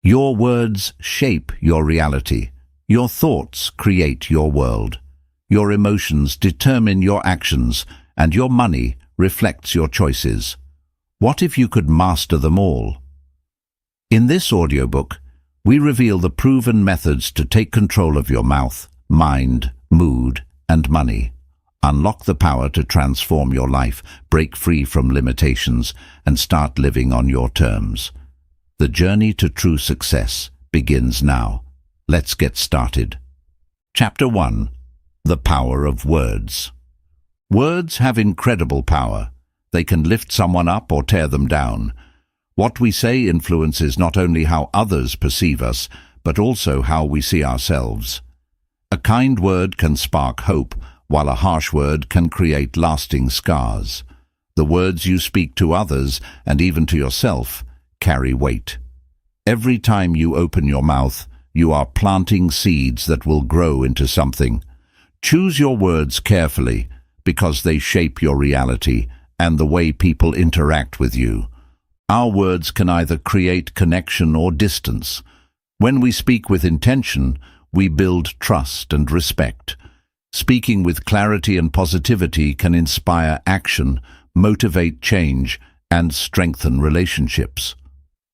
Your words shape your reality. Your thoughts create your world. Your emotions determine your actions, and your money reflects your choices. What if you could master them all? In this audiobook, we reveal the proven methods to take control of your mouth, mind, mood, and money. Unlock the power to transform your life, break free from limitations, and start living on your terms. The journey to true success begins now. Let's get started. Chapter 1. The Power of Words. Words have incredible power. They can lift someone up or tear them down. What we say influences not only how others perceive us, but also how we see ourselves. A kind word can spark hope, while a harsh word can create lasting scars. The words you speak to others, and even to yourself, carry weight. Every time you open your mouth, you are planting seeds that will grow into something. Choose your words carefully, because they shape your reality and the way people interact with you. Our words can either create connection or distance. When we speak with intention, we build trust and respect. Speaking with clarity and positivity can inspire action, motivate change, and strengthen relationships.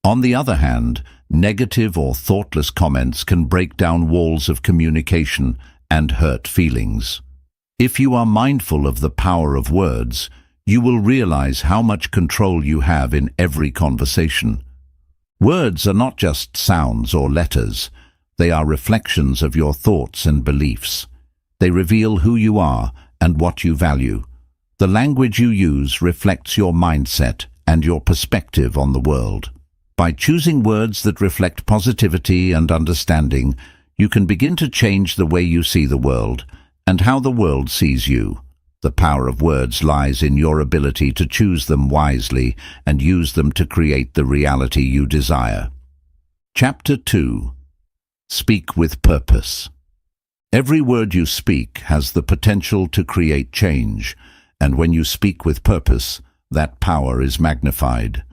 On the other hand, negative or thoughtless comments can break down walls of communication and hurt feelings. If you are mindful of the power of words, you will realize how much control you have in every conversation. Words are not just sounds or letters. They are reflections of your thoughts and beliefs. They reveal who you are and what you value. The language you use reflects your mindset and your perspective on the world. By choosing words that reflect positivity and understanding, you can begin to change the way you see the world and how the world sees you. The power of words lies in your ability to choose them wisely and use them to create the reality you desire. Chapter 2. Speak with purpose. Every word you speak has the potential to create change, and when you speak with purpose, that power is magnified.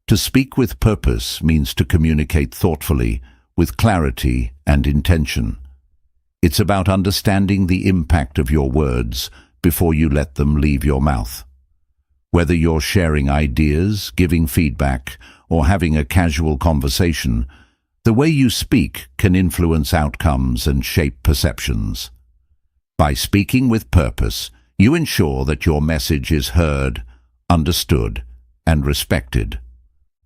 To speak with purpose means to communicate thoughtfully, with clarity and intention. It's about understanding the impact of your words before you let them leave your mouth. Whether you're sharing ideas, giving feedback, or having a casual conversation, the way you speak can influence outcomes and shape perceptions. By speaking with purpose, you ensure that your message is heard, understood, and respected.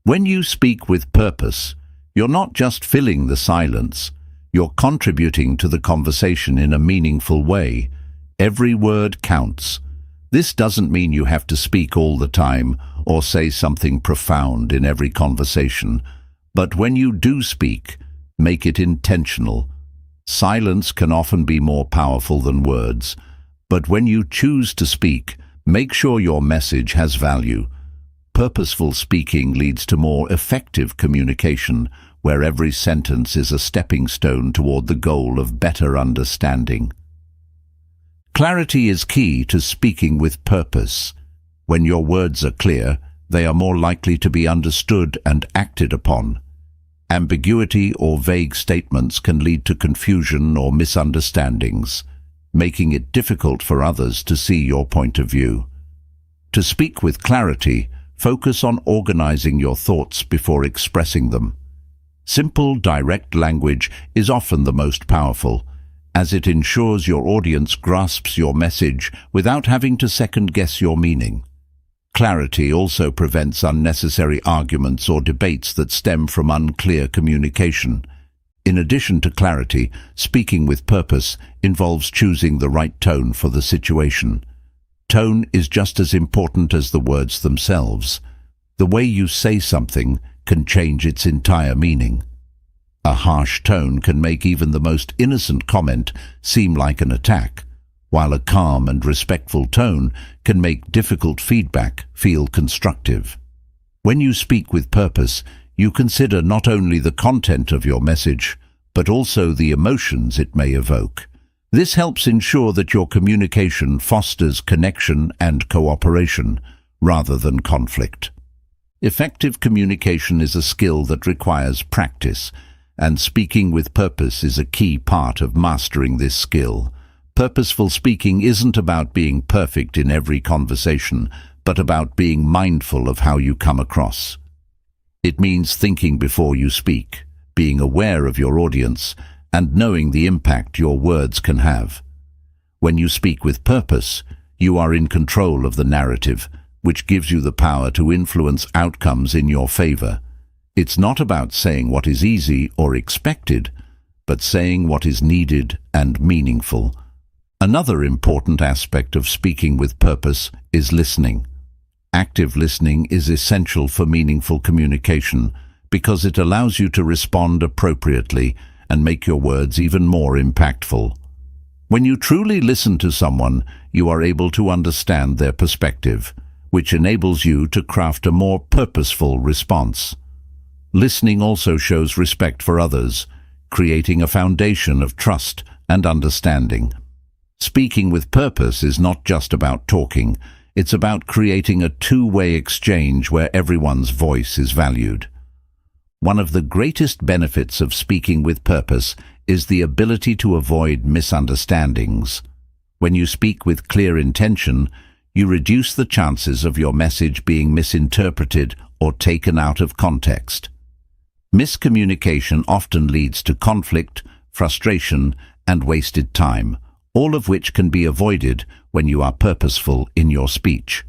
When you speak with purpose, you're not just filling the silence, you're contributing to the conversation in a meaningful way. Every word counts. This doesn't mean you have to speak all the time or say something profound in every conversation, but when you do speak, make it intentional. Silence can often be more powerful than words, but when you choose to speak, make sure your message has value. Purposeful speaking leads to more effective communication, where every sentence is a stepping stone toward the goal of better understanding. Clarity is key to speaking with purpose. When your words are clear, they are more likely to be understood and acted upon. Ambiguity or vague statements can lead to confusion or misunderstandings, making it difficult for others to see your point of view. To speak with clarity, focus on organizing your thoughts before expressing them. Simple, direct language is often the most powerful, as it ensures your audience grasps your message without having to second-guess your meaning. Clarity also prevents unnecessary arguments or debates that stem from unclear communication. In addition to clarity, speaking with purpose involves choosing the right tone for the situation. Tone is just as important as the words themselves. The way you say something can change its entire meaning. A harsh tone can make even the most innocent comment seem like an attack, while a calm and respectful tone can make difficult feedback feel constructive. When you speak with purpose, you consider not only the content of your message, but also the emotions it may evoke. This helps ensure that your communication fosters connection and cooperation, rather than conflict. Effective communication is a skill that requires practice, and speaking with purpose is a key part of mastering this skill. Purposeful speaking isn't about being perfect in every conversation, but about being mindful of how you come across. It means thinking before you speak, being aware of your audience, and knowing the impact your words can have. When you speak with purpose, you are in control of the narrative, which gives you the power to influence outcomes in your favor. It's not about saying what is easy or expected, but saying what is needed and meaningful. Another important aspect of speaking with purpose is listening. Active listening is essential for meaningful communication because it allows you to respond appropriately and make your words even more impactful. When you truly listen to someone, you are able to understand their perspective, which enables you to craft a more purposeful response. Listening also shows respect for others, creating a foundation of trust and understanding. Speaking with purpose is not just about talking, it's about creating a two-way exchange where everyone's voice is valued. One of the greatest benefits of speaking with purpose is the ability to avoid misunderstandings. When you speak with clear intention, you reduce the chances of your message being misinterpreted or taken out of context. Miscommunication often leads to conflict, frustration, and wasted time, all of which can be avoided when you are purposeful in your speech.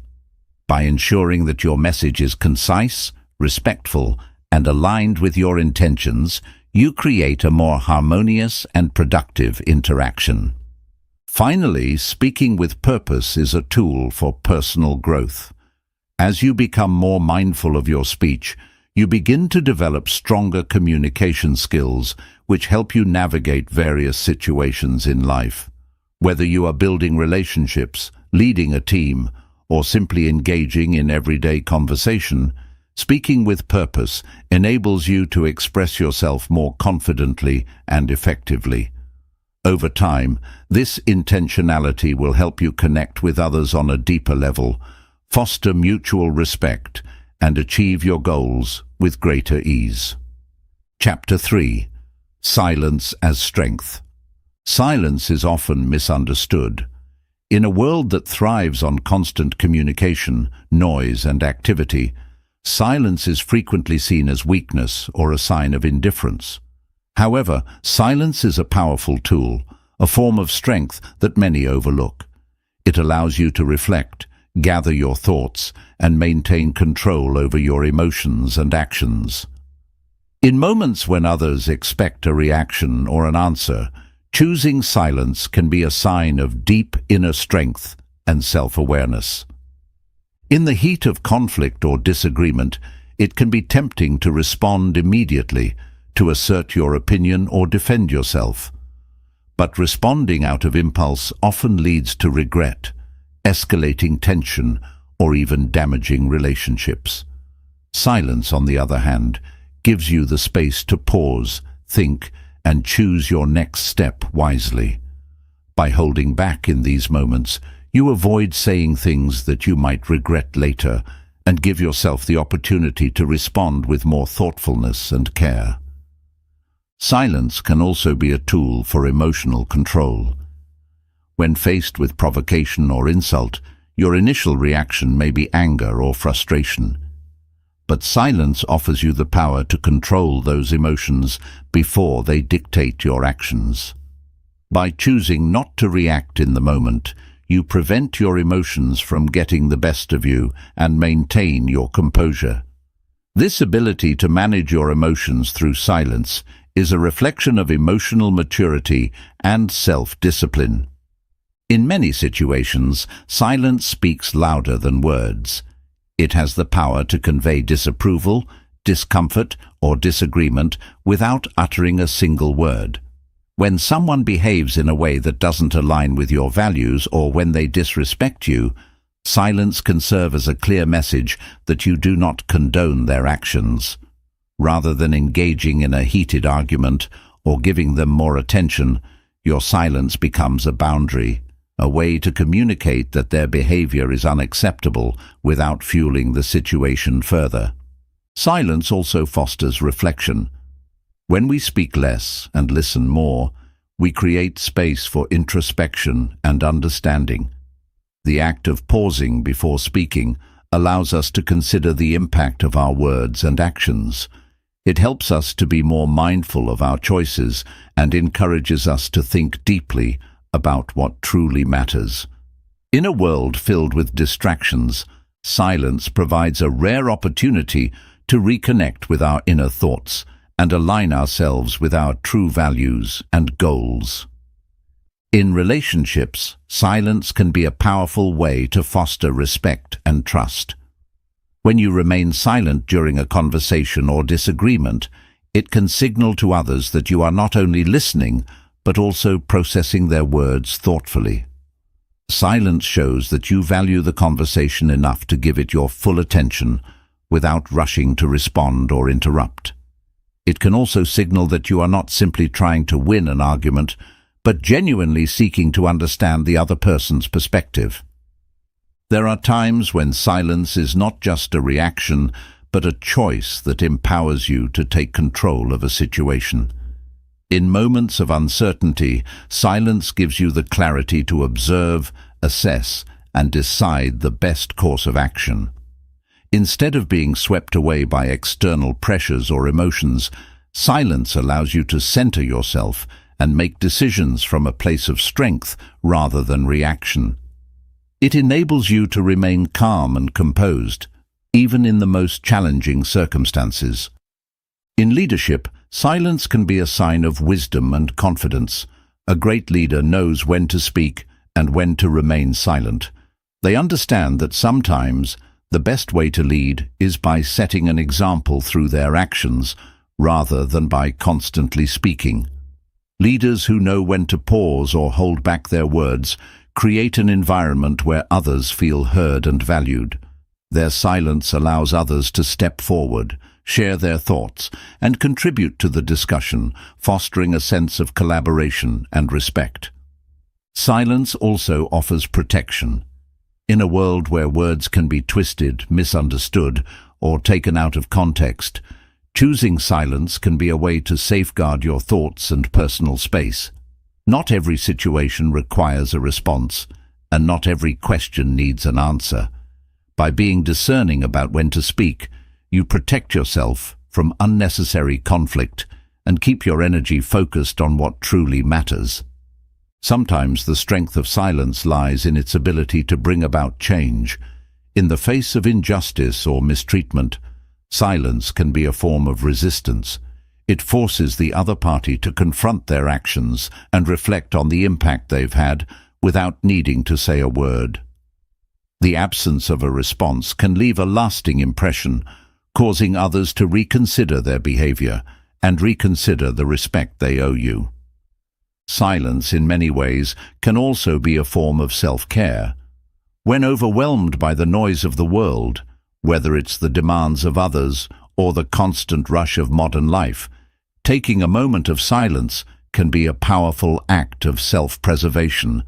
By ensuring that your message is concise, respectful, and aligned with your intentions, you create a more harmonious and productive interaction. Finally, speaking with purpose is a tool for personal growth. As you become more mindful of your speech, you begin to develop stronger communication skills which help you navigate various situations in life. Whether you are building relationships, leading a team, or simply engaging in everyday conversation, speaking with purpose enables you to express yourself more confidently and effectively. Over time, this intentionality will help you connect with others on a deeper level, foster mutual respect, and achieve your goals with greater ease. Chapter 3. Silence as Strength. Silence is often misunderstood. In a world that thrives on constant communication, noise, and activity, silence is frequently seen as weakness or a sign of indifference. However, silence is a powerful tool, a form of strength that many overlook. It allows you to reflect, gather your thoughts, and maintain control over your emotions and actions. In moments when others expect a reaction or an answer, choosing silence can be a sign of deep inner strength and self-awareness. In the heat of conflict or disagreement, it can be tempting to respond immediately, to assert your opinion or defend yourself. But responding out of impulse often leads to regret, escalating tension, or even damaging relationships. Silence, on the other hand, gives you the space to pause, think, and choose your next step wisely. By holding back in these moments, you avoid saying things that you might regret later and give yourself the opportunity to respond with more thoughtfulness and care. Silence can also be a tool for emotional control. When faced with provocation or insult, your initial reaction may be anger or frustration. But silence offers you the power to control those emotions before they dictate your actions. By choosing not to react in the moment, you prevent your emotions from getting the best of you and maintain your composure. This ability to manage your emotions through silence is a reflection of emotional maturity and self-discipline. In many situations, silence speaks louder than words. It has the power to convey disapproval, discomfort, or disagreement without uttering a single word. When someone behaves in a way that doesn't align with your values or when they disrespect you, silence can serve as a clear message that you do not condone their actions. Rather than engaging in a heated argument or giving them more attention, your silence becomes a boundary, a way to communicate that their behavior is unacceptable without fueling the situation further. Silence also fosters reflection. When we speak less and listen more, we create space for introspection and understanding. The act of pausing before speaking allows us to consider the impact of our words and actions. It helps us to be more mindful of our choices and encourages us to think deeply about what truly matters. In a world filled with distractions, silence provides a rare opportunity to reconnect with our inner thoughts and align ourselves with our true values and goals. In relationships, silence can be a powerful way to foster respect and trust. When you remain silent during a conversation or disagreement, it can signal to others that you are not only listening, but also processing their words thoughtfully. Silence shows that you value the conversation enough to give it your full attention without rushing to respond or interrupt. It can also signal that you are not simply trying to win an argument, but genuinely seeking to understand the other person's perspective. There are times when silence is not just a reaction, but a choice that empowers you to take control of a situation. In moments of uncertainty, silence gives you the clarity to observe, assess, and decide the best course of action. Instead of being swept away by external pressures or emotions, silence allows you to center yourself and make decisions from a place of strength rather than reaction. It enables you to remain calm and composed, even in the most challenging circumstances. In leadership, silence can be a sign of wisdom and confidence. A great leader knows when to speak and when to remain silent. They understand that sometimes the best way to lead is by setting an example through their actions rather than by constantly speaking. Leaders who know when to pause or hold back their words create an environment where others feel heard and valued. Their silence allows others to step forward, share their thoughts, and contribute to the discussion, fostering a sense of collaboration and respect. Silence also offers protection. In a world where words can be twisted, misunderstood, or taken out of context, choosing silence can be a way to safeguard your thoughts and personal space. Not every situation requires a response, and not every question needs an answer. By being discerning about when to speak, you protect yourself from unnecessary conflict and keep your energy focused on what truly matters. Sometimes the strength of silence lies in its ability to bring about change. In the face of injustice or mistreatment, silence can be a form of resistance. It forces the other party to confront their actions and reflect on the impact they've had without needing to say a word. The absence of a response can leave a lasting impression, causing others to reconsider their behavior and reconsider the respect they owe you. Silence, in many ways, can also be a form of self-care. When overwhelmed by the noise of the world, whether it's the demands of others or the constant rush of modern life, taking a moment of silence can be a powerful act of self-preservation.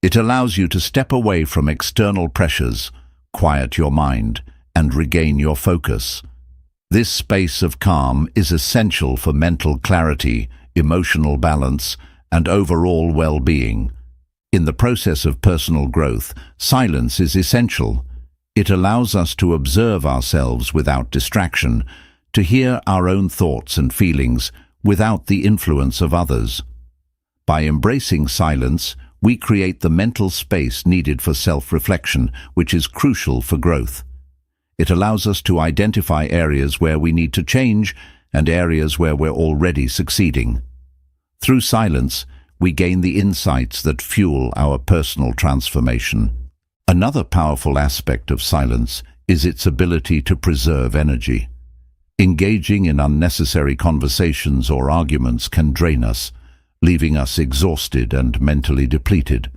It allows you to step away from external pressures, quiet your mind, and regain your focus. This space of calm is essential for mental clarity, emotional balance, and overall well-being. In the process of personal growth, silence is essential. It allows us to observe ourselves without distraction, to hear our own thoughts and feelings without the influence of others. By embracing silence, we create the mental space needed for self-reflection, which is crucial for growth. It allows us to identify areas where we need to change and areas where we're already succeeding. Through silence, we gain the insights that fuel our personal transformation. Another powerful aspect of silence is its ability to preserve energy. Engaging in unnecessary conversations or arguments can drain us, leaving us exhausted and mentally depleted.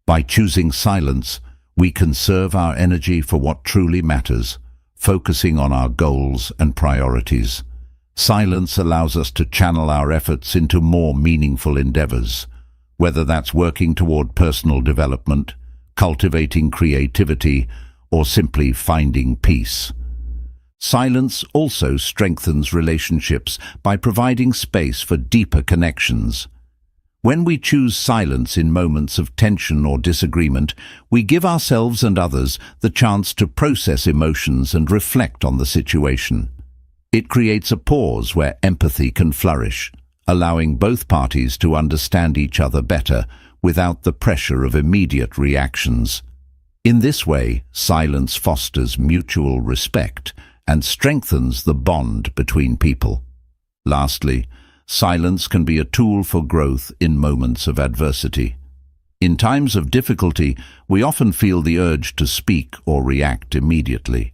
By choosing silence, we conserve our energy for what truly matters, focusing on our goals and priorities. Silence allows us to channel our efforts into more meaningful endeavors. whether that's working toward personal development, cultivating creativity, or simply finding peace. Silence also strengthens relationships by providing space for deeper connections. When we choose silence in moments of tension or disagreement, we give ourselves and others the chance to process emotions and reflect on the situation. It creates a pause where empathy can flourish, allowing both parties to understand each other better without the pressure of immediate reactions. In this way, silence fosters mutual respect and strengthens the bond between people. Lastly, silence can be a tool for growth in moments of adversity. In times of difficulty, we often feel the urge to speak or react immediately.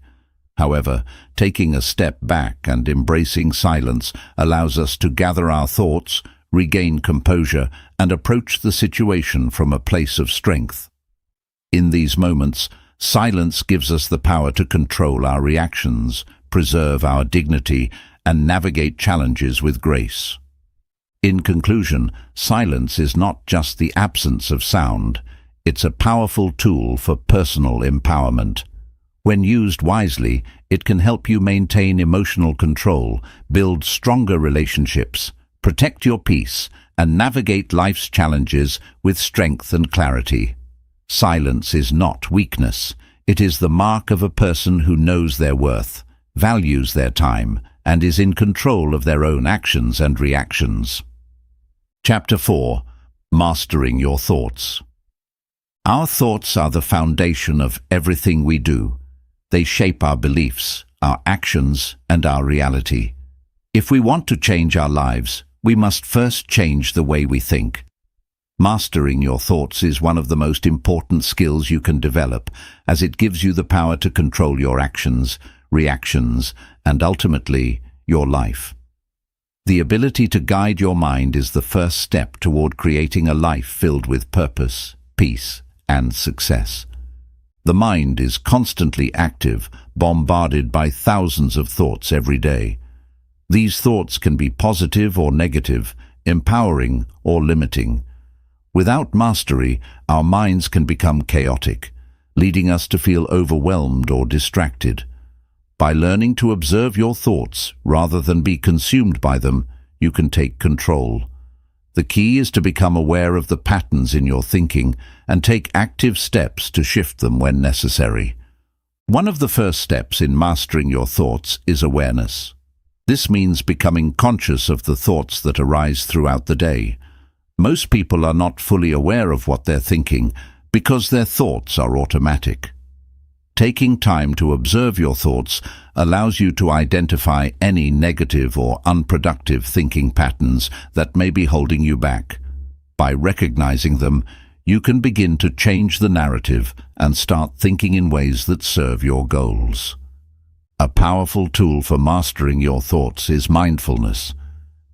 However, taking a step back and embracing silence allows us to gather our thoughts, regain composure, and approach the situation from a place of strength. In these moments, silence gives us the power to control our reactions, preserve our dignity, and navigate challenges with grace. In conclusion, silence is not just the absence of sound, it's a powerful tool for personal empowerment. When used wisely, it can help you maintain emotional control, build stronger relationships, protect your peace, and navigate life's challenges with strength and clarity. Silence is not weakness. It is the mark of a person who knows their worth, values their time, and is in control of their own actions and reactions. Chapter 4. Mastering Your Thoughts. Our thoughts are the foundation of everything we do. They shape our beliefs, our actions, and our reality. If we want to change our lives, we must first change the way we think. Mastering your thoughts is one of the most important skills you can develop, as it gives you the power to control your actions, reactions, and ultimately, your life. The ability to guide your mind is the first step toward creating a life filled with purpose, peace, and success. The mind is constantly active, bombarded by thousands of thoughts every day. These thoughts can be positive or negative, empowering or limiting. Without mastery, our minds can become chaotic, leading us to feel overwhelmed or distracted. By learning to observe your thoughts rather than be consumed by them, you can take control. The key is to become aware of the patterns in your thinking and take active steps to shift them when necessary. One of the first steps in mastering your thoughts is awareness. This means becoming conscious of the thoughts that arise throughout the day. Most people are not fully aware of what they're thinking because their thoughts are automatic. Taking time to observe your thoughts allows you to identify any negative or unproductive thinking patterns that may be holding you back. By recognizing them, you can begin to change the narrative and start thinking in ways that serve your goals. A powerful tool for mastering your thoughts is mindfulness.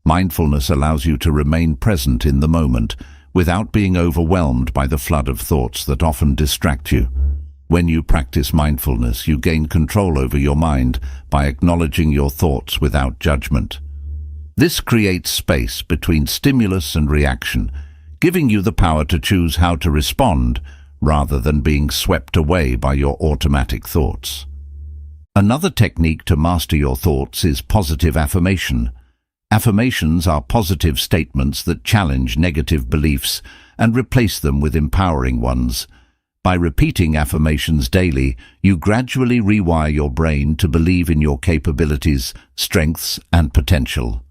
Mindfulness allows you to remain present in the moment without being overwhelmed by the flood of thoughts that often distract you. When you practice mindfulness, you gain control over your mind by acknowledging your thoughts without judgment. This creates space between stimulus and reaction, giving you the power to choose how to respond rather than being swept away by your automatic thoughts. Another technique to master your thoughts is positive affirmation. Affirmations are positive statements that challenge negative beliefs and replace them with empowering ones. By repeating affirmations daily, you gradually rewire your brain to believe in your capabilities, strengths, and potential.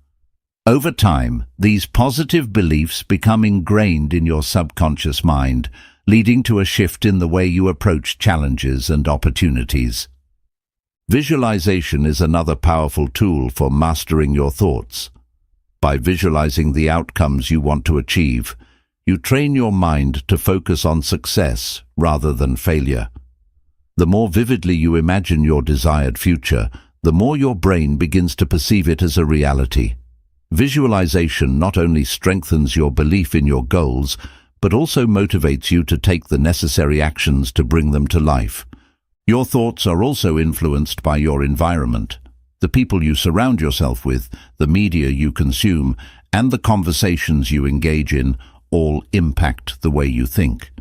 Over time, these positive beliefs become ingrained in your subconscious mind, leading to a shift in the way you approach challenges and opportunities. Visualization is another powerful tool for mastering your thoughts. By visualizing the outcomes you want to achieve, you train your mind to focus on success rather than failure. The more vividly you imagine your desired future, the more your brain begins to perceive it as a reality. Visualization not only strengthens your belief in your goals, but also motivates you to take the necessary actions to bring them to life. Your thoughts are also influenced by your environment. The people you surround yourself with, the media you consume, and the conversations you engage in all impact the way you think.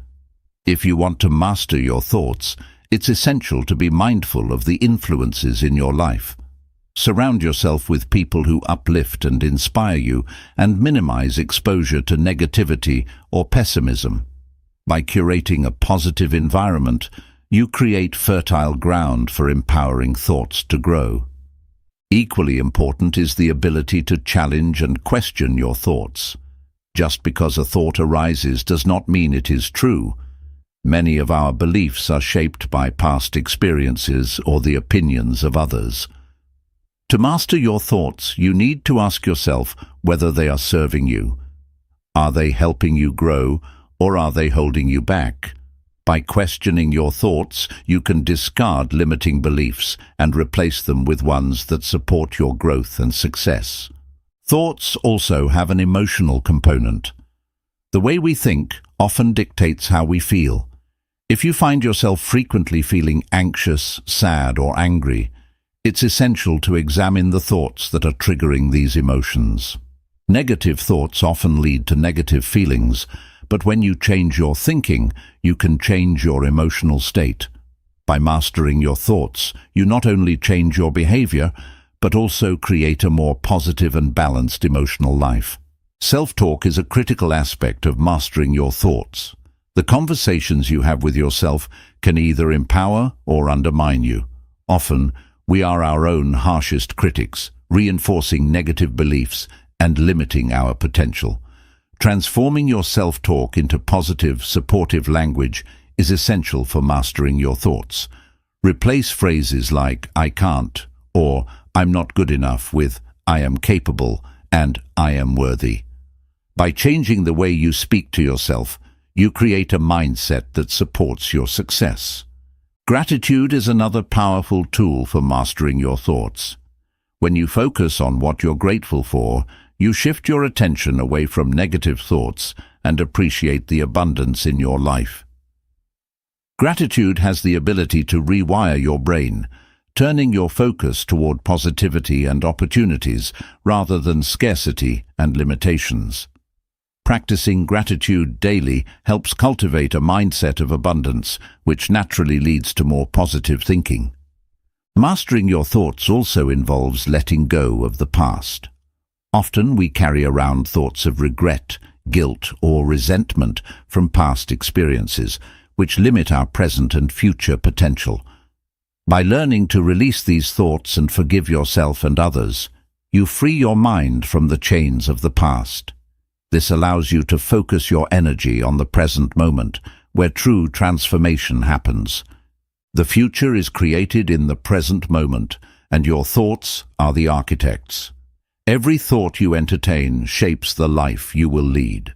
If you want to master your thoughts, it's essential to be mindful of the influences in your life. Surround yourself with people who uplift and inspire you and minimize exposure to negativity or pessimism. By curating a positive environment, you create fertile ground for empowering thoughts to grow. Equally important is the ability to challenge and question your thoughts. Just because a thought arises does not mean it is true. Many of our beliefs are shaped by past experiences or the opinions of others. To master your thoughts, you need to ask yourself whether they are serving you. Are they helping you grow, or are they holding you back? By questioning your thoughts, you can discard limiting beliefs and replace them with ones that support your growth and success. Thoughts also have an emotional component. The way we think often dictates how we feel. If you find yourself frequently feeling anxious, sad, or angry, it's essential to examine the thoughts that are triggering these emotions. Negative thoughts often lead to negative feelings, but when you change your thinking, you can change your emotional state. By mastering your thoughts, you not only change your behavior, but also create a more positive and balanced emotional life. Self-talk is a critical aspect of mastering your thoughts. The conversations you have with yourself can either empower or undermine you. Often, we are our own harshest critics, reinforcing negative beliefs and limiting our potential. Transforming your self-talk into positive, supportive language is essential for mastering your thoughts. Replace phrases like "I can't" or "I'm not good enough" with "I am capable" and "I am worthy." By changing the way you speak to yourself, you create a mindset that supports your success. Gratitude is another powerful tool for mastering your thoughts. When you focus on what you're grateful for, you shift your attention away from negative thoughts and appreciate the abundance in your life. Gratitude has the ability to rewire your brain, turning your focus toward positivity and opportunities rather than scarcity and limitations. Practicing gratitude daily helps cultivate a mindset of abundance, which naturally leads to more positive thinking. Mastering your thoughts also involves letting go of the past. Often we carry around thoughts of regret, guilt, or resentment from past experiences, which limit our present and future potential. By learning to release these thoughts and forgive yourself and others, you free your mind from the chains of the past. This allows you to focus your energy on the present moment, where true transformation happens. The future is created in the present moment, and your thoughts are the architects. Every thought you entertain shapes the life you will lead.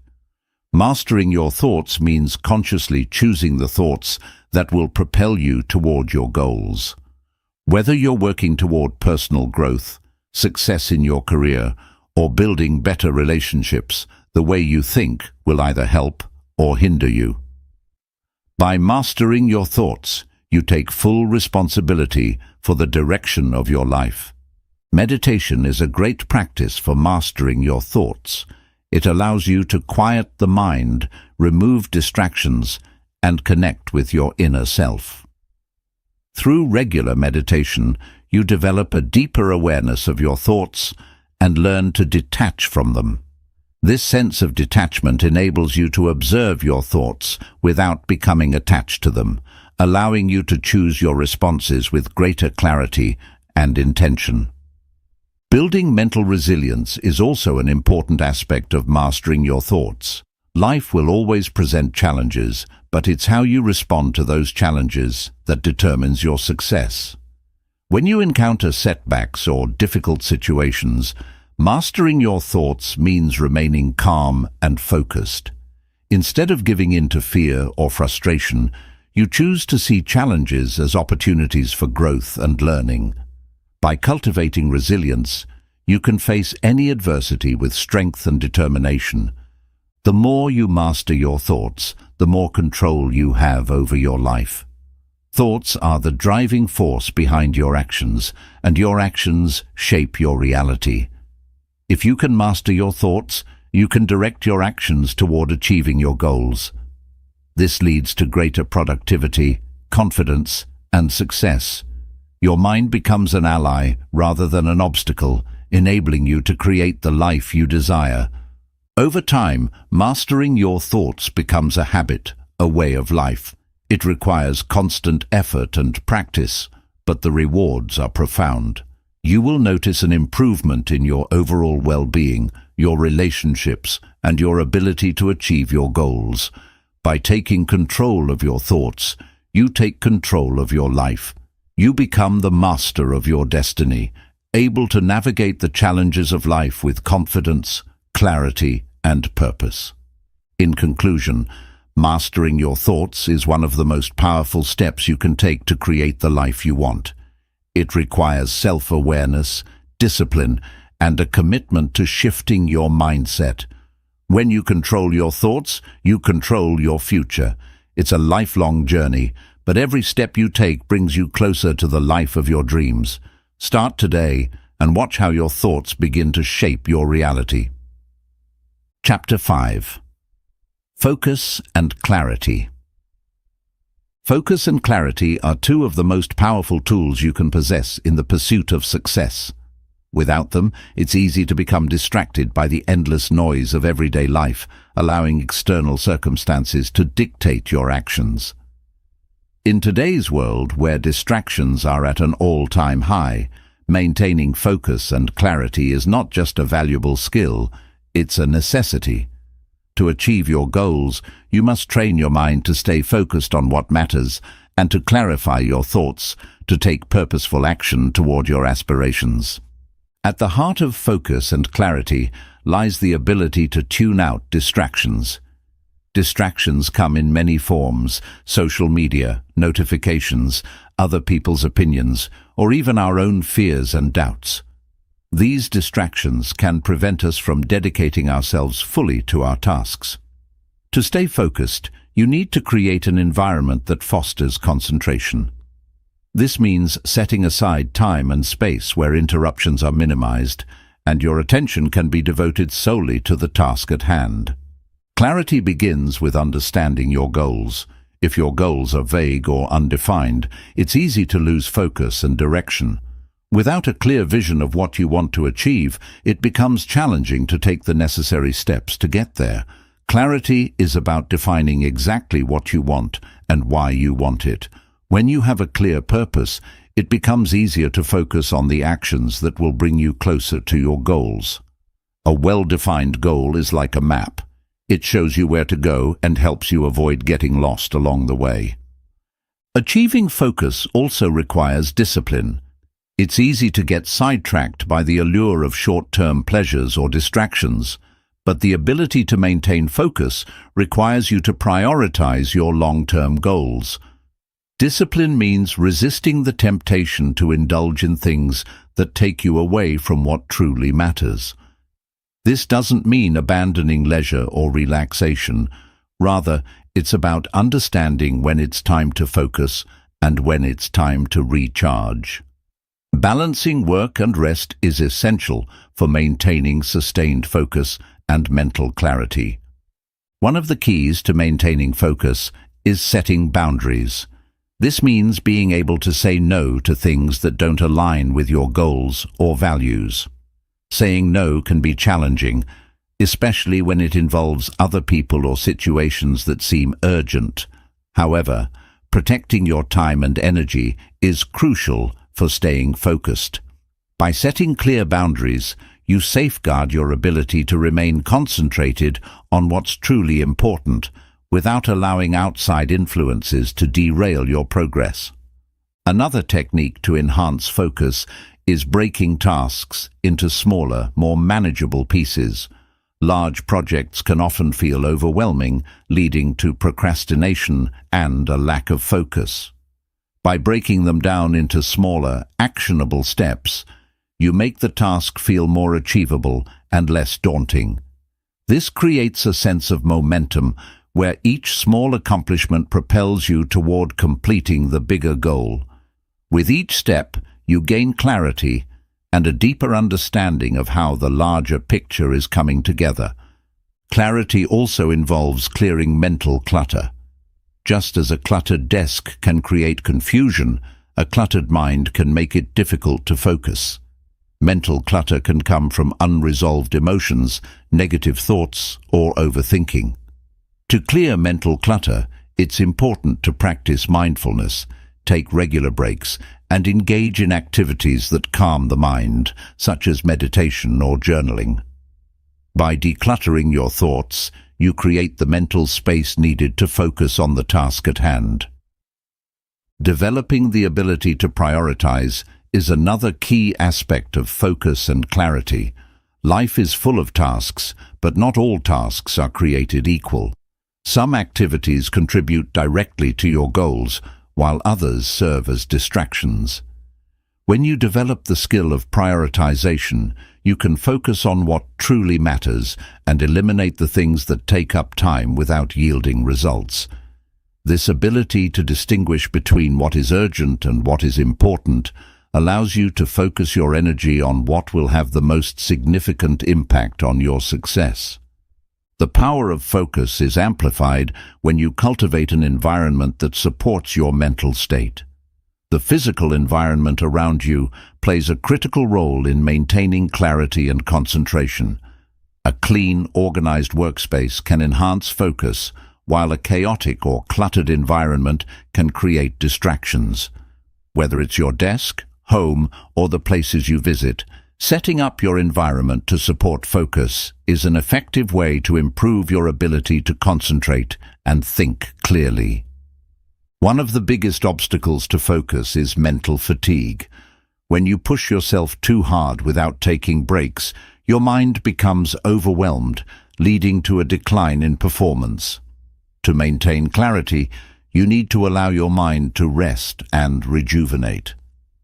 Mastering your thoughts means consciously choosing the thoughts that will propel you toward your goals. Whether you're working toward personal growth, success in your career, or building better relationships, the way you think will either help or hinder you. By mastering your thoughts, you take full responsibility for the direction of your life. Meditation is a great practice for mastering your thoughts. It allows you to quiet the mind, remove distractions, and connect with your inner self. Through regular meditation, you develop a deeper awareness of your thoughts and learn to detach from them. This sense of detachment enables you to observe your thoughts without becoming attached to them, allowing you to choose your responses with greater clarity and intention. Building mental resilience is also an important aspect of mastering your thoughts. Life will always present challenges, but it's how you respond to those challenges that determines your success. When you encounter setbacks or difficult situations, mastering your thoughts means remaining calm and focused. Instead of giving in to fear or frustration, you choose to see challenges as opportunities for growth and learning. By cultivating resilience, you can face any adversity with strength and determination. The more you master your thoughts, the more control you have over your life. Thoughts are the driving force behind your actions, and your actions shape your reality. If you can master your thoughts, you can direct your actions toward achieving your goals. This leads to greater productivity, confidence, and success. Your mind becomes an ally rather than an obstacle, enabling you to create the life you desire. Over time, mastering your thoughts becomes a habit, a way of life. It requires constant effort and practice, but the rewards are profound. You will notice an improvement in your overall well-being, your relationships, and your ability to achieve your goals. By taking control of your thoughts, you take control of your life. You become the master of your destiny, able to navigate the challenges of life with confidence, clarity, and purpose. In conclusion, mastering your thoughts is one of the most powerful steps you can take to create the life you want. It requires self-awareness, discipline, and a commitment to shifting your mindset. When you control your thoughts, you control your future. It's a lifelong journey, but every step you take brings you closer to the life of your dreams. Start today and watch how your thoughts begin to shape your reality. Chapter 5. Focus and clarity. Focus and clarity are two of the most powerful tools you can possess in the pursuit of success. Without them, it's easy to become distracted by the endless noise of everyday life, allowing external circumstances to dictate your actions. In today's world, where distractions are at an all-time high, maintaining focus and clarity is not just a valuable skill, it's a necessity. To achieve your goals, you must train your mind to stay focused on what matters and to clarify your thoughts, to take purposeful action toward your aspirations. At the heart of focus and clarity lies the ability to tune out distractions. Distractions come in many forms: social media, notifications, other people's opinions, or even our own fears and doubts. These distractions can prevent us from dedicating ourselves fully to our tasks. To stay focused, you need to create an environment that fosters concentration. This means setting aside time and space where interruptions are minimized, and your attention can be devoted solely to the task at hand. Clarity begins with understanding your goals. If your goals are vague or undefined, it's easy to lose focus and direction. Without a clear vision of what you want to achieve, it becomes challenging to take the necessary steps to get there. Clarity is about defining exactly what you want and why you want it. When you have a clear purpose, it becomes easier to focus on the actions that will bring you closer to your goals. A well-defined goal is like a map. It shows you where to go and helps you avoid getting lost along the way. Achieving focus also requires discipline. It's easy to get sidetracked by the allure of short-term pleasures or distractions, but the ability to maintain focus requires you to prioritize your long-term goals. Discipline means resisting the temptation to indulge in things that take you away from what truly matters. This doesn't mean abandoning leisure or relaxation. Rather, it's about understanding when it's time to focus and when it's time to recharge. Balancing work and rest is essential for maintaining sustained focus and mental clarity. One of the keys to maintaining focus is setting boundaries. This means being able to say no to things that don't align with your goals or values. Saying no can be challenging, especially when it involves other people or situations that seem urgent. However, protecting your time and energy is crucial for staying focused. By setting clear boundaries, you safeguard your ability to remain concentrated on what's truly important, without allowing outside influences to derail your progress. Another technique to enhance focus is breaking tasks into smaller, more manageable pieces. Large projects can often feel overwhelming, leading to procrastination and a lack of focus. By breaking them down into smaller, actionable steps, you make the task feel more achievable and less daunting. This creates a sense of momentum where each small accomplishment propels you toward completing the bigger goal. With each step, you gain clarity and a deeper understanding of how the larger picture is coming together. Clarity also involves clearing mental clutter. Just as a cluttered desk can create confusion, a cluttered mind can make it difficult to focus. Mental clutter can come from unresolved emotions, negative thoughts, or overthinking. To clear mental clutter, it's important to practice mindfulness, take regular breaks, and engage in activities that calm the mind, such as meditation or journaling. By decluttering your thoughts, you create the mental space needed to focus on the task at hand. Developing the ability to prioritize is another key aspect of focus and clarity. Life is full of tasks, but not all tasks are created equal. Some activities contribute directly to your goals, while others serve as distractions. When you develop the skill of prioritization, you can focus on what truly matters and eliminate the things that take up time without yielding results. This ability to distinguish between what is urgent and what is important allows you to focus your energy on what will have the most significant impact on your success. The power of focus is amplified when you cultivate an environment that supports your mental state. The physical environment around you plays a critical role in maintaining clarity and concentration. A clean, organized workspace can enhance focus, while a chaotic or cluttered environment can create distractions. Whether it's your desk, home, or the places you visit, setting up your environment to support focus is an effective way to improve your ability to concentrate and think clearly. One of the biggest obstacles to focus is mental fatigue. When you push yourself too hard without taking breaks, your mind becomes overwhelmed, leading to a decline in performance. To maintain clarity, you need to allow your mind to rest and rejuvenate.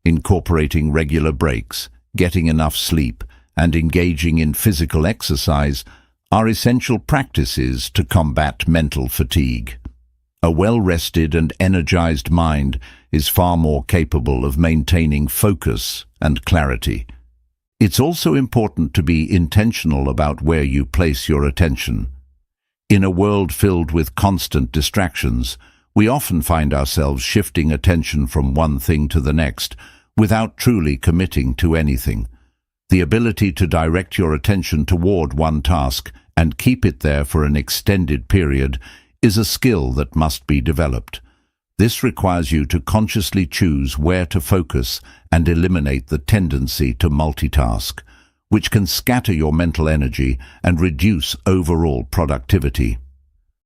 Incorporating regular breaks, getting enough sleep, and engaging in physical exercise are essential practices to combat mental fatigue. A well-rested and energized mind is far more capable of maintaining focus and clarity. It's also important to be intentional about where you place your attention. In a world filled with constant distractions, we often find ourselves shifting attention from one thing to the next without truly committing to anything. The ability to direct your attention toward one task and keep it there for an extended period is a skill that must be developed. This requires you to consciously choose where to focus and eliminate the tendency to multitask, which can scatter your mental energy and reduce overall productivity.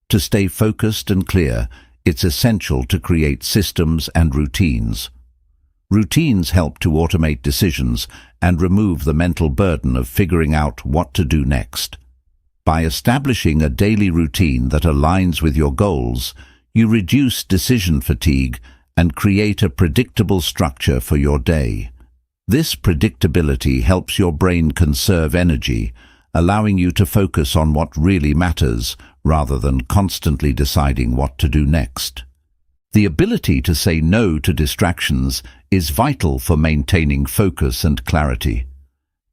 To stay focused and clear, it's essential to create systems and routines. Routines help to automate decisions and remove the mental burden of figuring out what to do next. By establishing a daily routine that aligns with your goals, you reduce decision fatigue and create a predictable structure for your day. This predictability helps your brain conserve energy, allowing you to focus on what really matters rather than constantly deciding what to do next. The ability to say no to distractions is vital for maintaining focus and clarity.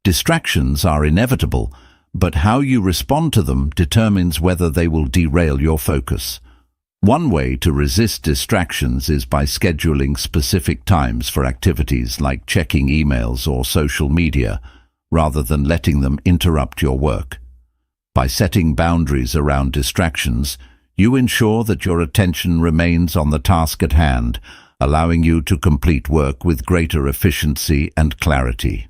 Distractions are inevitable, but how you respond to them determines whether they will derail your focus. One way to resist distractions is by scheduling specific times for activities like checking emails or social media, rather than letting them interrupt your work. By setting boundaries around distractions, you ensure that your attention remains on the task at hand, allowing you to complete work with greater efficiency and clarity.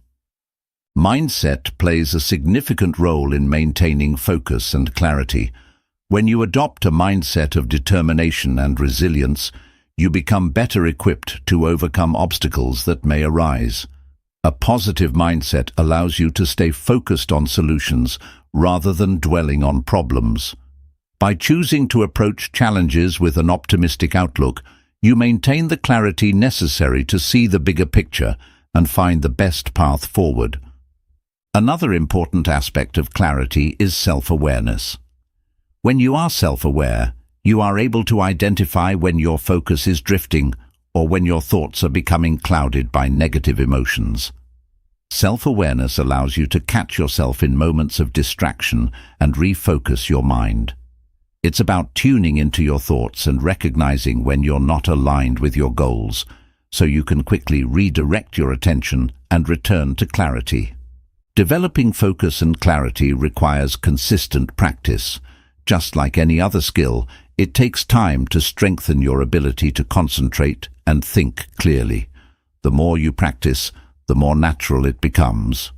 Mindset plays a significant role in maintaining focus and clarity. When you adopt a mindset of determination and resilience, you become better equipped to overcome obstacles that may arise. A positive mindset allows you to stay focused on solutions rather than dwelling on problems. By choosing to approach challenges with an optimistic outlook, you maintain the clarity necessary to see the bigger picture and find the best path forward. Another important aspect of clarity is self-awareness. When you are self-aware, you are able to identify when your focus is drifting or when your thoughts are becoming clouded by negative emotions. Self-awareness allows you to catch yourself in moments of distraction and refocus your mind. It's about tuning into your thoughts and recognizing when you're not aligned with your goals, so you can quickly redirect your attention and return to clarity. Developing focus and clarity requires consistent practice. Just like any other skill, it takes time to strengthen your ability to concentrate and think clearly. The more you practice, the more natural it becomes.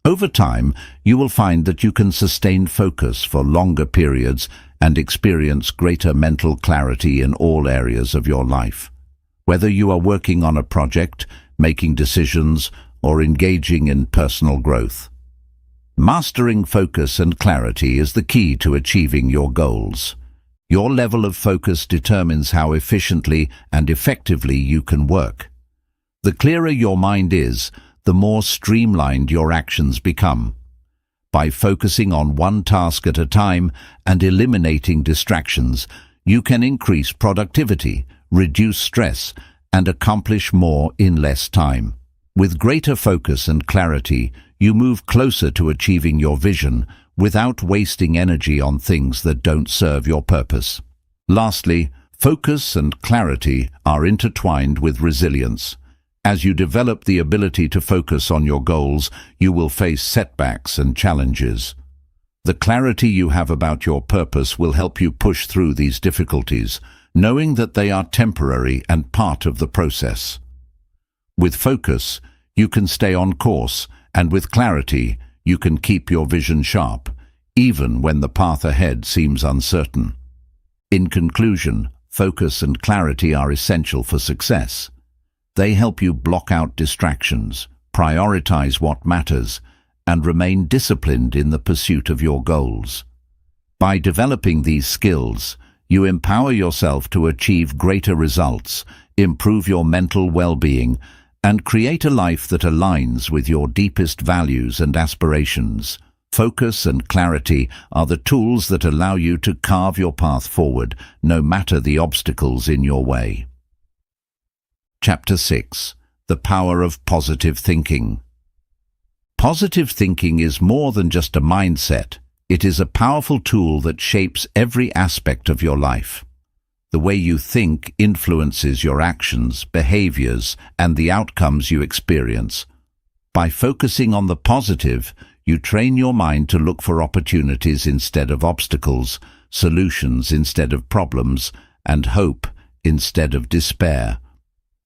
Over time, you will find that you can sustain focus for longer periods and experience greater mental clarity in all areas of your life. Whether you are working on a project, making decisions, or engaging in personal growth. Mastering focus and clarity is the key to achieving your goals. Your level of focus determines how efficiently and effectively you can work. The clearer your mind is, the more streamlined your actions become. By focusing on one task at a time and eliminating distractions, you can increase productivity, reduce stress, and accomplish more in less time. With greater focus and clarity, you move closer to achieving your vision without wasting energy on things that don't serve your purpose. Lastly, focus and clarity are intertwined with resilience. As you develop the ability to focus on your goals, you will face setbacks and challenges. The clarity you have about your purpose will help you push through these difficulties, knowing that they are temporary and part of the process. With focus, you can stay on course, and with clarity, you can keep your vision sharp, even when the path ahead seems uncertain. In conclusion, focus and clarity are essential for success. They help you block out distractions, prioritize what matters, and remain disciplined in the pursuit of your goals. By developing these skills, you empower yourself to achieve greater results, improve your mental well-being, and create a life that aligns with your deepest values and aspirations. Focus and clarity are the tools that allow you to carve your path forward, no matter the obstacles in your way. Chapter 6. The Power of Positive Thinking. Positive thinking is more than just a mindset. It is a powerful tool that shapes every aspect of your life. The way you think influences your actions, behaviors, and the outcomes you experience. By focusing on the positive, you train your mind to look for opportunities instead of obstacles, solutions instead of problems, and hope instead of despair.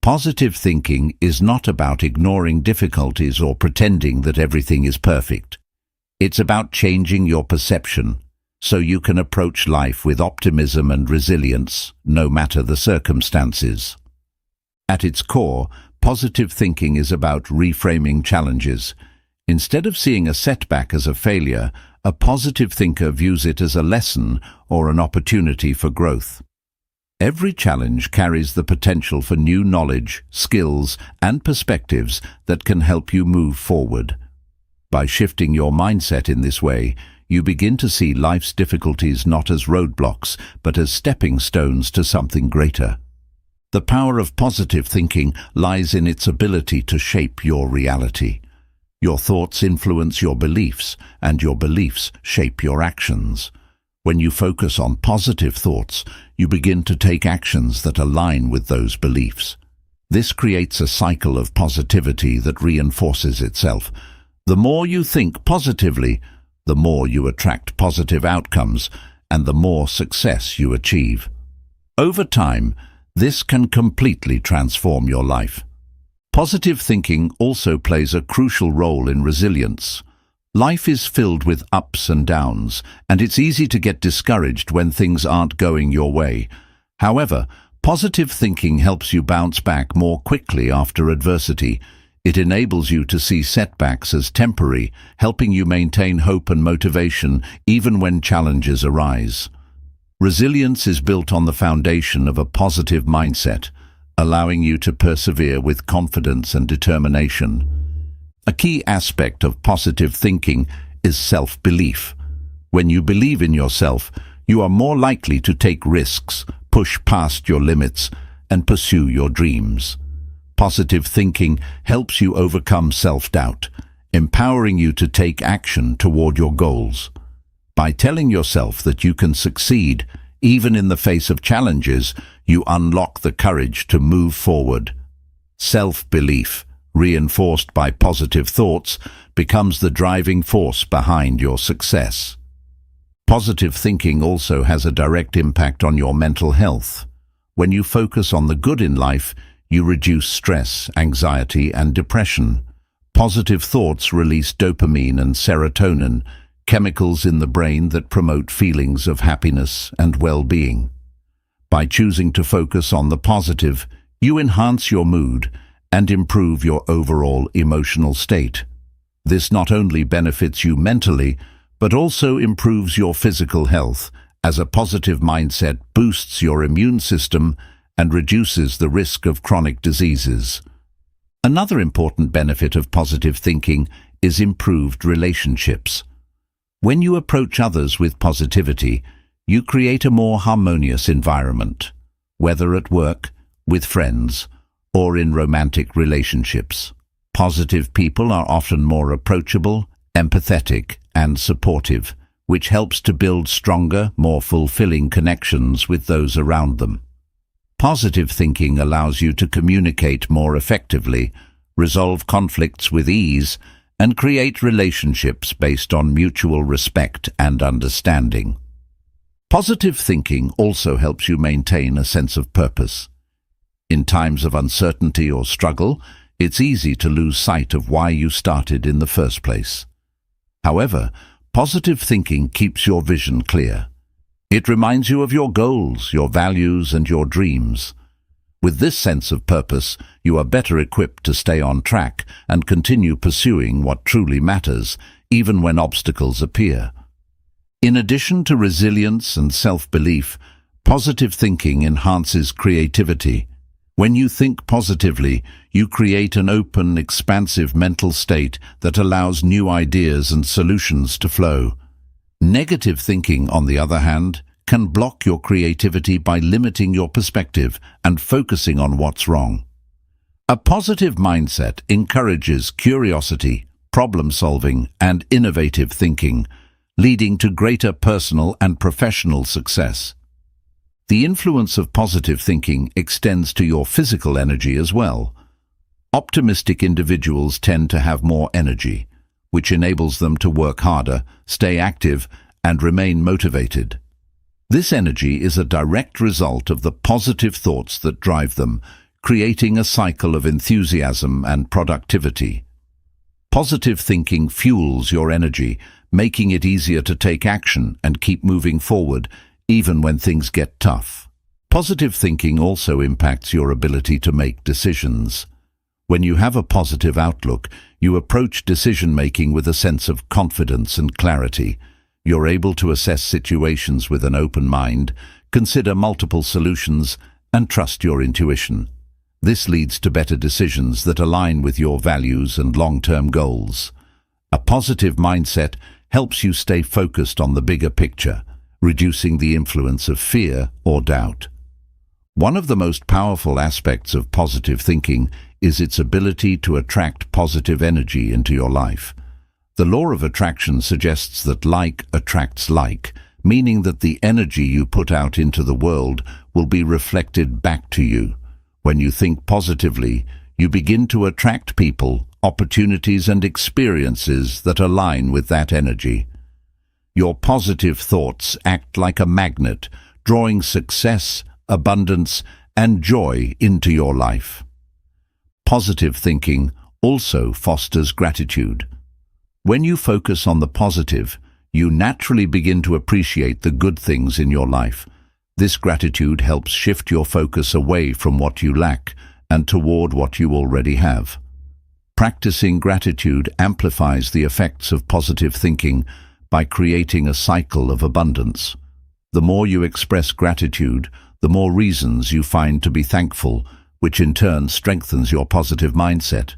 Positive thinking is not about ignoring difficulties or pretending that everything is perfect. It's about changing your perception so you can approach life with optimism and resilience, no matter the circumstances. At its core, positive thinking is about reframing challenges. Instead of seeing a setback as a failure, a positive thinker views it as a lesson or an opportunity for growth. Every challenge carries the potential for new knowledge, skills, and perspectives that can help you move forward. By shifting your mindset in this way, you begin to see life's difficulties not as roadblocks, but as stepping stones to something greater. The power of positive thinking lies in its ability to shape your reality. Your thoughts influence your beliefs, and your beliefs shape your actions. When you focus on positive thoughts, you begin to take actions that align with those beliefs. This creates a cycle of positivity that reinforces itself. The more you think positively, the more you attract positive outcomes, and the more success you achieve. Over time, this can completely transform your life. Positive thinking also plays a crucial role in resilience. Life is filled with ups and downs, and it's easy to get discouraged when things aren't going your way. However, positive thinking helps you bounce back more quickly after adversity. It enables you to see setbacks as temporary, helping you maintain hope and motivation even when challenges arise. Resilience is built on the foundation of a positive mindset, allowing you to persevere with confidence and determination. A key aspect of positive thinking is self-belief. When you believe in yourself, you are more likely to take risks, push past your limits, and pursue your dreams. Positive thinking helps you overcome self-doubt, empowering you to take action toward your goals. By telling yourself that you can succeed, even in the face of challenges, you unlock the courage to move forward. Self-belief, reinforced by positive thoughts, becomes the driving force behind your success. Positive thinking also has a direct impact on your mental health. When you focus on the good in life, you reduce stress, anxiety, and depression. Positive thoughts release dopamine and serotonin, chemicals in the brain that promote feelings of happiness and well-being. By choosing to focus on the positive, you enhance your mood and improve your overall emotional state. This not only benefits you mentally, but also improves your physical health, as a positive mindset boosts your immune system and reduces the risk of chronic diseases. Another important benefit of positive thinking is improved relationships. When you approach others with positivity, you create a more harmonious environment, whether at work, with friends, or in romantic relationships. Positive people are often more approachable, empathetic, and supportive, which helps to build stronger, more fulfilling connections with those around them. Positive thinking allows you to communicate more effectively, resolve conflicts with ease, and create relationships based on mutual respect and understanding. Positive thinking also helps you maintain a sense of purpose. In times of uncertainty or struggle, it's easy to lose sight of why you started in the first place. However, positive thinking keeps your vision clear. It reminds you of your goals, your values, and your dreams. With this sense of purpose, you are better equipped to stay on track and continue pursuing what truly matters, even when obstacles appear. In addition to resilience and self-belief, positive thinking enhances creativity. When you think positively, you create an open, expansive mental state that allows new ideas and solutions to flow. Negative thinking, on the other hand, can block your creativity by limiting your perspective and focusing on what's wrong. A positive mindset encourages curiosity, problem-solving, and innovative thinking, leading to greater personal and professional success. The influence of positive thinking extends to your physical energy as well. Optimistic individuals tend to have more energy, which enables them to work harder, stay active, and remain motivated. This energy is a direct result of the positive thoughts that drive them, creating a cycle of enthusiasm and productivity. Positive thinking fuels your energy, making it easier to take action and keep moving forward, even when things get tough. Positive thinking also impacts your ability to make decisions. When you have a positive outlook, you approach decision-making with a sense of confidence and clarity. You're able to assess situations with an open mind, consider multiple solutions, and trust your intuition. This leads to better decisions that align with your values and long-term goals. A positive mindset helps you stay focused on the bigger picture, reducing the influence of fear or doubt. One of the most powerful aspects of positive thinking is its ability to attract positive energy into your life. The law of attraction suggests that like attracts like, meaning that the energy you put out into the world will be reflected back to you. When you think positively, you begin to attract people, opportunities, and experiences that align with that energy. Your positive thoughts act like a magnet, drawing success, abundance, and joy into your life. Positive thinking also fosters gratitude. When you focus on the positive, you naturally begin to appreciate the good things in your life. This gratitude helps shift your focus away from what you lack and toward what you already have. Practicing gratitude amplifies the effects of positive thinking by creating a cycle of abundance. The more you express gratitude, the more reasons you find to be thankful, which in turn strengthens your positive mindset.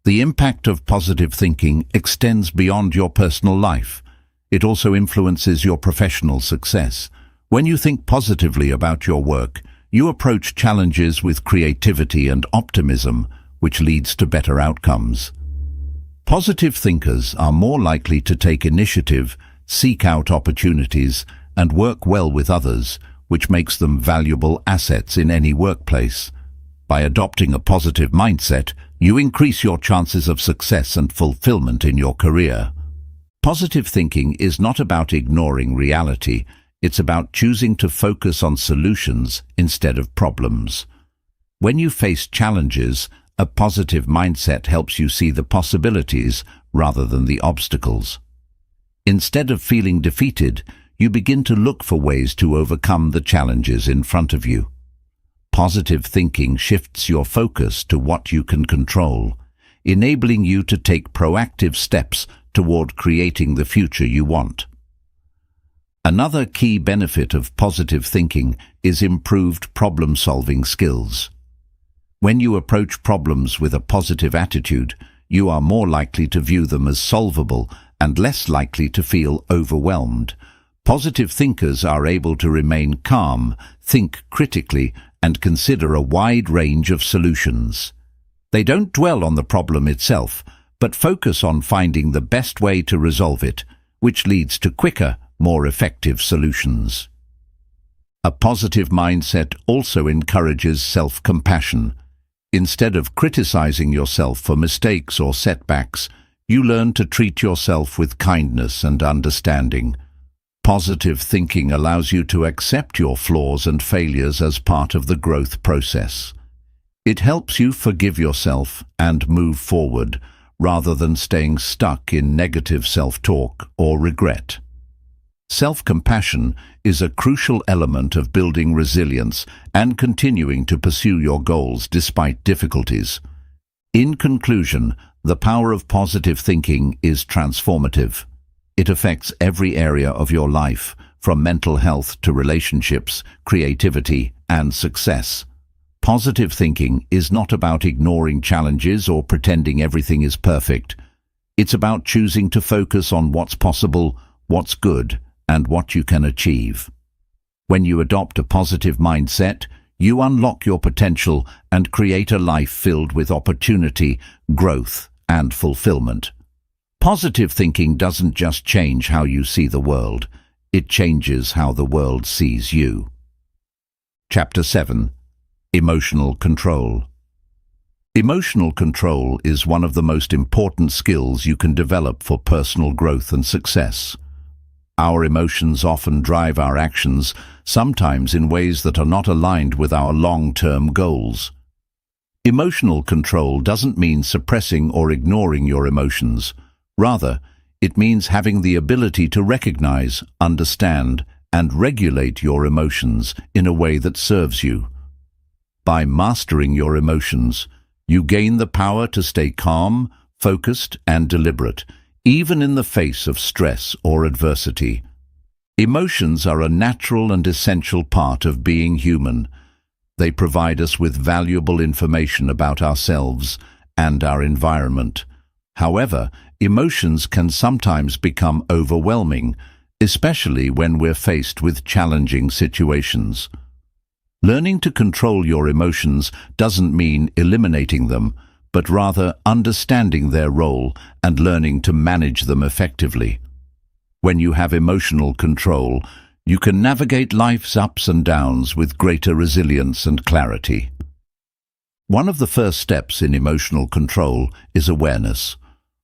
The impact of positive thinking extends beyond your personal life. It also influences your professional success. When you think positively about your work, You approach challenges with creativity and optimism, which leads to better outcomes. Positive thinkers are more likely to take initiative, seek out opportunities, and work well with others, which makes them valuable assets in any workplace. By adopting a positive mindset, you increase your chances of success and fulfillment in your career. Positive thinking is not about ignoring reality, it's about choosing to focus on solutions instead of problems. When you face challenges, a positive mindset helps you see the possibilities rather than the obstacles. Instead of feeling defeated, you begin to look for ways to overcome the challenges in front of you. Positive thinking shifts your focus to what you can control, enabling you to take proactive steps toward creating the future you want. Another key benefit of positive thinking is improved problem-solving skills. When you approach problems with a positive attitude, you are more likely to view them as solvable and less likely to feel overwhelmed. Positive thinkers are able to remain calm, think critically, and consider a wide range of solutions. They don't dwell on the problem itself, but focus on finding the best way to resolve it, which leads to quicker, more effective solutions. A positive mindset also encourages self-compassion. Instead of criticizing yourself for mistakes or setbacks, you learn to treat yourself with kindness and understanding. Positive thinking allows you to accept your flaws and failures as part of the growth process. It helps you forgive yourself and move forward, rather than staying stuck in negative self-talk or regret. Self-compassion is a crucial element of building resilience and continuing to pursue your goals despite difficulties. In conclusion, the power of positive thinking is transformative. It affects every area of your life, from mental health to relationships, creativity, and success. Positive thinking is not about ignoring challenges or pretending everything is perfect. It's about choosing to focus on what's possible, what's good, and what you can achieve. When you adopt a positive mindset, you unlock your potential and create a life filled with opportunity, growth, and fulfillment. Positive thinking doesn't just change how you see the world, it changes how the world sees you. Chapter 7. Emotional Control. Emotional control is one of the most important skills you can develop for personal growth and success. Our emotions often drive our actions, sometimes in ways that are not aligned with our long-term goals. Emotional control doesn't mean suppressing or ignoring your emotions. Rather, it means having the ability to recognize, understand, and regulate your emotions in a way that serves you. By mastering your emotions, you gain the power to stay calm, focused, and deliberate, even in the face of stress or adversity. Emotions are a natural and essential part of being human. They provide us with valuable information about ourselves and our environment. However, emotions can sometimes become overwhelming, especially when we're faced with challenging situations. Learning to control your emotions doesn't mean eliminating them, but rather understanding their role and learning to manage them effectively. When you have emotional control, you can navigate life's ups and downs with greater resilience and clarity. One of the first steps in emotional control is awareness.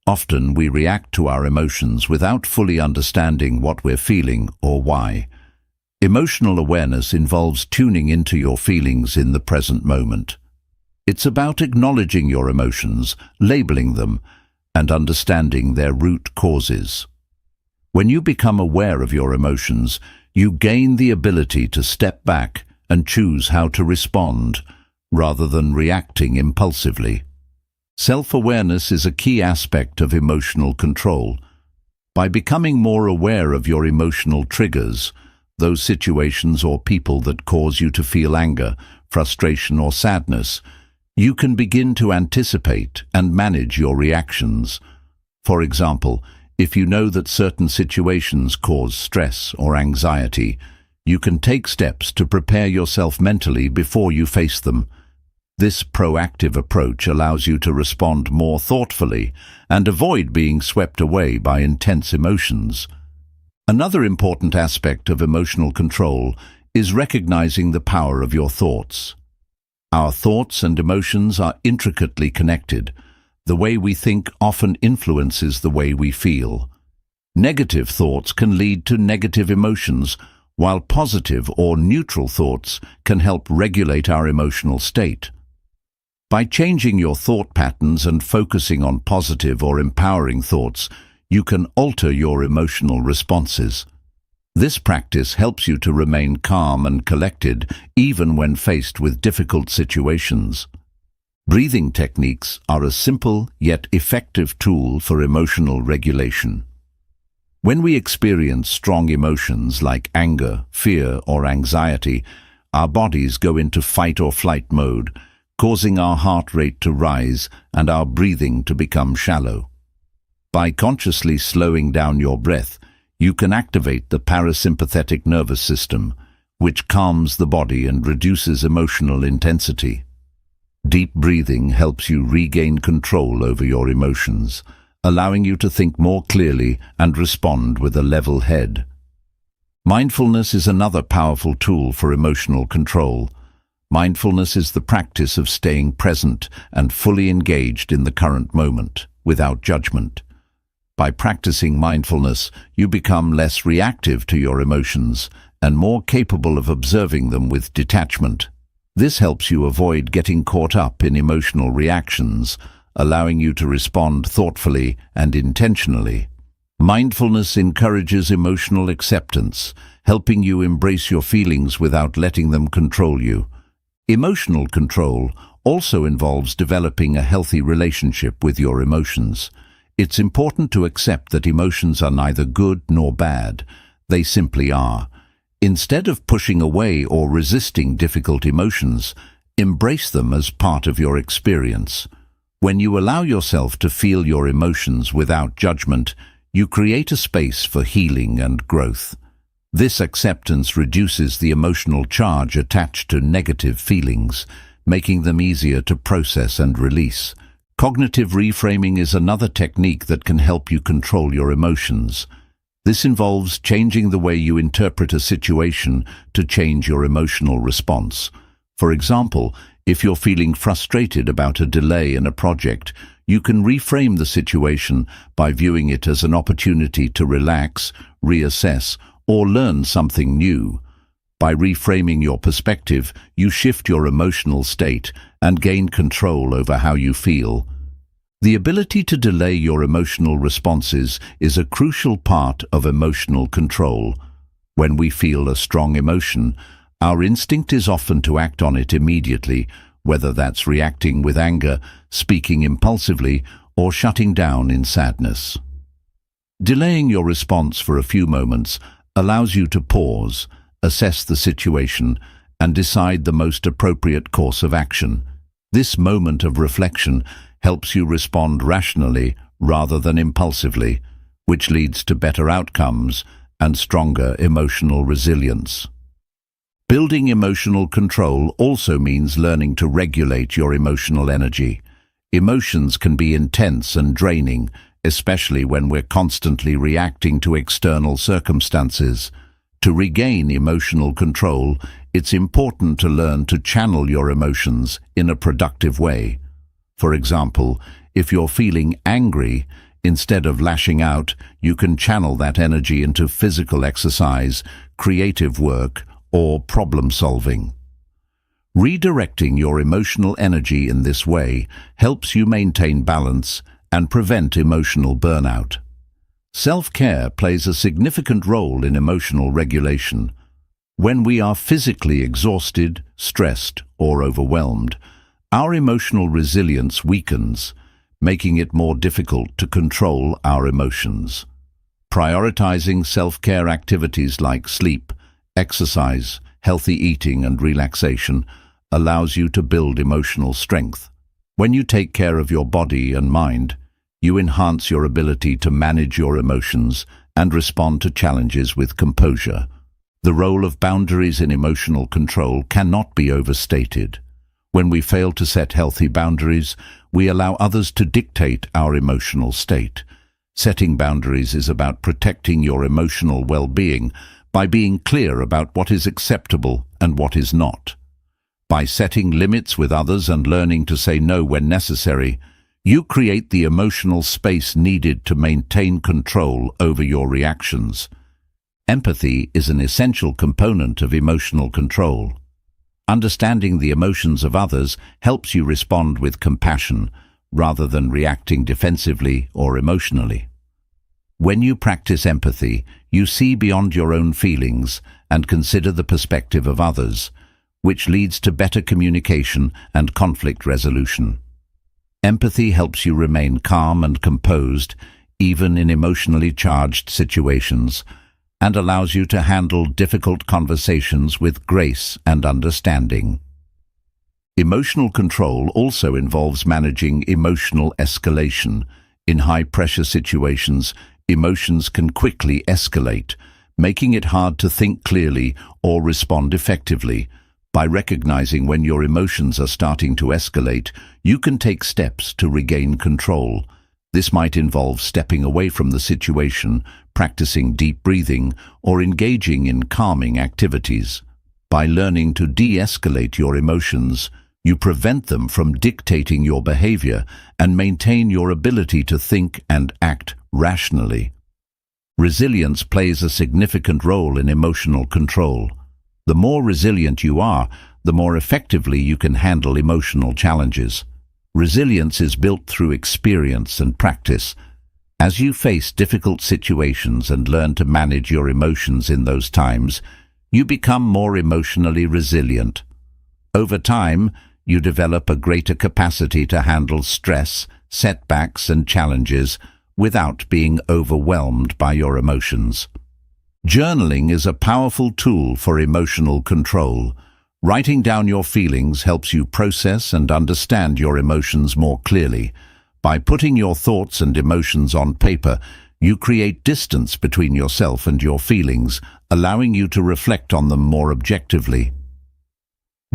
Often we react to our emotions without fully understanding what we're feeling or why. Emotional awareness involves tuning into your feelings in the present moment. It's about acknowledging your emotions, labeling them, and understanding their root causes. When you become aware of your emotions, you gain the ability to step back and choose how to respond, rather than reacting impulsively. Self-awareness is a key aspect of emotional control. By becoming more aware of your emotional triggers, those situations or people that cause you to feel anger, frustration, or sadness, you can begin to anticipate and manage your reactions. For example, if you know that certain situations cause stress or anxiety, you can take steps to prepare yourself mentally before you face them. This proactive approach allows you to respond more thoughtfully and avoid being swept away by intense emotions. Another important aspect of emotional control is recognizing the power of your thoughts. Our thoughts and emotions are intricately connected. The way we think often influences the way we feel. Negative thoughts can lead to negative emotions, while positive or neutral thoughts can help regulate our emotional state. By changing your thought patterns and focusing on positive or empowering thoughts, you can alter your emotional responses. This practice helps you to remain calm and collected even when faced with difficult situations. Breathing techniques are a simple yet effective tool for emotional regulation. When we experience strong emotions like anger, fear, or anxiety, our bodies go into fight or flight mode, causing our heart rate to rise and our breathing to become shallow. By consciously slowing down your breath, you can activate the parasympathetic nervous system, which calms the body and reduces emotional intensity. Deep breathing helps you regain control over your emotions, allowing you to think more clearly and respond with a level head. Mindfulness is another powerful tool for emotional control. Mindfulness is the practice of staying present and fully engaged in the current moment, without judgment. By practicing mindfulness, you become less reactive to your emotions and more capable of observing them with detachment. This helps you avoid getting caught up in emotional reactions, allowing you to respond thoughtfully and intentionally. Mindfulness encourages emotional acceptance, helping you embrace your feelings without letting them control you. Emotional control also involves developing a healthy relationship with your emotions. It's important to accept that emotions are neither good nor bad. They simply are. Instead of pushing away or resisting difficult emotions, embrace them as part of your experience. When you allow yourself to feel your emotions without judgment, you create a space for healing and growth. This acceptance reduces the emotional charge attached to negative feelings, making them easier to process and release. Cognitive reframing is another technique that can help you control your emotions. This involves changing the way you interpret a situation to change your emotional response. For example, if you're feeling frustrated about a delay in a project, you can reframe the situation by viewing it as an opportunity to relax, reassess, or learn something new. By reframing your perspective, you shift your emotional state and gain control over how you feel. The ability to delay your emotional responses is a crucial part of emotional control. When we feel a strong emotion, our instinct is often to act on it immediately, whether that's reacting with anger, speaking impulsively, or shutting down in sadness. Delaying your response for a few moments allows you to pause, assess the situation, and decide the most appropriate course of action. This moment of reflection helps you respond rationally rather than impulsively, which leads to better outcomes and stronger emotional resilience. Building emotional control also means learning to regulate your emotional energy. Emotions can be intense and draining, especially when we're constantly reacting to external circumstances. To regain emotional control, it's important to learn to channel your emotions in a productive way. For example, if you're feeling angry, instead of lashing out, you can channel that energy into physical exercise, creative work, or problem-solving. Redirecting your emotional energy in this way helps you maintain balance and prevent emotional burnout. Self-care plays a significant role in emotional regulation. When we are physically exhausted, stressed, or overwhelmed, our emotional resilience weakens, making it more difficult to control our emotions. Prioritizing self-care activities like sleep, exercise, healthy eating, and relaxation allows you to build emotional strength. When you take care of your body and mind, you enhance your ability to manage your emotions and respond to challenges with composure. The role of boundaries in emotional control cannot be overstated. When we fail to set healthy boundaries, we allow others to dictate our emotional state. Setting boundaries is about protecting your emotional well-being by being clear about what is acceptable and what is not. By setting limits with others and learning to say no when necessary, you create the emotional space needed to maintain control over your reactions. Empathy is an essential component of emotional control. Understanding the emotions of others helps you respond with compassion rather than reacting defensively or emotionally. When you practice empathy, you see beyond your own feelings and consider the perspective of others, which leads to better communication and conflict resolution. Empathy helps you remain calm and composed, even in emotionally charged situations, and allows you to handle difficult conversations with grace and understanding. Emotional control also involves managing emotional escalation. In high-pressure situations, emotions can quickly escalate, making it hard to think clearly or respond effectively. By recognizing when your emotions are starting to escalate, you can take steps to regain control. This might involve stepping away from the situation, practicing deep breathing, or engaging in calming activities. By learning to de-escalate your emotions, you prevent them from dictating your behavior and maintain your ability to think and act rationally. Resilience plays a significant role in emotional control. The more resilient you are, the more effectively you can handle emotional challenges. Resilience is built through experience and practice. As you face difficult situations and learn to manage your emotions in those times, you become more emotionally resilient. Over time, you develop a greater capacity to handle stress, setbacks, and challenges without being overwhelmed by your emotions. Journaling is a powerful tool for emotional control. Writing down your feelings helps you process and understand your emotions more clearly. By putting your thoughts and emotions on paper, you create distance between yourself and your feelings, allowing you to reflect on them more objectively.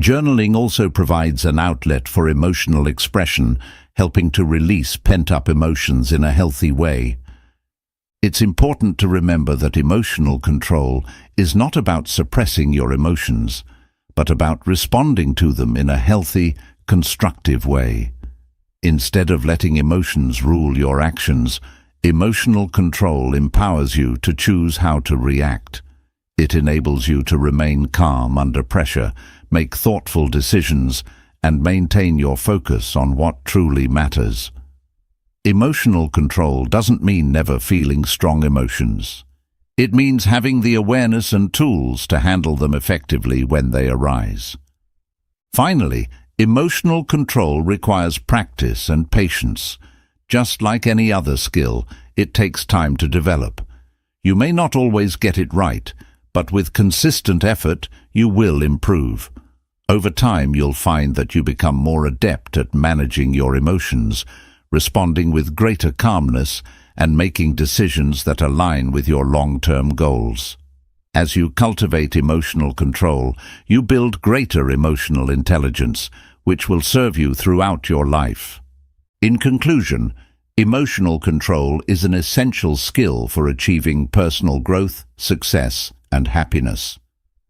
Journaling also provides an outlet for emotional expression, helping to release pent-up emotions in a healthy way. It's important to remember that emotional control is not about suppressing your emotions, but about responding to them in a healthy, constructive way. Instead of letting emotions rule your actions, emotional control empowers you to choose how to react. It enables you to remain calm under pressure, make thoughtful decisions, and maintain your focus on what truly matters. Emotional control doesn't mean never feeling strong emotions. It means having the awareness and tools to handle them effectively when they arise. Finally, emotional control requires practice and patience. Just like any other skill, it takes time to develop. You may not always get it right, but with consistent effort, you will improve. Over time, you'll find that you become more adept at managing your emotions, responding with greater calmness, and making decisions that align with your long-term goals. As you cultivate emotional control, you build greater emotional intelligence, which will serve you throughout your life. In conclusion, emotional control is an essential skill for achieving personal growth, success, and happiness.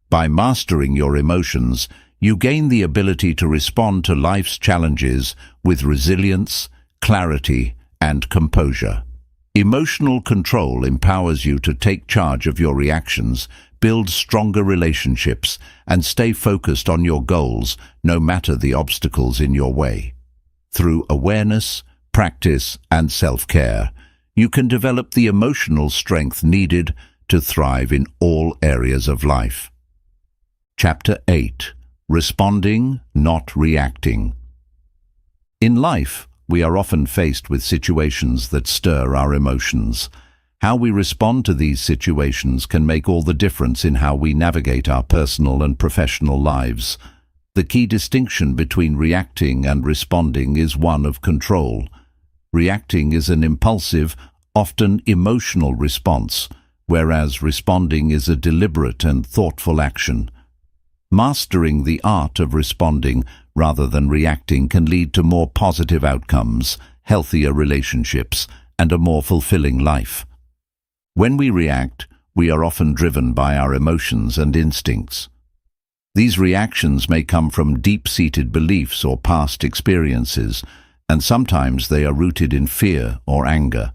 By mastering your emotions, you gain the ability to respond to life's challenges with resilience, clarity, and composure. Emotional control empowers you to take charge of your reactions, build stronger relationships, and stay focused on your goals, no matter the obstacles in your way. Through awareness, practice, and self-care, you can develop the emotional strength needed to thrive in all areas of life. Chapter 8. Responding, not reacting. In life, we are often faced with situations that stir our emotions. How we respond to these situations can make all the difference in how we navigate our personal and professional lives. The key distinction between reacting and responding is one of control. Reacting is an impulsive, often emotional response, whereas responding is a deliberate and thoughtful action. Mastering the art of responding rather than reacting can lead to more positive outcomes, healthier relationships, and a more fulfilling life. When we react, we are often driven by our emotions and instincts. These reactions may come from deep-seated beliefs or past experiences, and sometimes they are rooted in fear or anger.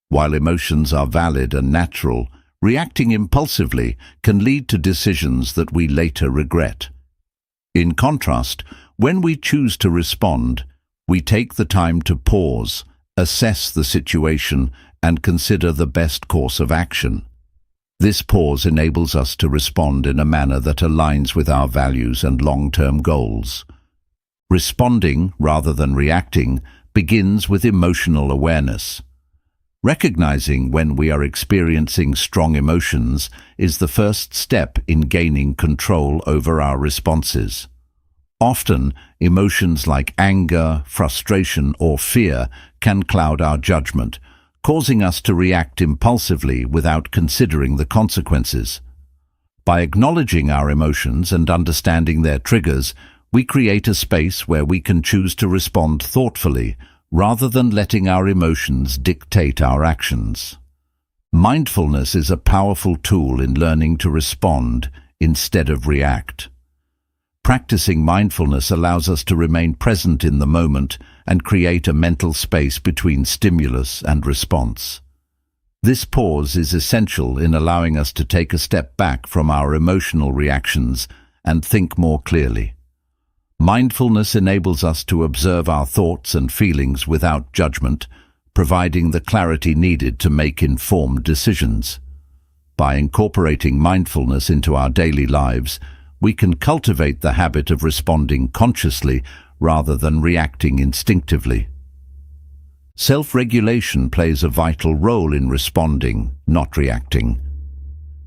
While emotions are valid and natural, reacting impulsively can lead to decisions that we later regret. In contrast, when we choose to respond, we take the time to pause, assess the situation, and consider the best course of action. This pause enables us to respond in a manner that aligns with our values and long-term goals. Responding, rather than reacting, begins with emotional awareness. Recognizing when we are experiencing strong emotions is the first step in gaining control over our responses. Often, emotions like anger, frustration, or fear can cloud our judgment, causing us to react impulsively without considering the consequences. By acknowledging our emotions and understanding their triggers, we create a space where we can choose to respond thoughtfully, rather than letting our emotions dictate our actions. Mindfulness is a powerful tool in learning to respond instead of react. Practicing mindfulness allows us to remain present in the moment and create a mental space between stimulus and response. This pause is essential in allowing us to take a step back from our emotional reactions and think more clearly. Mindfulness enables us to observe our thoughts and feelings without judgment, providing the clarity needed to make informed decisions. By incorporating mindfulness into our daily lives, we can cultivate the habit of responding consciously rather than reacting instinctively. Self-regulation plays a vital role in responding, not reacting.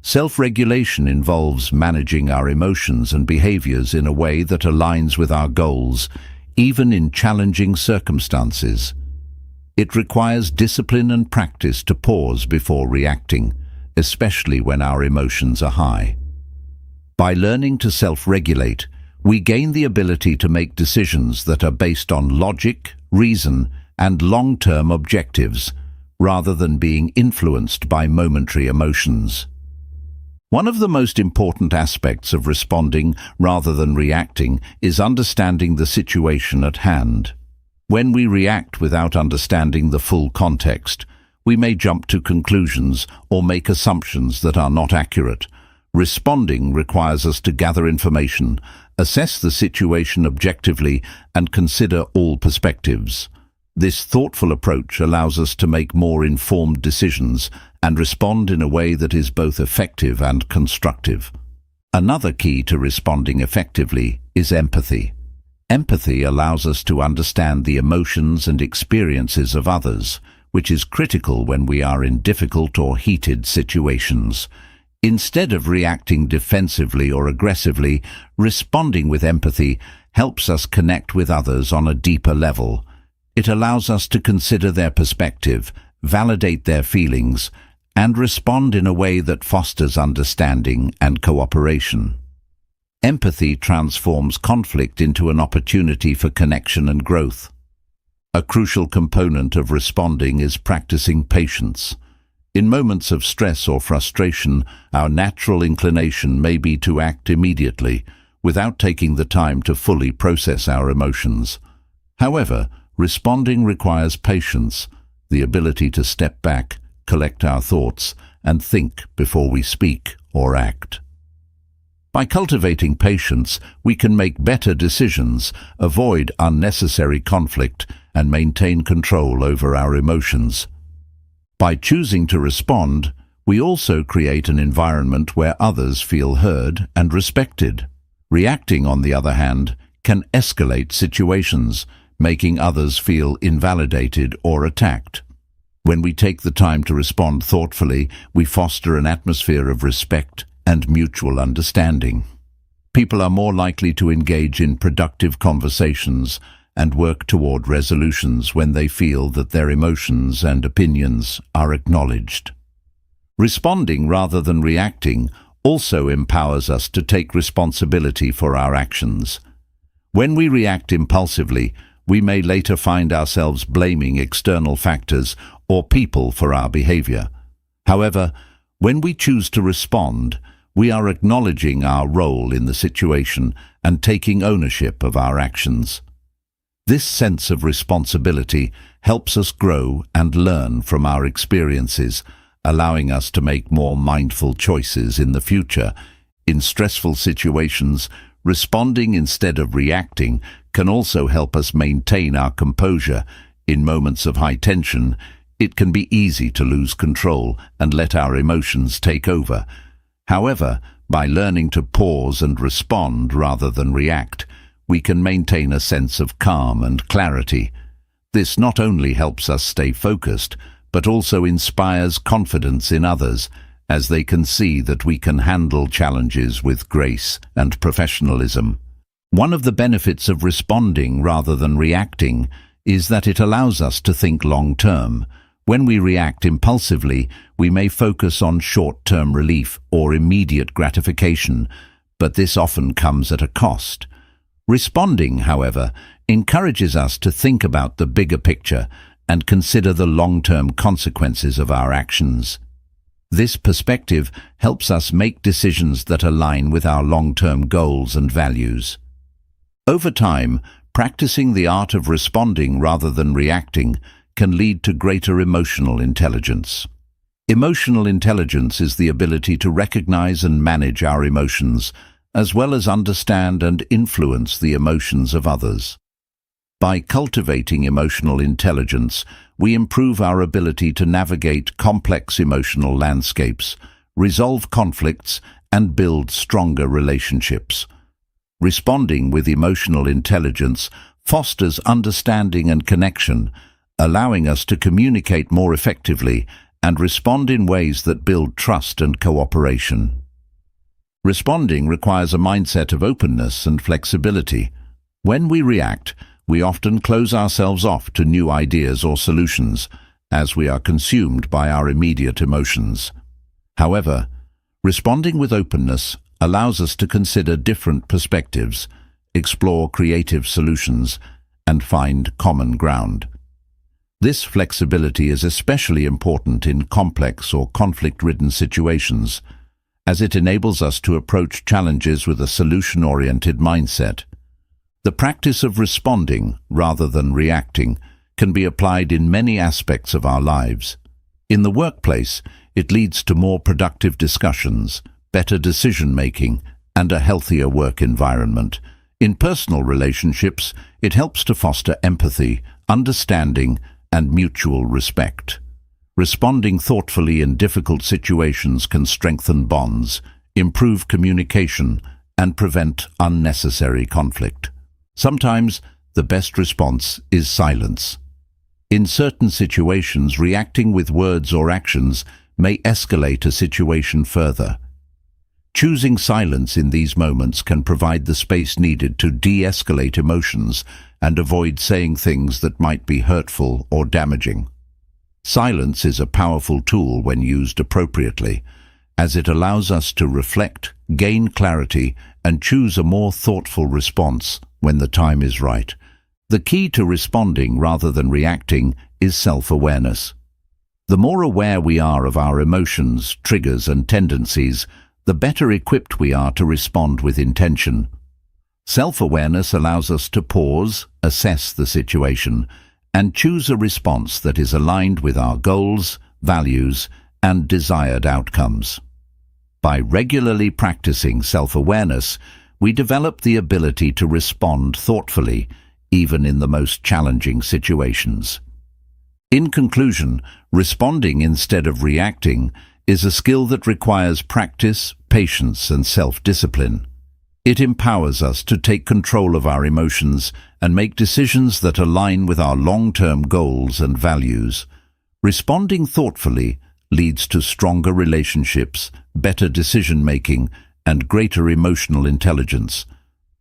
Self-regulation involves managing our emotions and behaviors in a way that aligns with our goals, even in challenging circumstances. It requires discipline and practice to pause before reacting, especially when our emotions are high. By learning to self-regulate, we gain the ability to make decisions that are based on logic, reason, and long-term objectives, rather than being influenced by momentary emotions. One of the most important aspects of responding rather than reacting is understanding the situation at hand. When we react without understanding the full context, we may jump to conclusions or make assumptions that are not accurate. Responding requires us to gather information, assess the situation objectively, and consider all perspectives. This thoughtful approach allows us to make more informed decisions and respond in a way that is both effective and constructive. Another key to responding effectively is empathy. Empathy allows us to understand the emotions and experiences of others, which is critical when we are in difficult or heated situations. Instead of reacting defensively or aggressively, responding with empathy helps us connect with others on a deeper level. It allows us to consider their perspective, validate their feelings, and respond in a way that fosters understanding and cooperation. Empathy transforms conflict into an opportunity for connection and growth. A crucial component of responding is practicing patience. In moments of stress or frustration, our natural inclination may be to act immediately, without taking the time to fully process our emotions. However, responding requires patience, the ability to step back, collect our thoughts, and think before we speak or act. By cultivating patience, we can make better decisions, avoid unnecessary conflict, and maintain control over our emotions. By choosing to respond, we also create an environment where others feel heard and respected. Reacting, on the other hand, can escalate situations, making others feel invalidated or attacked. When we take the time to respond thoughtfully, we foster an atmosphere of respect and mutual understanding. People are more likely to engage in productive conversations and work toward resolutions when they feel that their emotions and opinions are acknowledged. Responding rather than reacting also empowers us to take responsibility for our actions. When we react impulsively, we may later find ourselves blaming external factors or people for our behavior. However, when we choose to respond, we are acknowledging our role in the situation and taking ownership of our actions. This sense of responsibility helps us grow and learn from our experiences, allowing us to make more mindful choices in the future. In stressful situations, responding instead of reacting can also help us maintain our composure. In moments of high tension, it can be easy to lose control and let our emotions take over. However, by learning to pause and respond rather than react, we can maintain a sense of calm and clarity. This not only helps us stay focused, but also inspires confidence in others, as they can see that we can handle challenges with grace and professionalism. One of the benefits of responding rather than reacting is that it allows us to think long-term. When we react impulsively, we may focus on short-term relief or immediate gratification, but this often comes at a cost. Responding, however, encourages us to think about the bigger picture and consider the long-term consequences of our actions. This perspective helps us make decisions that align with our long-term goals and values. Over time, practicing the art of responding rather than reacting can lead to greater emotional intelligence. Emotional intelligence is the ability to recognize and manage our emotions, as well as understand and influence the emotions of others. By cultivating emotional intelligence, we improve our ability to navigate complex emotional landscapes, resolve conflicts, and build stronger relationships. Responding with emotional intelligence fosters understanding and connection, allowing us to communicate more effectively and respond in ways that build trust and cooperation. Responding requires a mindset of openness and flexibility. When we react, we often close ourselves off to new ideas or solutions, as we are consumed by our immediate emotions. However, responding with openness allows us to consider different perspectives, explore creative solutions, and find common ground. This flexibility is especially important in complex or conflict-ridden situations, as it enables us to approach challenges with a solution-oriented mindset. The practice of responding rather than reacting can be applied in many aspects of our lives. In the workplace, it leads to more productive discussions, better decision-making, and a healthier work environment. In personal relationships, it helps to foster empathy, understanding, and mutual respect. Responding thoughtfully in difficult situations can strengthen bonds, improve communication, and prevent unnecessary conflict. Sometimes, the best response is silence. In certain situations, reacting with words or actions may escalate a situation further. Choosing silence in these moments can provide the space needed to de-escalate emotions and avoid saying things that might be hurtful or damaging. Silence is a powerful tool when used appropriately, as it allows us to reflect, gain clarity, and choose a more thoughtful response when the time is right. The key to responding rather than reacting is self-awareness. The more aware we are of our emotions, triggers, and tendencies, the better equipped we are to respond with intention. Self-awareness allows us to pause, assess the situation, and choose a response that is aligned with our goals, values, and desired outcomes. By regularly practicing self-awareness, we develop the ability to respond thoughtfully, even in the most challenging situations. In conclusion, responding instead of reacting is a skill that requires practice, patience, and self-discipline. It empowers us to take control of our emotions and make decisions that align with our long-term goals and values. Responding thoughtfully leads to stronger relationships, better decision-making, and greater emotional intelligence.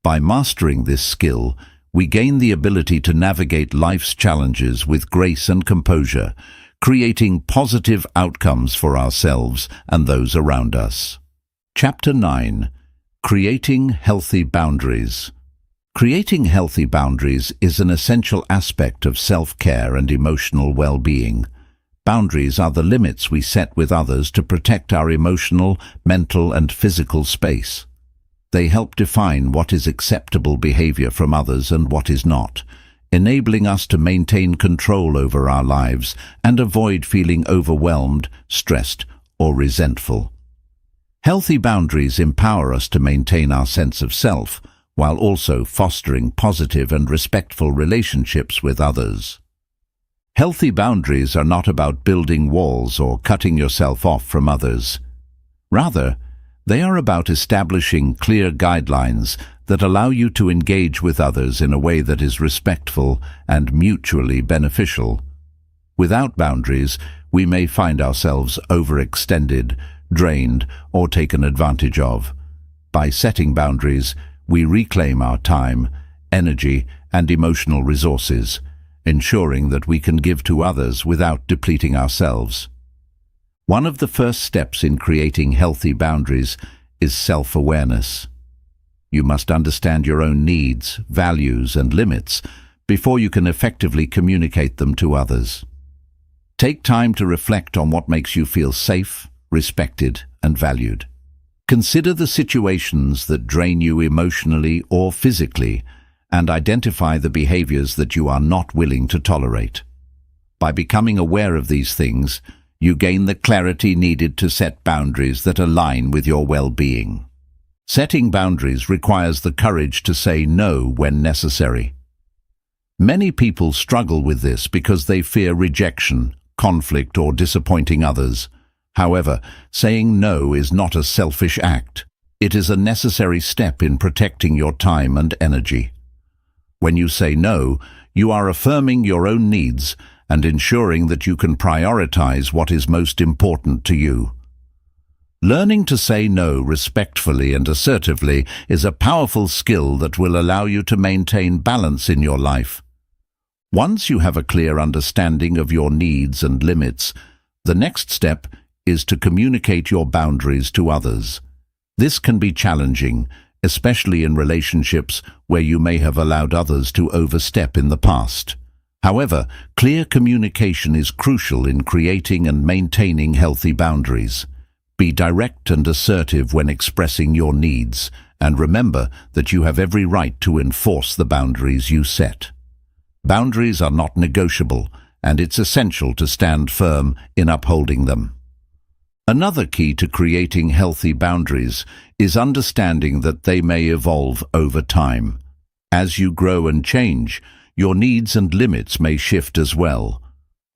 By mastering this skill, we gain the ability to navigate life's challenges with grace and composure, creating positive outcomes for ourselves and those around us. Chapter 9. Creating healthy boundaries. Creating healthy boundaries is an essential aspect of self-care and emotional well-being. Boundaries are the limits we set with others to protect our emotional, mental, and physical space. They help define what is acceptable behavior from others and what is not, enabling us to maintain control over our lives and avoid feeling overwhelmed, stressed, or resentful. Healthy boundaries empower us to maintain our sense of self, while also fostering positive and respectful relationships with others. Healthy boundaries are not about building walls or cutting yourself off from others. Rather, they are about establishing clear guidelines that allow you to engage with others in a way that is respectful and mutually beneficial. Without boundaries, we may find ourselves overextended, drained, or taken advantage of. By setting boundaries, we reclaim our time, energy, and emotional resources, ensuring that we can give to others without depleting ourselves. One of the first steps in creating healthy boundaries is self-awareness. You must understand your own needs, values, and limits before you can effectively communicate them to others. Take time to reflect on what makes you feel safe, respected, and valued. Consider the situations that drain you emotionally or physically, and identify the behaviors that you are not willing to tolerate. By becoming aware of these things, you gain the clarity needed to set boundaries that align with your well-being. Setting boundaries requires the courage to say no when necessary. Many people struggle with this because they fear rejection, conflict, or disappointing others. However, saying no is not a selfish act. It is a necessary step in protecting your time and energy. When you say no, you are affirming your own needs and ensuring that you can prioritize what is most important to you. Learning to say no respectfully and assertively is a powerful skill that will allow you to maintain balance in your life. Once you have a clear understanding of your needs and limits, the next step is to communicate your boundaries to others. This can be challenging, especially in relationships where you may have allowed others to overstep in the past. However, clear communication is crucial in creating and maintaining healthy boundaries. Be direct and assertive when expressing your needs, and remember that you have every right to enforce the boundaries you set. Boundaries are not negotiable, and it's essential to stand firm in upholding them. Another key to creating healthy boundaries is understanding that they may evolve over time. As you grow and change, your needs and limits may shift as well.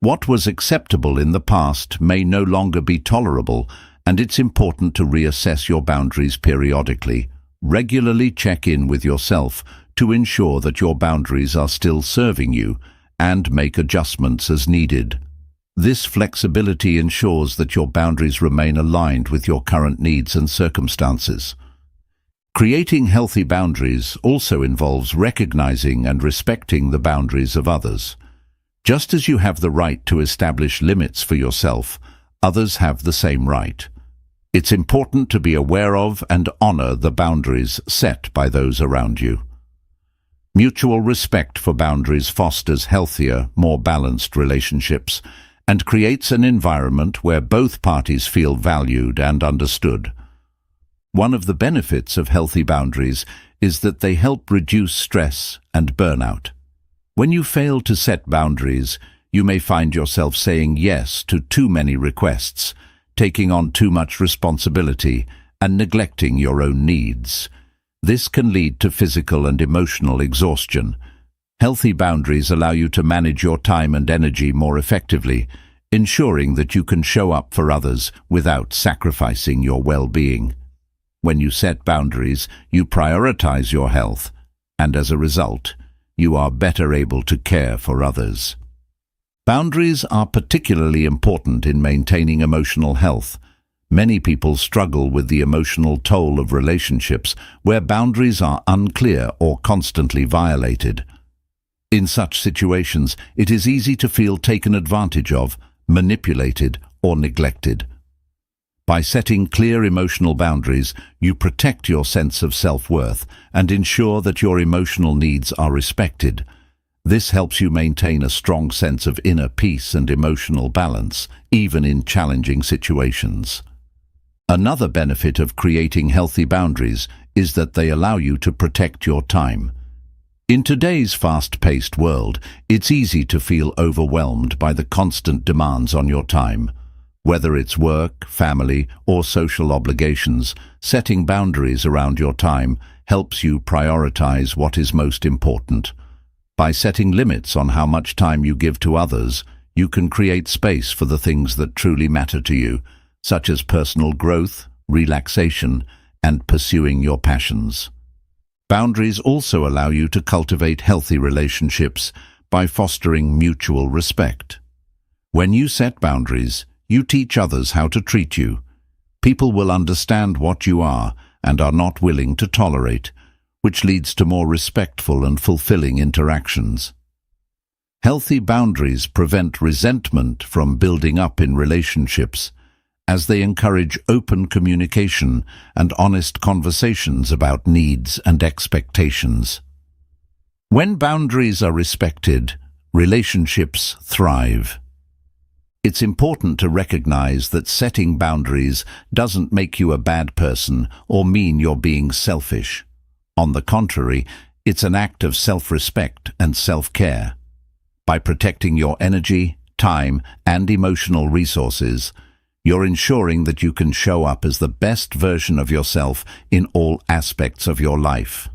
What was acceptable in the past may no longer be tolerable, and it's important to reassess your boundaries periodically. Regularly check in with yourself to ensure that your boundaries are still serving you, and make adjustments as needed. This flexibility ensures that your boundaries remain aligned with your current needs and circumstances. Creating healthy boundaries also involves recognizing and respecting the boundaries of others. Just as you have the right to establish limits for yourself, others have the same right. It's important to be aware of and honor the boundaries set by those around you. Mutual respect for boundaries fosters healthier, more balanced relationships and creates an environment where both parties feel valued and understood. One of the benefits of healthy boundaries is that they help reduce stress and burnout. When you fail to set boundaries, you may find yourself saying yes to too many requests, taking on too much responsibility, and neglecting your own needs. This can lead to physical and emotional exhaustion. Healthy boundaries allow you to manage your time and energy more effectively, ensuring that you can show up for others without sacrificing your well-being. When you set boundaries, you prioritize your health, and as a result, you are better able to care for others. Boundaries are particularly important in maintaining emotional health. Many people struggle with the emotional toll of relationships where boundaries are unclear or constantly violated. In such situations, it is easy to feel taken advantage of, manipulated, or neglected. By setting clear emotional boundaries, you protect your sense of self-worth and ensure that your emotional needs are respected. This helps you maintain a strong sense of inner peace and emotional balance, even in challenging situations. Another benefit of creating healthy boundaries is that they allow you to protect your time. In today's fast-paced world, it's easy to feel overwhelmed by the constant demands on your time. Whether it's work, family, or social obligations, setting boundaries around your time helps you prioritize what is most important. By setting limits on how much time you give to others, you can create space for the things that truly matter to you, such as personal growth, relaxation, and pursuing your passions. Boundaries also allow you to cultivate healthy relationships by fostering mutual respect. When you set boundaries, you teach others how to treat you. People will understand what you are and are not willing to tolerate, which leads to more respectful and fulfilling interactions. Healthy boundaries prevent resentment from building up in relationships, as they encourage open communication and honest conversations about needs and expectations. When boundaries are respected, relationships thrive. It's important to recognize that setting boundaries doesn't make you a bad person or mean you're being selfish. On the contrary, it's an act of self-respect and self-care. By protecting your energy, time, and emotional resources, you're ensuring that you can show up as the best version of yourself in all aspects of your life.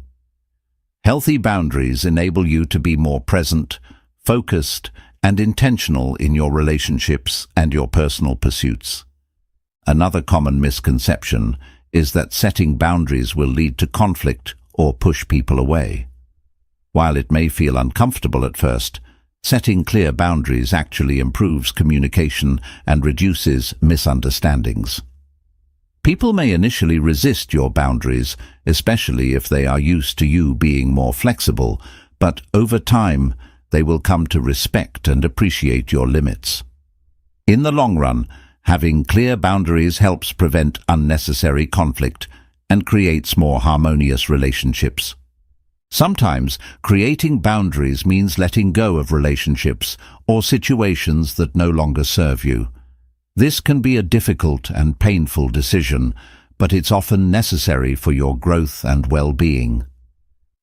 Healthy boundaries enable you to be more present, focused, and intentional in your relationships and your personal pursuits. Another common misconception is that setting boundaries will lead to conflict or push people away. While it may feel uncomfortable at first, setting clear boundaries actually improves communication and reduces misunderstandings. People may initially resist your boundaries, especially if they are used to you being more flexible, but over time, they will come to respect and appreciate your limits. In the long run, having clear boundaries helps prevent unnecessary conflict and creates more harmonious relationships. Sometimes, creating boundaries means letting go of relationships or situations that no longer serve you. This can be a difficult and painful decision, but it's often necessary for your growth and well-being.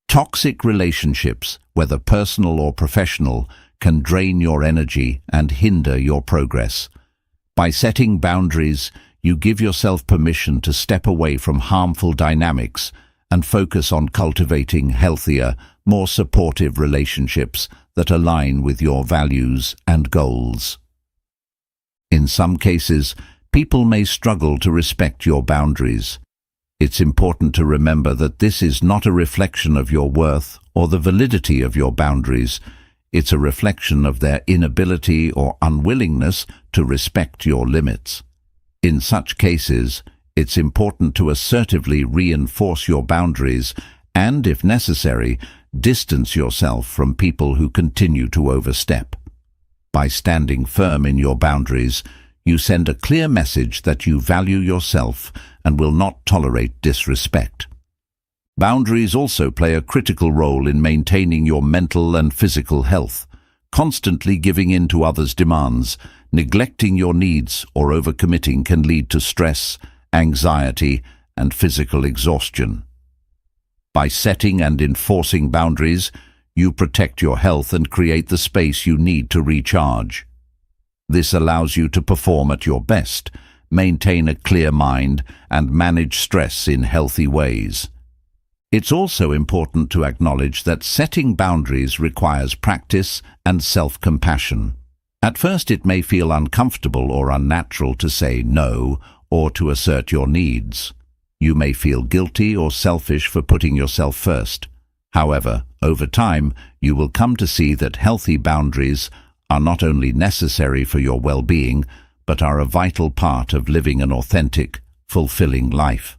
Toxic relationships, whether personal or professional, can drain your energy and hinder your progress. By setting boundaries, you give yourself permission to step away from harmful dynamics and focus on cultivating healthier, more supportive relationships that align with your values and goals. In some cases, people may struggle to respect your boundaries. It's important to remember that this is not a reflection of your worth or the validity of your boundaries. It's a reflection of their inability or unwillingness to respect your limits. In such cases, it's important to assertively reinforce your boundaries and, if necessary, distance yourself from people who continue to overstep. By standing firm in your boundaries, you send a clear message that you value yourself and will not tolerate disrespect. Boundaries also play a critical role in maintaining your mental and physical health. Constantly giving in to others' demands, neglecting your needs, or overcommitting can lead to stress, anxiety, and physical exhaustion. By setting and enforcing boundaries, you protect your health and create the space you need to recharge. This allows you to perform at your best, maintain a clear mind, and manage stress in healthy ways. It's also important to acknowledge that setting boundaries requires practice and self-compassion. At first, it may feel uncomfortable or unnatural to say no or to assert your needs. You may feel guilty or selfish for putting yourself first. However, over time, you will come to see that healthy boundaries are not only necessary for your well-being, but are a vital part of living an authentic, fulfilling life.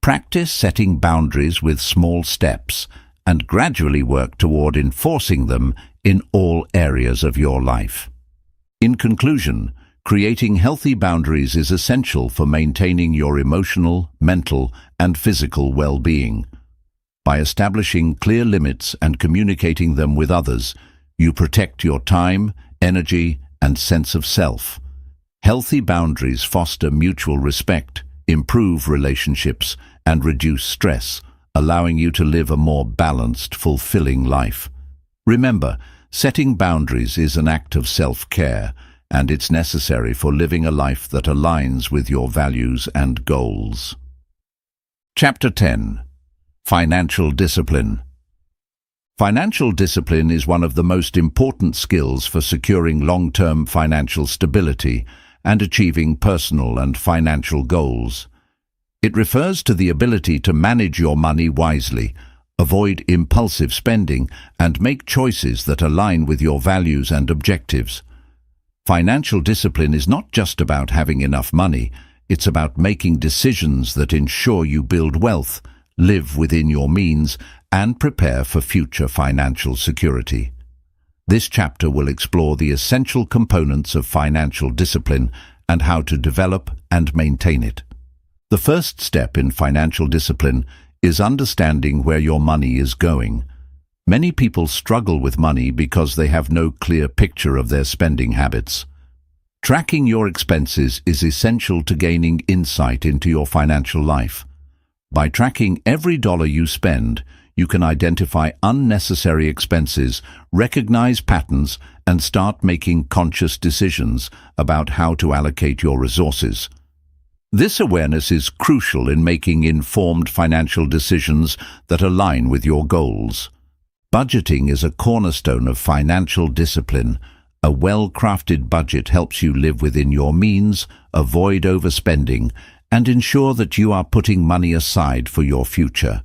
Practice setting boundaries with small steps and gradually work toward enforcing them in all areas of your life. In conclusion, creating healthy boundaries is essential for maintaining your emotional, mental, and physical well-being. By establishing clear limits and communicating them with others, you protect your time, energy, and sense of self. Healthy boundaries foster mutual respect, improve relationships, and reduce stress, allowing you to live a more balanced, fulfilling life. Remember, setting boundaries is an act of self-care, and it's necessary for living a life that aligns with your values and goals. Chapter 10. Financial Discipline. Financial discipline is one of the most important skills for securing long-term financial stability and achieving personal and financial goals. It refers to the ability to manage your money wisely, avoid impulsive spending, and make choices that align with your values and objectives. Financial discipline is not just about having enough money, it's about making decisions that ensure you build wealth, live within your means, and prepare for future financial security. This chapter will explore the essential components of financial discipline and how to develop and maintain it. The first step in financial discipline is understanding where your money is going. Many people struggle with money because they have no clear picture of their spending habits. Tracking your expenses is essential to gaining insight into your financial life. By tracking every dollar you spend, you can identify unnecessary expenses, recognize patterns, and start making conscious decisions about how to allocate your resources. This awareness is crucial in making informed financial decisions that align with your goals. Budgeting is a cornerstone of financial discipline. A well-crafted budget helps you live within your means, avoid overspending, and ensure that you are putting money aside for your future.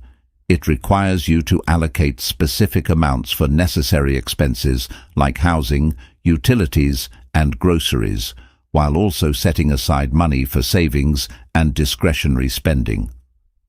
It requires you to allocate specific amounts for necessary expenses like housing, utilities, and groceries, while also setting aside money for savings and discretionary spending.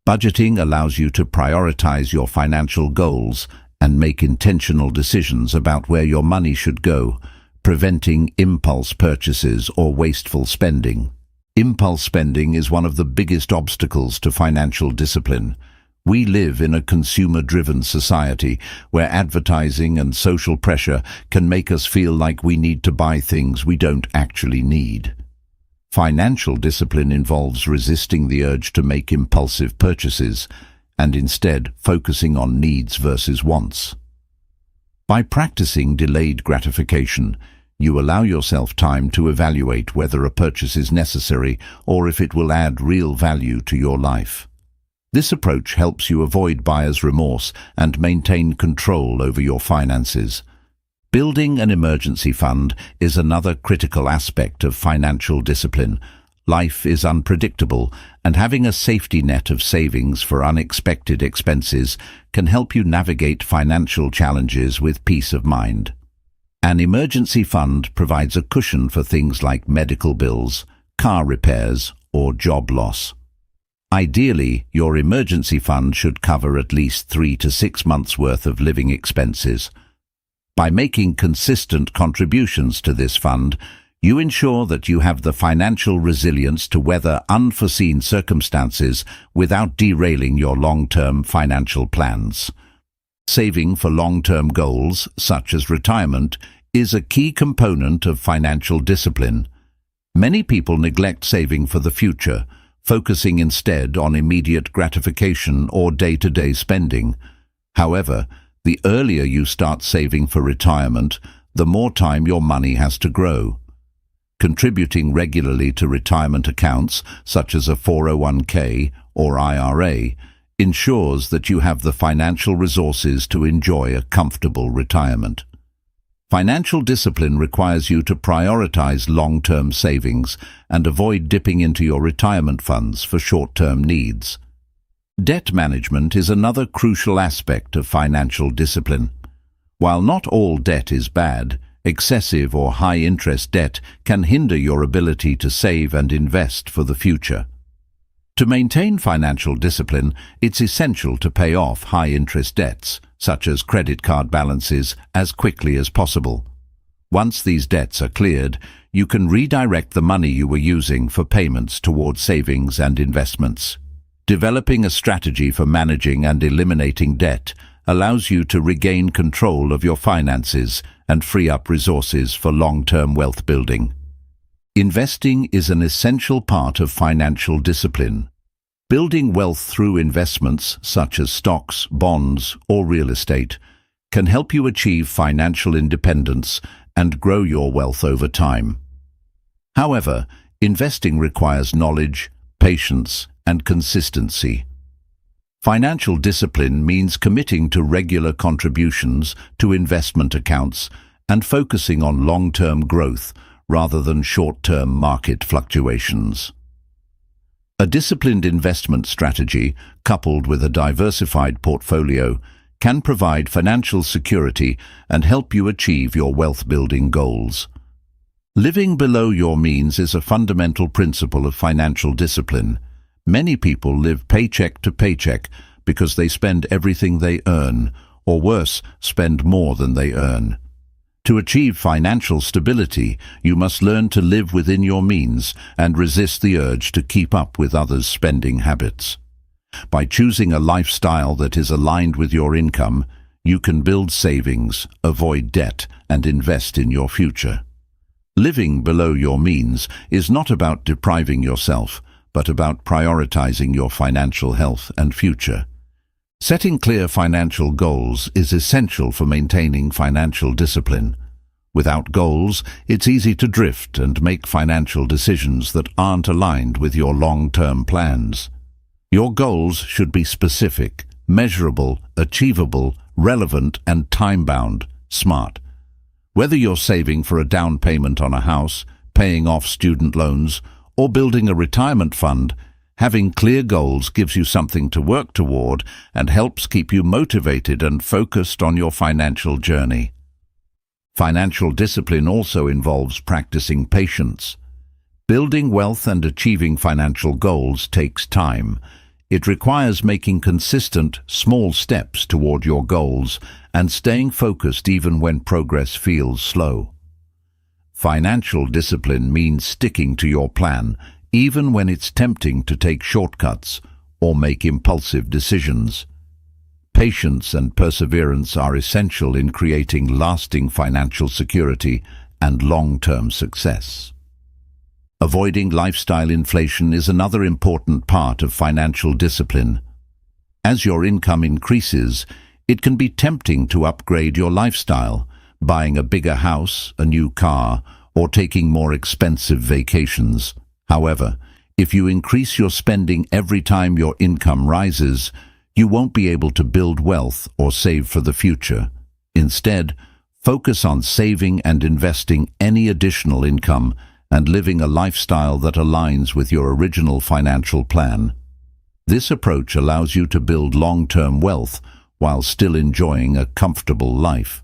Budgeting allows you to prioritize your financial goals and make intentional decisions about where your money should go, preventing impulse purchases or wasteful spending. Impulse spending is one of the biggest obstacles to financial discipline. We live in a consumer-driven society where advertising and social pressure can make us feel like we need to buy things we don't actually need. Financial discipline involves resisting the urge to make impulsive purchases and instead focusing on needs versus wants. By practicing delayed gratification, you allow yourself time to evaluate whether a purchase is necessary or if it will add real value to your life. This approach helps you avoid buyer's remorse and maintain control over your finances. Building an emergency fund is another critical aspect of financial discipline. Life is unpredictable, and having a safety net of savings for unexpected expenses can help you navigate financial challenges with peace of mind. An emergency fund provides a cushion for things like medical bills, car repairs, or job loss. Ideally, your emergency fund should cover at least 3 to 6 months' worth of living expenses. By making consistent contributions to this fund, you ensure that you have the financial resilience to weather unforeseen circumstances without derailing your long-term financial plans. Saving for long-term goals, such as retirement, is a key component of financial discipline. Many people neglect saving for the future, focusing instead on immediate gratification or day-to-day spending. However, the earlier you start saving for retirement, the more time your money has to grow. Contributing regularly to retirement accounts, such as a 401k or IRA, ensures that you have the financial resources to enjoy a comfortable retirement. Financial discipline requires you to prioritize long-term savings and avoid dipping into your retirement funds for short-term needs. Debt management is another crucial aspect of financial discipline. While not all debt is bad, excessive or high-interest debt can hinder your ability to save and invest for the future. To maintain financial discipline, it's essential to pay off high-interest debts, such as credit card balances, as quickly as possible. Once these debts are cleared, you can redirect the money you were using for payments toward savings and investments. Developing a strategy for managing and eliminating debt allows you to regain control of your finances and free up resources for long-term wealth building. Investing is an essential part of financial discipline. Building wealth through investments such as stocks, bonds, or real estate can help you achieve financial independence and grow your wealth over time. However, investing requires knowledge, patience, and consistency. Financial discipline means committing to regular contributions to investment accounts and focusing on long-term growth rather than short-term market fluctuations. A disciplined investment strategy, coupled with a diversified portfolio, can provide financial security and help you achieve your wealth-building goals. Living below your means is a fundamental principle of financial discipline. Many people live paycheck to paycheck because they spend everything they earn, or worse, spend more than they earn. To achieve financial stability, you must learn to live within your means and resist the urge to keep up with others' spending habits. By choosing a lifestyle that is aligned with your income, you can build savings, avoid debt, and invest in your future. Living below your means is not about depriving yourself, but about prioritizing your financial health and future. Setting clear financial goals is essential for maintaining financial discipline. Without goals, it's easy to drift and make financial decisions that aren't aligned with your long-term plans. Your goals should be specific, measurable, achievable, relevant, and time-bound, smart. Whether you're saving for a down payment on a house, paying off student loans, or building a retirement fund, having clear goals gives you something to work toward and helps keep you motivated and focused on your financial journey. Financial discipline also involves practicing patience. Building wealth and achieving financial goals takes time. It requires making consistent, small steps toward your goals and staying focused even when progress feels slow. Financial discipline means sticking to your plan, even when it's tempting to take shortcuts or make impulsive decisions. Patience and perseverance are essential in creating lasting financial security and long-term success. Avoiding lifestyle inflation is another important part of financial discipline. As your income increases, it can be tempting to upgrade your lifestyle, buying a bigger house, a new car, or taking more expensive vacations. However, if you increase your spending every time your income rises, you won't be able to build wealth or save for the future. Instead, focus on saving and investing any additional income and living a lifestyle that aligns with your original financial plan. This approach allows you to build long-term wealth while still enjoying a comfortable life.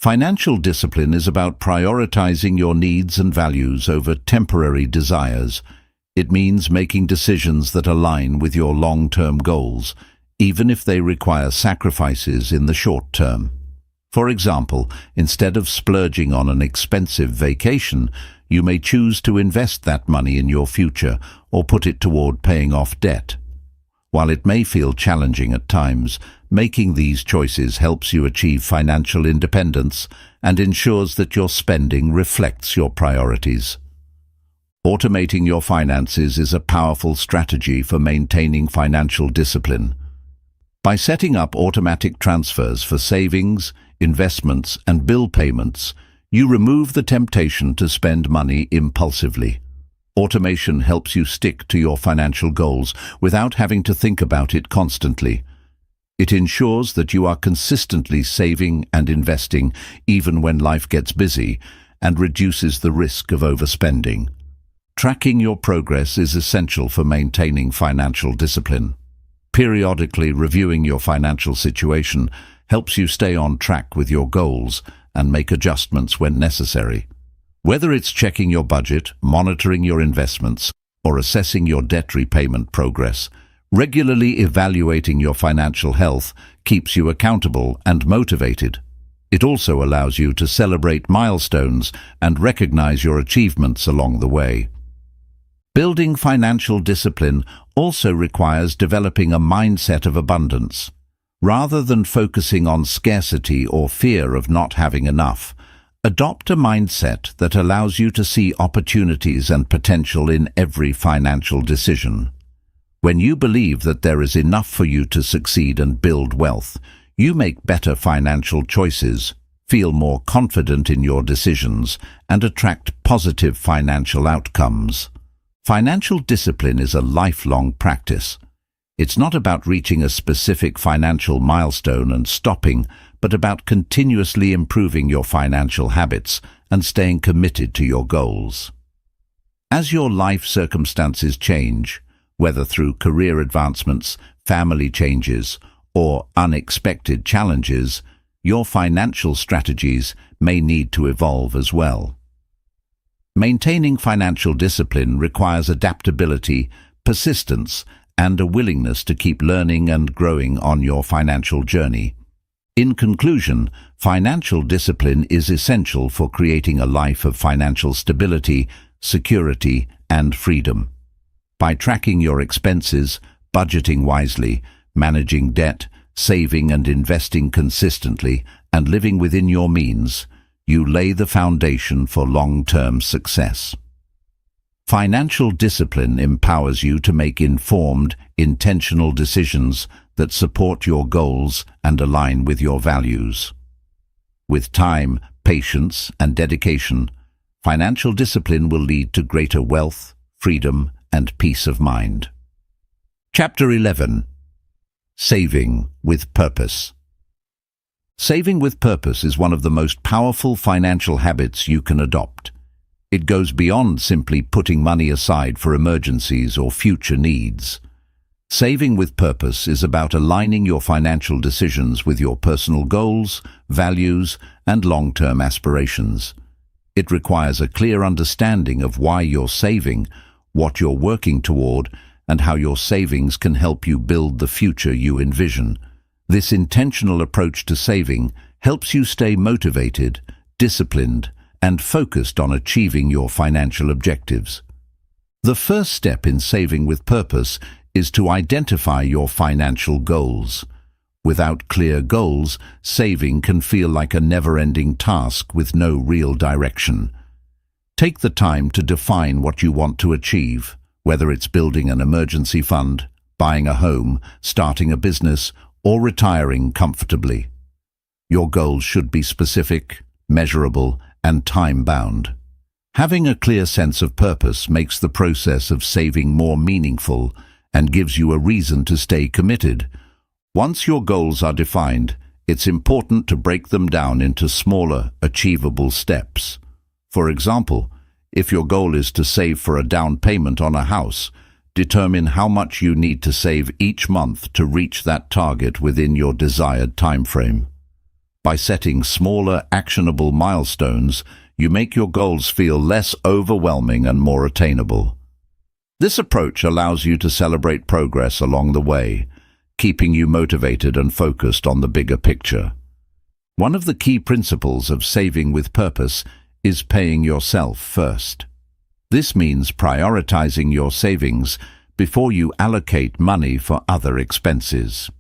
Financial discipline is about prioritizing your needs and values over temporary desires. It means making decisions that align with your long-term goals, even if they require sacrifices in the short term. For example, instead of splurging on an expensive vacation, you may choose to invest that money in your future or put it toward paying off debt. While it may feel challenging at times, making these choices helps you achieve financial independence and ensures that your spending reflects your priorities. Automating your finances is a powerful strategy for maintaining financial discipline. By setting up automatic transfers for savings, investments, and bill payments, you remove the temptation to spend money impulsively. Automation helps you stick to your financial goals without having to think about it constantly. It ensures that you are consistently saving and investing even when life gets busy and reduces the risk of overspending. Tracking your progress is essential for maintaining financial discipline. Periodically reviewing your financial situation helps you stay on track with your goals and make adjustments when necessary. Whether it's checking your budget, monitoring your investments, or assessing your debt repayment progress, regularly evaluating your financial health keeps you accountable and motivated. It also allows you to celebrate milestones and recognize your achievements along the way. Building financial discipline also requires developing a mindset of abundance. Rather than focusing on scarcity or fear of not having enough, adopt a mindset that allows you to see opportunities and potential in every financial decision. When you believe that there is enough for you to succeed and build wealth, you make better financial choices, feel more confident in your decisions, and attract positive financial outcomes. Financial discipline is a lifelong practice. It's not about reaching a specific financial milestone and stopping, but about continuously improving your financial habits and staying committed to your goals. As your life circumstances change, whether through career advancements, family changes, or unexpected challenges, your financial strategies may need to evolve as well. Maintaining financial discipline requires adaptability, persistence, and a willingness to keep learning and growing on your financial journey. In conclusion, financial discipline is essential for creating a life of financial stability, security, and freedom. By tracking your expenses, budgeting wisely, managing debt, saving and investing consistently, and living within your means, you lay the foundation for long-term success. Financial discipline empowers you to make informed, intentional decisions that support your goals and align with your values. With time, patience, and dedication, financial discipline will lead to greater wealth, freedom, and peace of mind. Chapter 11. Saving with Purpose. Saving with purpose is one of the most powerful financial habits you can adopt. It goes beyond simply putting money aside for emergencies or future needs. Saving with purpose is about aligning your financial decisions with your personal goals, values, and long-term aspirations. It requires a clear understanding of why you're saving, what you're working toward, and how your savings can help you build the future you envision. This intentional approach to saving helps you stay motivated, disciplined, and focused on achieving your financial objectives. The first step in saving with purpose is to identify your financial goals. Without clear goals, saving can feel like a never-ending task with no real direction. Take the time to define what you want to achieve, whether it's building an emergency fund, buying a home, starting a business, or retiring comfortably. Your goals should be specific, measurable, and time-bound. Having a clear sense of purpose makes the process of saving more meaningful and gives you a reason to stay committed. Once your goals are defined, it's important to break them down into smaller, achievable steps. For example, if your goal is to save for a down payment on a house, determine how much you need to save each month to reach that target within your desired time frame. By setting smaller, actionable milestones, you make your goals feel less overwhelming and more attainable. This approach allows you to celebrate progress along the way, keeping you motivated and focused on the bigger picture. One of the key principles of saving with purpose is paying yourself first. This means prioritizing your savings before you allocate money for other expenses.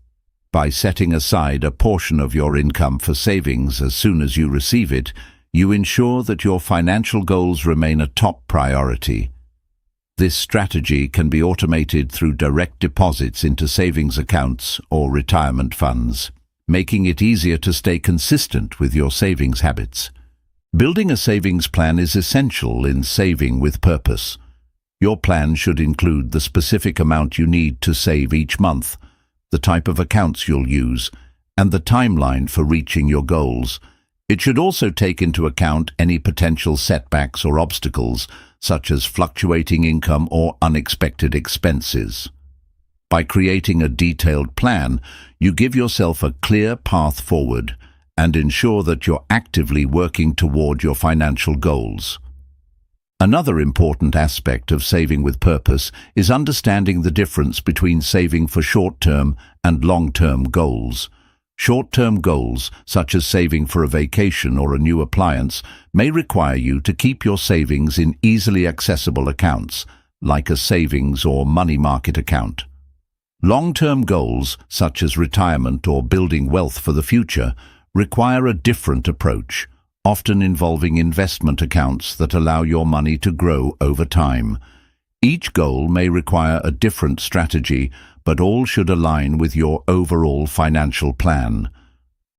By setting aside a portion of your income for savings as soon as you receive it, you ensure that your financial goals remain a top priority. This strategy can be automated through direct deposits into savings accounts or retirement funds, making it easier to stay consistent with your savings habits. Building a savings plan is essential in saving with purpose. Your plan should include the specific amount you need to save each month, the type of accounts you'll use, and the timeline for reaching your goals. It should also take into account any potential setbacks or obstacles, such as fluctuating income or unexpected expenses. By creating a detailed plan, you give yourself a clear path forward and ensure that you're actively working toward your financial goals. Another important aspect of saving with purpose is understanding the difference between saving for short-term and long-term goals. Short-term goals, such as saving for a vacation or a new appliance, may require you to keep your savings in easily accessible accounts, like a savings or money market account. Long-term goals, such as retirement or building wealth for the future, require a different approach, often involving investment accounts that allow your money to grow over time. Each goal may require a different strategy, but all should align with your overall financial plan.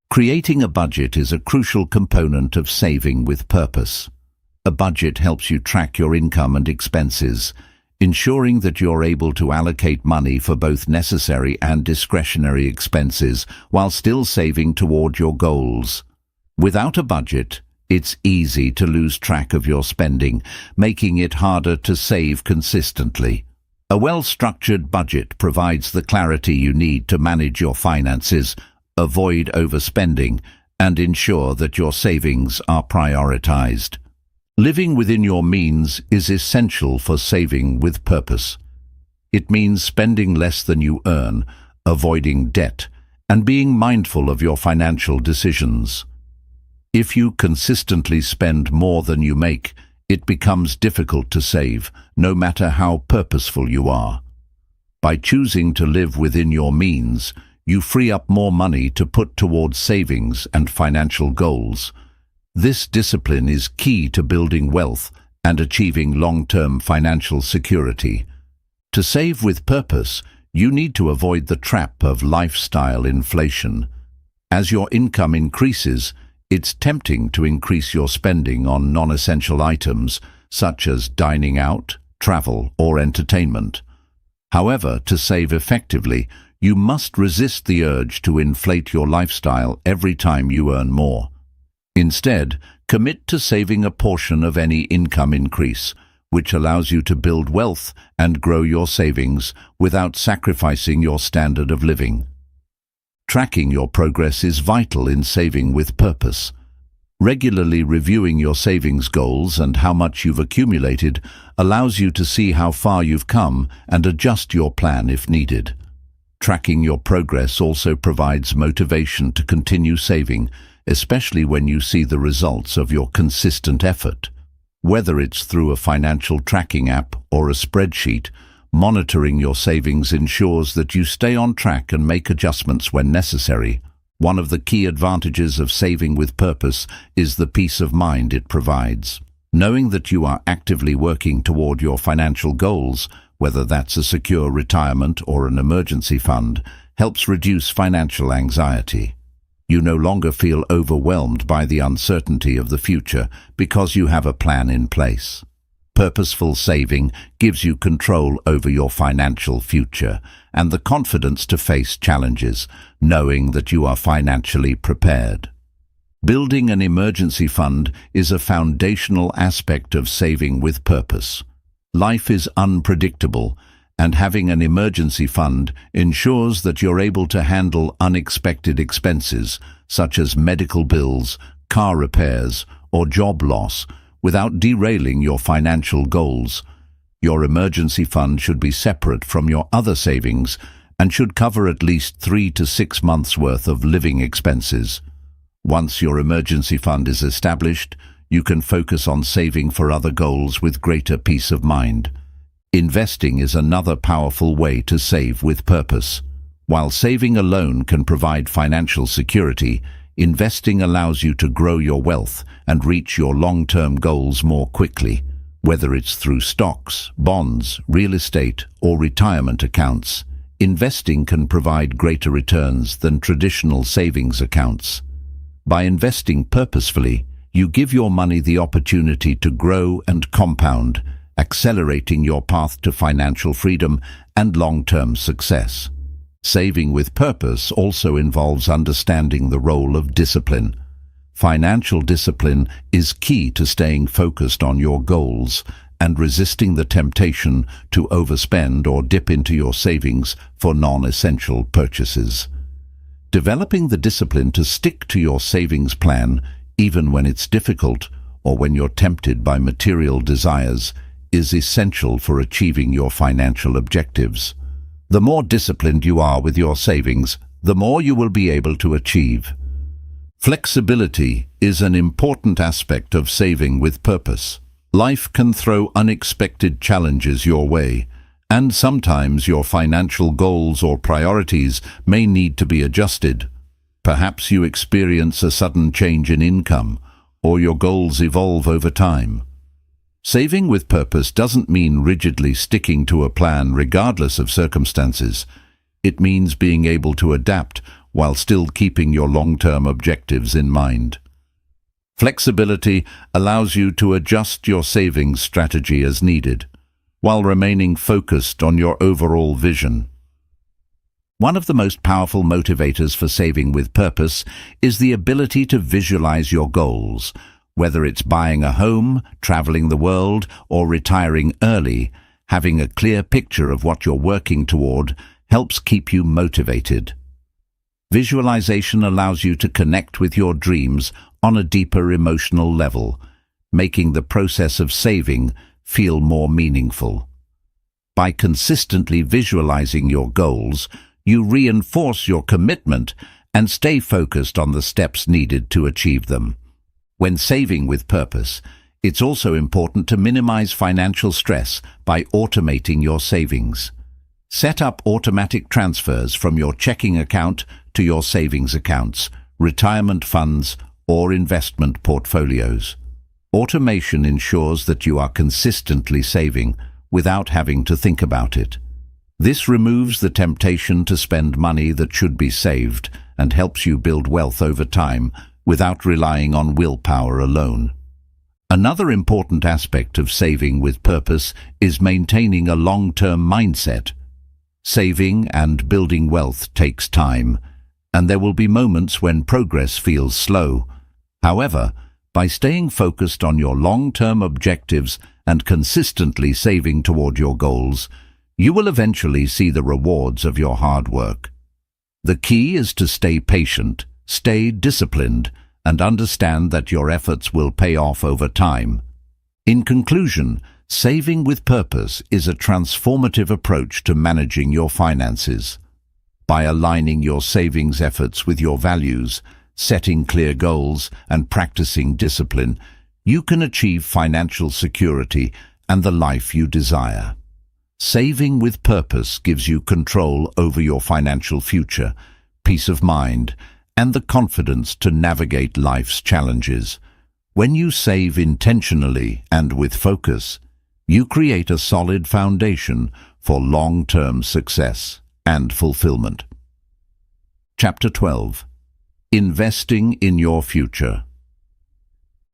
Creating a budget is a crucial component of saving with purpose. A budget helps you track your income and expenses, ensuring that you're able to allocate money for both necessary and discretionary expenses while still saving toward your goals. Without a budget, it's easy to lose track of your spending, making it harder to save consistently. A well-structured budget provides the clarity you need to manage your finances, avoid overspending, and ensure that your savings are prioritized. Living within your means is essential for saving with purpose. It means spending less than you earn, avoiding debt, and being mindful of your financial decisions. If you consistently spend more than you make, it becomes difficult to save, no matter how purposeful you are. By choosing to live within your means, you free up more money to put towards savings and financial goals. This discipline is key to building wealth and achieving long-term financial security. To save with purpose, you need to avoid the trap of lifestyle inflation. As your income increases, it's tempting to increase your spending on non-essential items, such as dining out, travel, or entertainment. However, to save effectively, you must resist the urge to inflate your lifestyle every time you earn more. Instead, commit to saving a portion of any income increase, which allows you to build wealth and grow your savings without sacrificing your standard of living. Tracking your progress is vital in saving with purpose. Regularly reviewing your savings goals and how much you've accumulated allows you to see how far you've come and adjust your plan if needed. Tracking your progress also provides motivation to continue saving, especially when you see the results of your consistent effort. Whether it's through a financial tracking app or a spreadsheet, monitoring your savings ensures that you stay on track and make adjustments when necessary. One of the key advantages of saving with purpose is the peace of mind it provides. Knowing that you are actively working toward your financial goals, whether that's a secure retirement or an emergency fund, helps reduce financial anxiety. You no longer feel overwhelmed by the uncertainty of the future because you have a plan in place. Purposeful saving gives you control over your financial future and the confidence to face challenges, knowing that you are financially prepared. Building an emergency fund is a foundational aspect of saving with purpose. Life is unpredictable, and having an emergency fund ensures that you're able to handle unexpected expenses, such as medical bills, car repairs, or job loss, without derailing your financial goals. Your emergency fund should be separate from your other savings and should cover at least 3 to 6 months' worth of living expenses. Once your emergency fund is established, you can focus on saving for other goals with greater peace of mind. Investing is another powerful way to save with purpose. While saving alone can provide financial security, investing allows you to grow your wealth and reach your long-term goals more quickly. Whether it's through stocks, bonds, real estate, or retirement accounts, investing can provide greater returns than traditional savings accounts. By investing purposefully, you give your money the opportunity to grow and compound, accelerating your path to financial freedom and long-term success. Saving with purpose also involves understanding the role of discipline. Financial discipline is key to staying focused on your goals and resisting the temptation to overspend or dip into your savings for non-essential purchases. Developing the discipline to stick to your savings plan, even when it's difficult or when you're tempted by material desires, is essential for achieving your financial objectives. The more disciplined you are with your savings, the more you will be able to achieve. Flexibility is an important aspect of saving with purpose. Life can throw unexpected challenges your way, and sometimes your financial goals or priorities may need to be adjusted. Perhaps you experience a sudden change in income, or your goals evolve over time. Saving with purpose doesn't mean rigidly sticking to a plan regardless of circumstances. It means being able to adapt while still keeping your long-term objectives in mind. Flexibility allows you to adjust your savings strategy as needed, while remaining focused on your overall vision. One of the most powerful motivators for saving with purpose is the ability to visualize your goals. Whether it's buying a home, traveling the world, or retiring early, having a clear picture of what you're working toward helps keep you motivated. Visualization allows you to connect with your dreams on a deeper emotional level, making the process of saving feel more meaningful. By consistently visualizing your goals, you reinforce your commitment and stay focused on the steps needed to achieve them. When saving with purpose, it's also important to minimize financial stress by automating your savings. Set up automatic transfers from your checking account to your savings accounts, retirement funds, or investment portfolios. Automation ensures that you are consistently saving without having to think about it. This removes the temptation to spend money that should be saved and helps you build wealth over time without relying on willpower alone. Another important aspect of saving with purpose is maintaining a long-term mindset. Saving and building wealth takes time, and there will be moments when progress feels slow. However, by staying focused on your long-term objectives and consistently saving toward your goals, you will eventually see the rewards of your hard work. The key is to stay patient, stay disciplined, and understand that your efforts will pay off over time. In conclusion, saving with purpose is a transformative approach to managing your finances. By aligning your savings efforts with your values, setting clear goals, and practicing discipline, you can achieve financial security and the life you desire. Saving with purpose gives you control over your financial future, peace of mind, and the confidence to navigate life's challenges. When you save intentionally and with focus, you create a solid foundation for long-term success and fulfillment. Chapter 12. Investing in your future.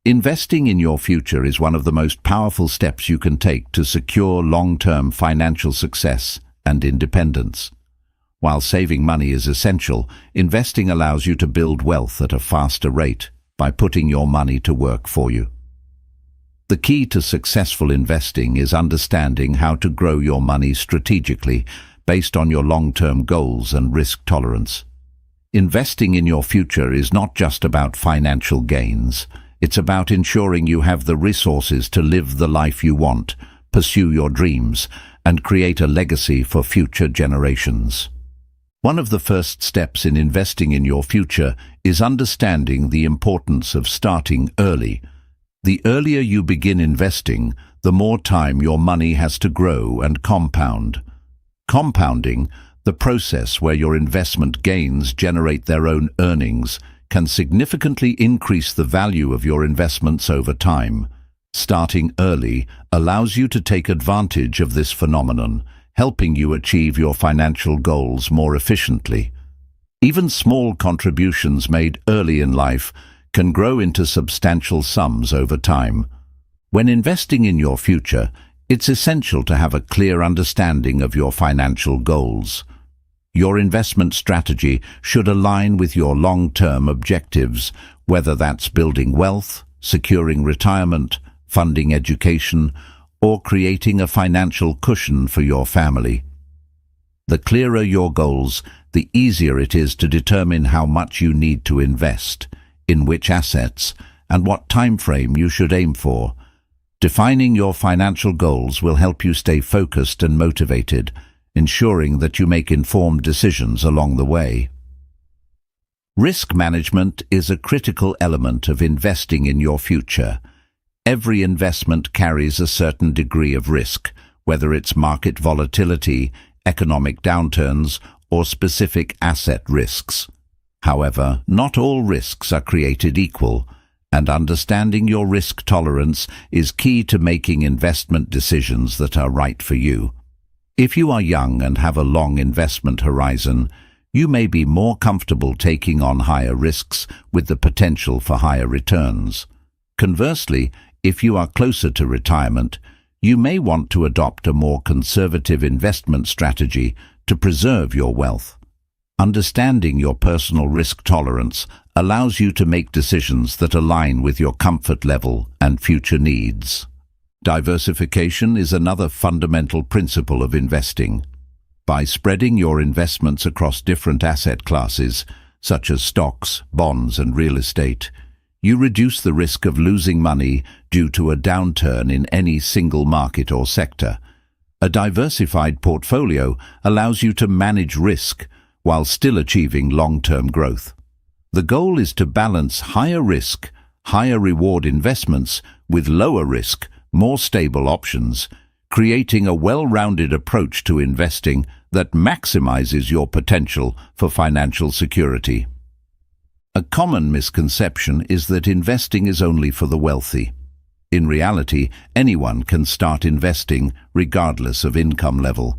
Investing in your future is one of the most powerful steps you can take to secure long-term financial success and independence. While saving money is essential, investing allows you to build wealth at a faster rate by putting your money to work for you. The key to successful investing is understanding how to grow your money strategically based on your long-term goals and risk tolerance. Investing in your future is not just about financial gains. It's about ensuring you have the resources to live the life you want, pursue your dreams, and create a legacy for future generations. One of the first steps in investing in your future is understanding the importance of starting early. The earlier you begin investing, the more time your money has to grow and compound. Compounding, the process where your investment gains generate their own earnings, can significantly increase the value of your investments over time. Starting early allows you to take advantage of this phenomenon, helping you achieve your financial goals more efficiently. Even small contributions made early in life can grow into substantial sums over time. When investing in your future, it's essential to have a clear understanding of your financial goals. Your investment strategy should align with your long-term objectives, whether that's building wealth, securing retirement, funding education, or creating a financial cushion for your family. The clearer your goals, the easier it is to determine how much you need to invest, in which assets, and what time frame you should aim for. Defining your financial goals will help you stay focused and motivated, ensuring that you make informed decisions along the way. Risk management is a critical element of investing in your future. Every investment carries a certain degree of risk, whether it's market volatility, economic downturns, or specific asset risks. However, not all risks are created equal, and understanding your risk tolerance is key to making investment decisions that are right for you. If you are young and have a long investment horizon, you may be more comfortable taking on higher risks with the potential for higher returns. Conversely, if you are closer to retirement, you may want to adopt a more conservative investment strategy to preserve your wealth. Understanding your personal risk tolerance allows you to make decisions that align with your comfort level and future needs. Diversification is another fundamental principle of investing. By spreading your investments across different asset classes, such as stocks, bonds, and real estate, you reduce the risk of losing money due to a downturn in any single market or sector. A diversified portfolio allows you to manage risk while still achieving long-term growth. The goal is to balance higher risk, higher reward investments with lower risk, more stable options, creating a well-rounded approach to investing that maximizes your potential for financial security. A common misconception is that investing is only for the wealthy. In reality, anyone can start investing regardless of income level.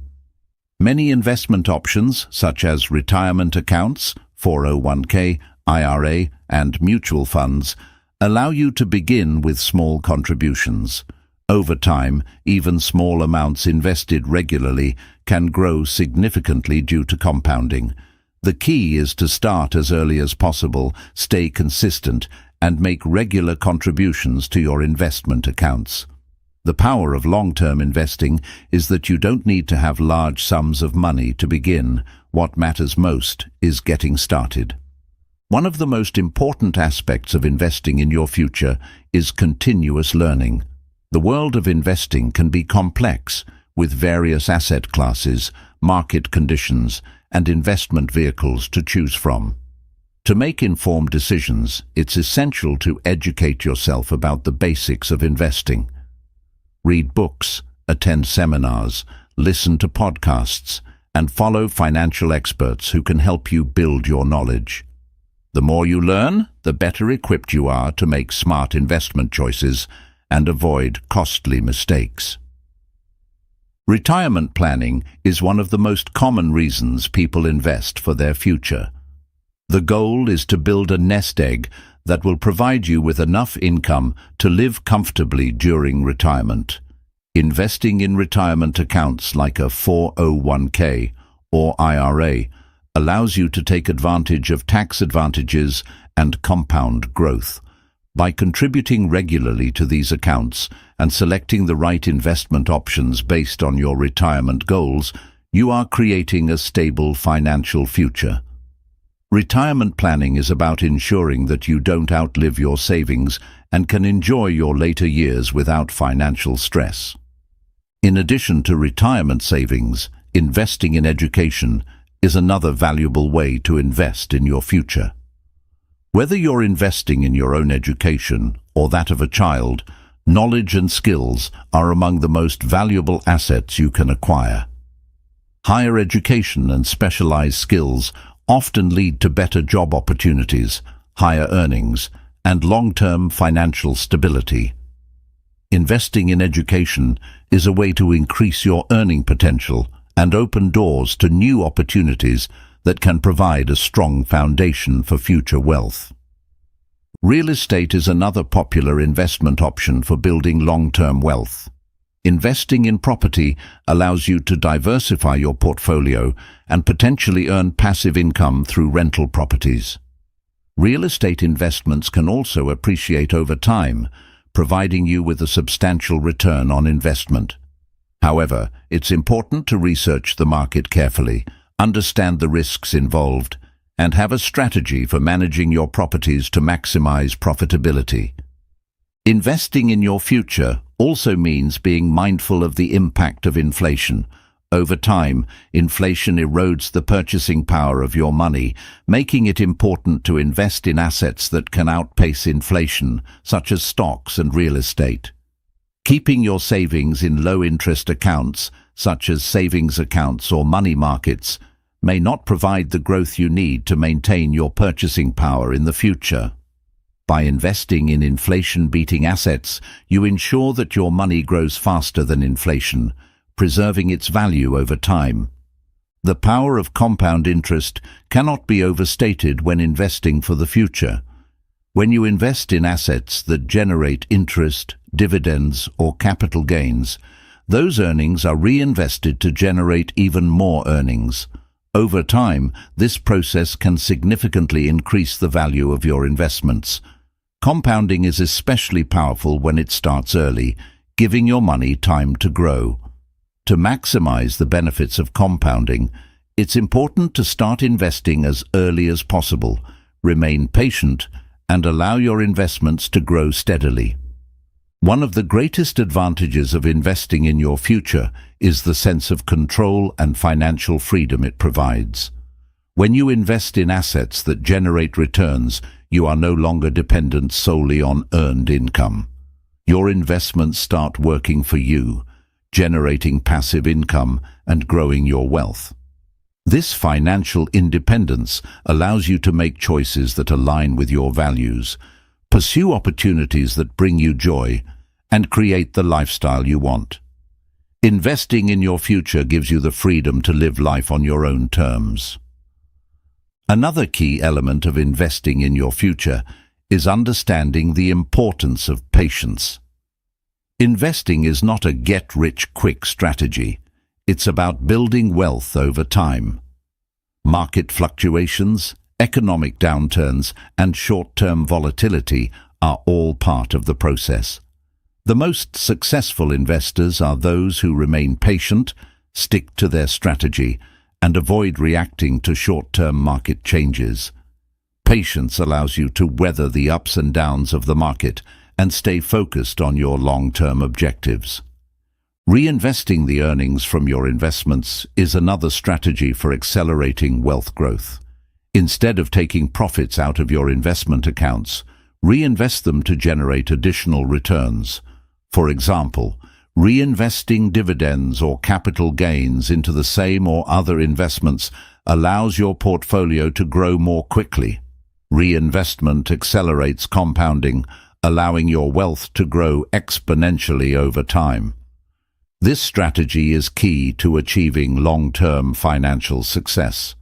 Many investment options, such as retirement accounts, 401k, IRA, and mutual funds, allow you to begin with small contributions. Over time, even small amounts invested regularly can grow significantly due to compounding. The key is to start as early as possible, stay consistent, and make regular contributions to your investment accounts. The power of long-term investing is that you don't need to have large sums of money to begin. What matters most is getting started. One of the most important aspects of investing in your future is continuous learning. The world of investing can be complex, with various asset classes, market conditions, and investment vehicles to choose from. To make informed decisions, it's essential to educate yourself about the basics of investing. Read books, attend seminars, listen to podcasts, and follow financial experts who can help you build your knowledge. The more you learn, the better equipped you are to make smart investment choices and avoid costly mistakes. Retirement planning is one of the most common reasons people invest for their future. The goal is to build a nest egg that will provide you with enough income to live comfortably during retirement. Investing in retirement accounts like a 401k or IRA allows you to take advantage of tax advantages and compound growth. By contributing regularly to these accounts and selecting the right investment options based on your retirement goals, you are creating a stable financial future. Retirement planning is about ensuring that you don't outlive your savings and can enjoy your later years without financial stress. In addition to retirement savings, investing in education is another valuable way to invest in your future. Whether you're investing in your own education or that of a child, knowledge and skills are among the most valuable assets you can acquire. Higher education and specialized skills often lead to better job opportunities, higher earnings, and long-term financial stability. Investing in education is a way to increase your earning potential and open doors to new opportunities that can provide a strong foundation for future wealth. Real estate is another popular investment option for building long-term wealth. Investing in property allows you to diversify your portfolio and potentially earn passive income through rental properties. Real estate investments can also appreciate over time, providing you with a substantial return on investment. However, it's important to research the market carefully, understand the risks involved, and have a strategy for managing your properties to maximize profitability. Investing in your future also means being mindful of the impact of inflation. Over time, inflation erodes the purchasing power of your money, making it important to invest in assets that can outpace inflation, such as stocks and real estate. Keeping your savings in low-interest accounts, such as savings accounts or money markets, may not provide the growth you need to maintain your purchasing power in the future. By investing in inflation-beating assets, you ensure that your money grows faster than inflation, preserving its value over time. The power of compound interest cannot be overstated when investing for the future. When you invest in assets that generate interest, dividends, or capital gains, those earnings are reinvested to generate even more earnings. Over time, this process can significantly increase the value of your investments. Compounding is especially powerful when it starts early, giving your money time to grow. To maximize the benefits of compounding, it's important to start investing as early as possible, remain patient, and allow your investments to grow steadily. One of the greatest advantages of investing in your future is the sense of control and financial freedom it provides. When you invest in assets that generate returns, you are no longer dependent solely on earned income. Your investments start working for you, generating passive income and growing your wealth. This financial independence allows you to make choices that align with your values, pursue opportunities that bring you joy, and create the lifestyle you want. Investing in your future gives you the freedom to live life on your own terms. Another key element of investing in your future is understanding the importance of patience. Investing is not a get-rich-quick strategy. It's about building wealth over time. Market fluctuations, economic downturns, and short-term volatility are all part of the process. The most successful investors are those who remain patient, stick to their strategy, and avoid reacting to short-term market changes. Patience allows you to weather the ups and downs of the market and stay focused on your long-term objectives. Reinvesting the earnings from your investments is another strategy for accelerating wealth growth. Instead of taking profits out of your investment accounts, reinvest them to generate additional returns. For example, reinvesting dividends or capital gains into the same or other investments allows your portfolio to grow more quickly. Reinvestment accelerates compounding, allowing your wealth to grow exponentially over time. This strategy is key to achieving long-term financial success.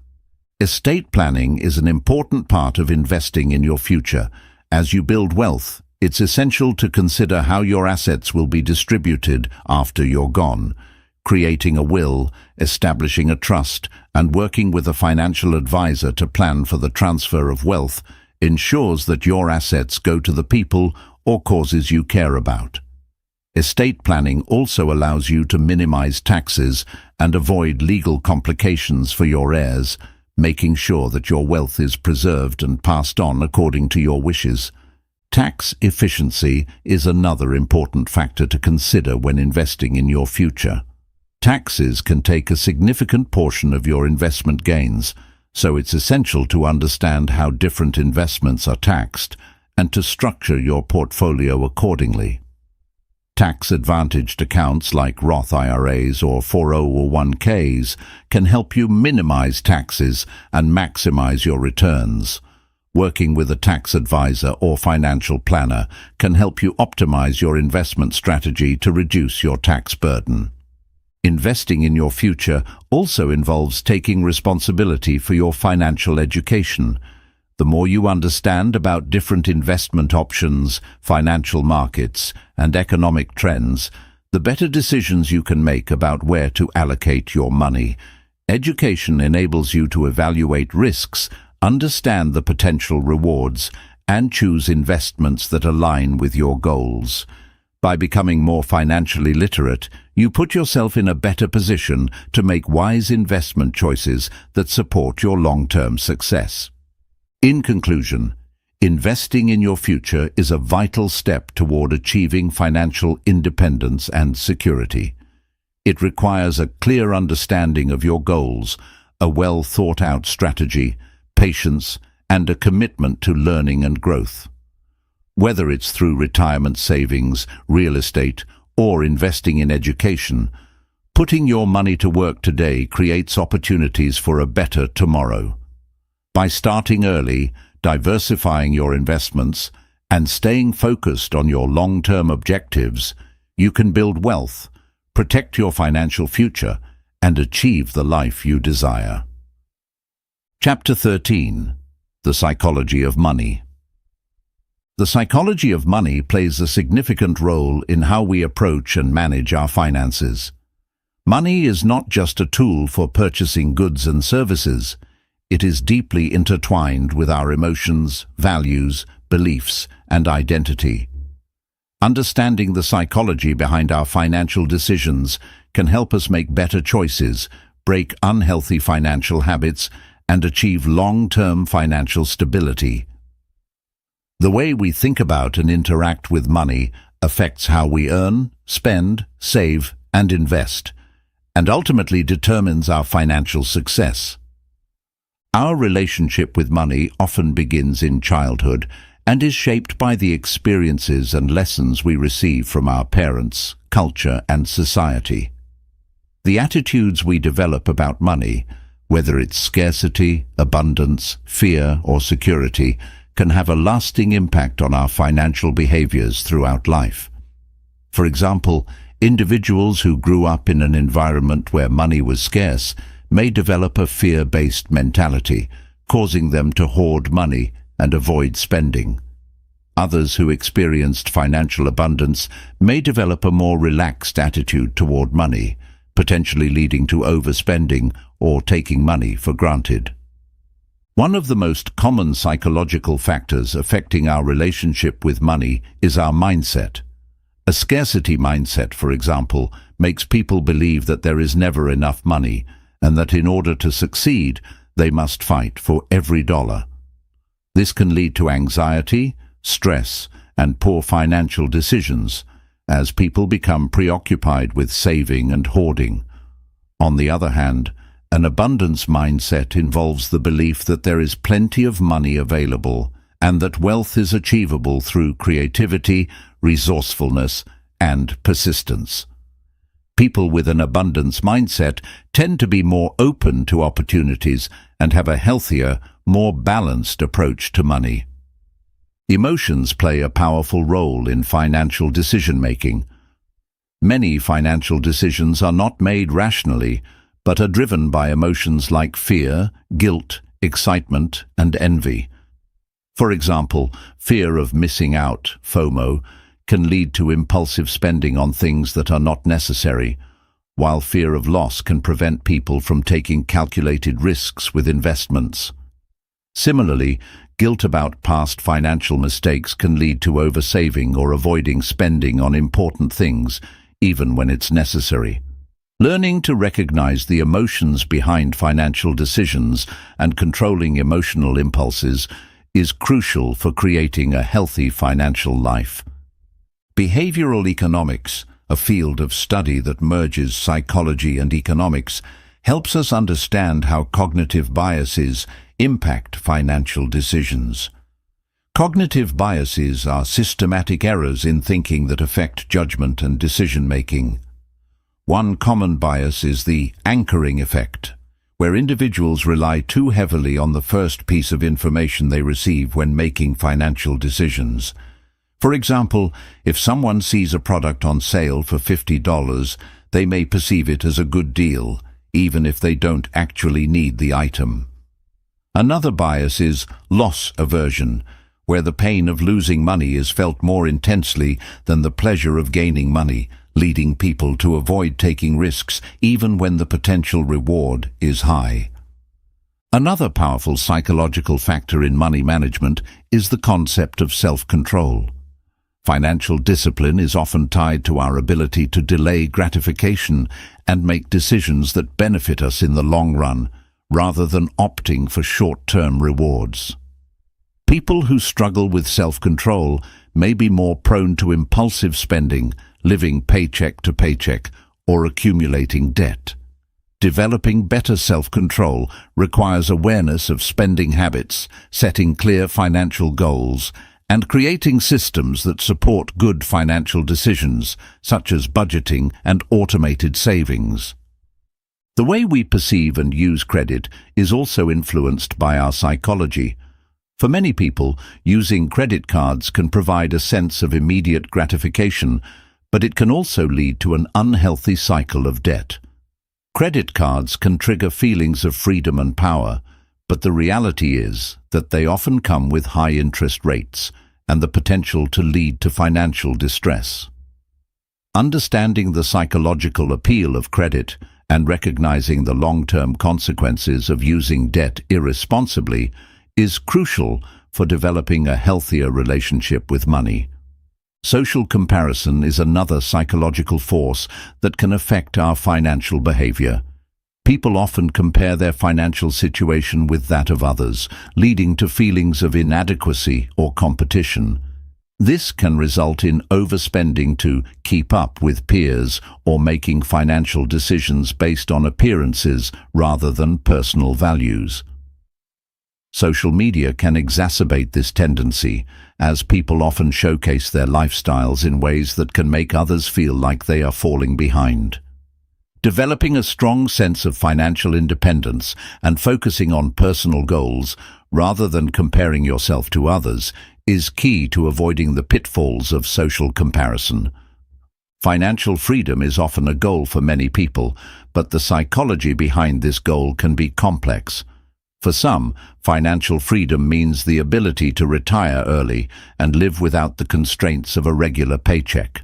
Estate planning is an important part of investing in your future. As you build wealth, it's essential to consider how your assets will be distributed after you're gone. Creating a will, establishing a trust, and working with a financial advisor to plan for the transfer of wealth ensures that your assets go to the people or causes you care about. Estate planning also allows you to minimize taxes and avoid legal complications for your heirs, making sure that your wealth is preserved and passed on according to your wishes. Tax efficiency is another important factor to consider when investing in your future. Taxes can take a significant portion of your investment gains, so it's essential to understand how different investments are taxed and to structure your portfolio accordingly. Tax-advantaged accounts like Roth IRAs or 401ks can help you minimize taxes and maximize your returns. Working with a tax advisor or financial planner can help you optimize your investment strategy to reduce your tax burden. Investing in your future also involves taking responsibility for your financial education. The more you understand about different investment options, financial markets, and economic trends, the better decisions you can make about where to allocate your money. Education enables you to evaluate risks, understand the potential rewards, and choose investments that align with your goals. By becoming more financially literate, you put yourself in a better position to make wise investment choices that support your long-term success. In conclusion, investing in your future is a vital step toward achieving financial independence and security. It requires a clear understanding of your goals, a well-thought-out strategy, patience, and a commitment to learning and growth. Whether it's through retirement savings, real estate, or investing in education, putting your money to work today creates opportunities for a better tomorrow. By starting early, diversifying your investments, and staying focused on your long-term objectives, you can build wealth, protect your financial future, and achieve the life you desire. Chapter 13. The Psychology of Money. The psychology of money plays a significant role in how we approach and manage our finances. Money is not just a tool for purchasing goods and services. It is deeply intertwined with our emotions, values, beliefs, and identity. Understanding the psychology behind our financial decisions can help us make better choices, break unhealthy financial habits, and achieve long-term financial stability. The way we think about and interact with money affects how we earn, spend, save, and invest, and ultimately determines our financial success. Our relationship with money often begins in childhood and is shaped by the experiences and lessons we receive from our parents, culture, and society. The attitudes we develop about money, whether it's scarcity, abundance, fear, or security, can have a lasting impact on our financial behaviors throughout life. For example, individuals who grew up in an environment where money was scarce may develop a fear-based mentality, causing them to hoard money and avoid spending. Others who experienced financial abundance may develop a more relaxed attitude toward money, potentially leading to overspending or taking money for granted. One of the most common psychological factors affecting our relationship with money is our mindset. A scarcity mindset, for example, makes people believe that there is never enough money and that in order to succeed, they must fight for every dollar. This can lead to anxiety, stress, and poor financial decisions as people become preoccupied with saving and hoarding. On the other hand, an abundance mindset involves the belief that there is plenty of money available and that wealth is achievable through creativity, resourcefulness, and persistence. People with an abundance mindset tend to be more open to opportunities and have a healthier, more balanced approach to money. Emotions play a powerful role in financial decision-making. Many financial decisions are not made rationally, but are driven by emotions like fear, guilt, excitement, and envy. For example, fear of missing out, FOMO, can lead to impulsive spending on things that are not necessary, while fear of loss can prevent people from taking calculated risks with investments. Similarly, guilt about past financial mistakes can lead to oversaving or avoiding spending on important things, even when it's necessary. Learning to recognize the emotions behind financial decisions and controlling emotional impulses is crucial for creating a healthy financial life. Behavioral economics, a field of study that merges psychology and economics, helps us understand how cognitive biases impact financial decisions. Cognitive biases are systematic errors in thinking that affect judgment and decision-making. One common bias is the anchoring effect, where individuals rely too heavily on the first piece of information they receive when making financial decisions. For example, if someone sees a product on sale for $50, they may perceive it as a good deal, even if they don't actually need the item. Another bias is loss aversion, where the pain of losing money is felt more intensely than the pleasure of gaining money, leading people to avoid taking risks even when the potential reward is high. Another powerful psychological factor in money management is the concept of self-control. Financial discipline is often tied to our ability to delay gratification and make decisions that benefit us in the long run, rather than opting for short-term rewards. People who struggle with self-control may be more prone to impulsive spending, living paycheck to paycheck, or accumulating debt. Developing better self-control requires awareness of spending habits, setting clear financial goals, and creating systems that support good financial decisions, such as budgeting and automated savings. The way we perceive and use credit is also influenced by our psychology. For many people, using credit cards can provide a sense of immediate gratification, but it can also lead to an unhealthy cycle of debt. Credit cards can trigger feelings of freedom and power, but the reality is that they often come with high interest rates and the potential to lead to financial distress. Understanding the psychological appeal of credit and recognizing the long-term consequences of using debt irresponsibly is crucial for developing a healthier relationship with money. Social comparison is another psychological force that can affect our financial behavior. People often compare their financial situation with that of others, leading to feelings of inadequacy or competition. This can result in overspending to keep up with peers or making financial decisions based on appearances rather than personal values. Social media can exacerbate this tendency, as people often showcase their lifestyles in ways that can make others feel like they are falling behind. Developing a strong sense of financial independence and focusing on personal goals, rather than comparing yourself to others, is key to avoiding the pitfalls of social comparison. Financial freedom is often a goal for many people, but the psychology behind this goal can be complex. For some, financial freedom means the ability to retire early and live without the constraints of a regular paycheck.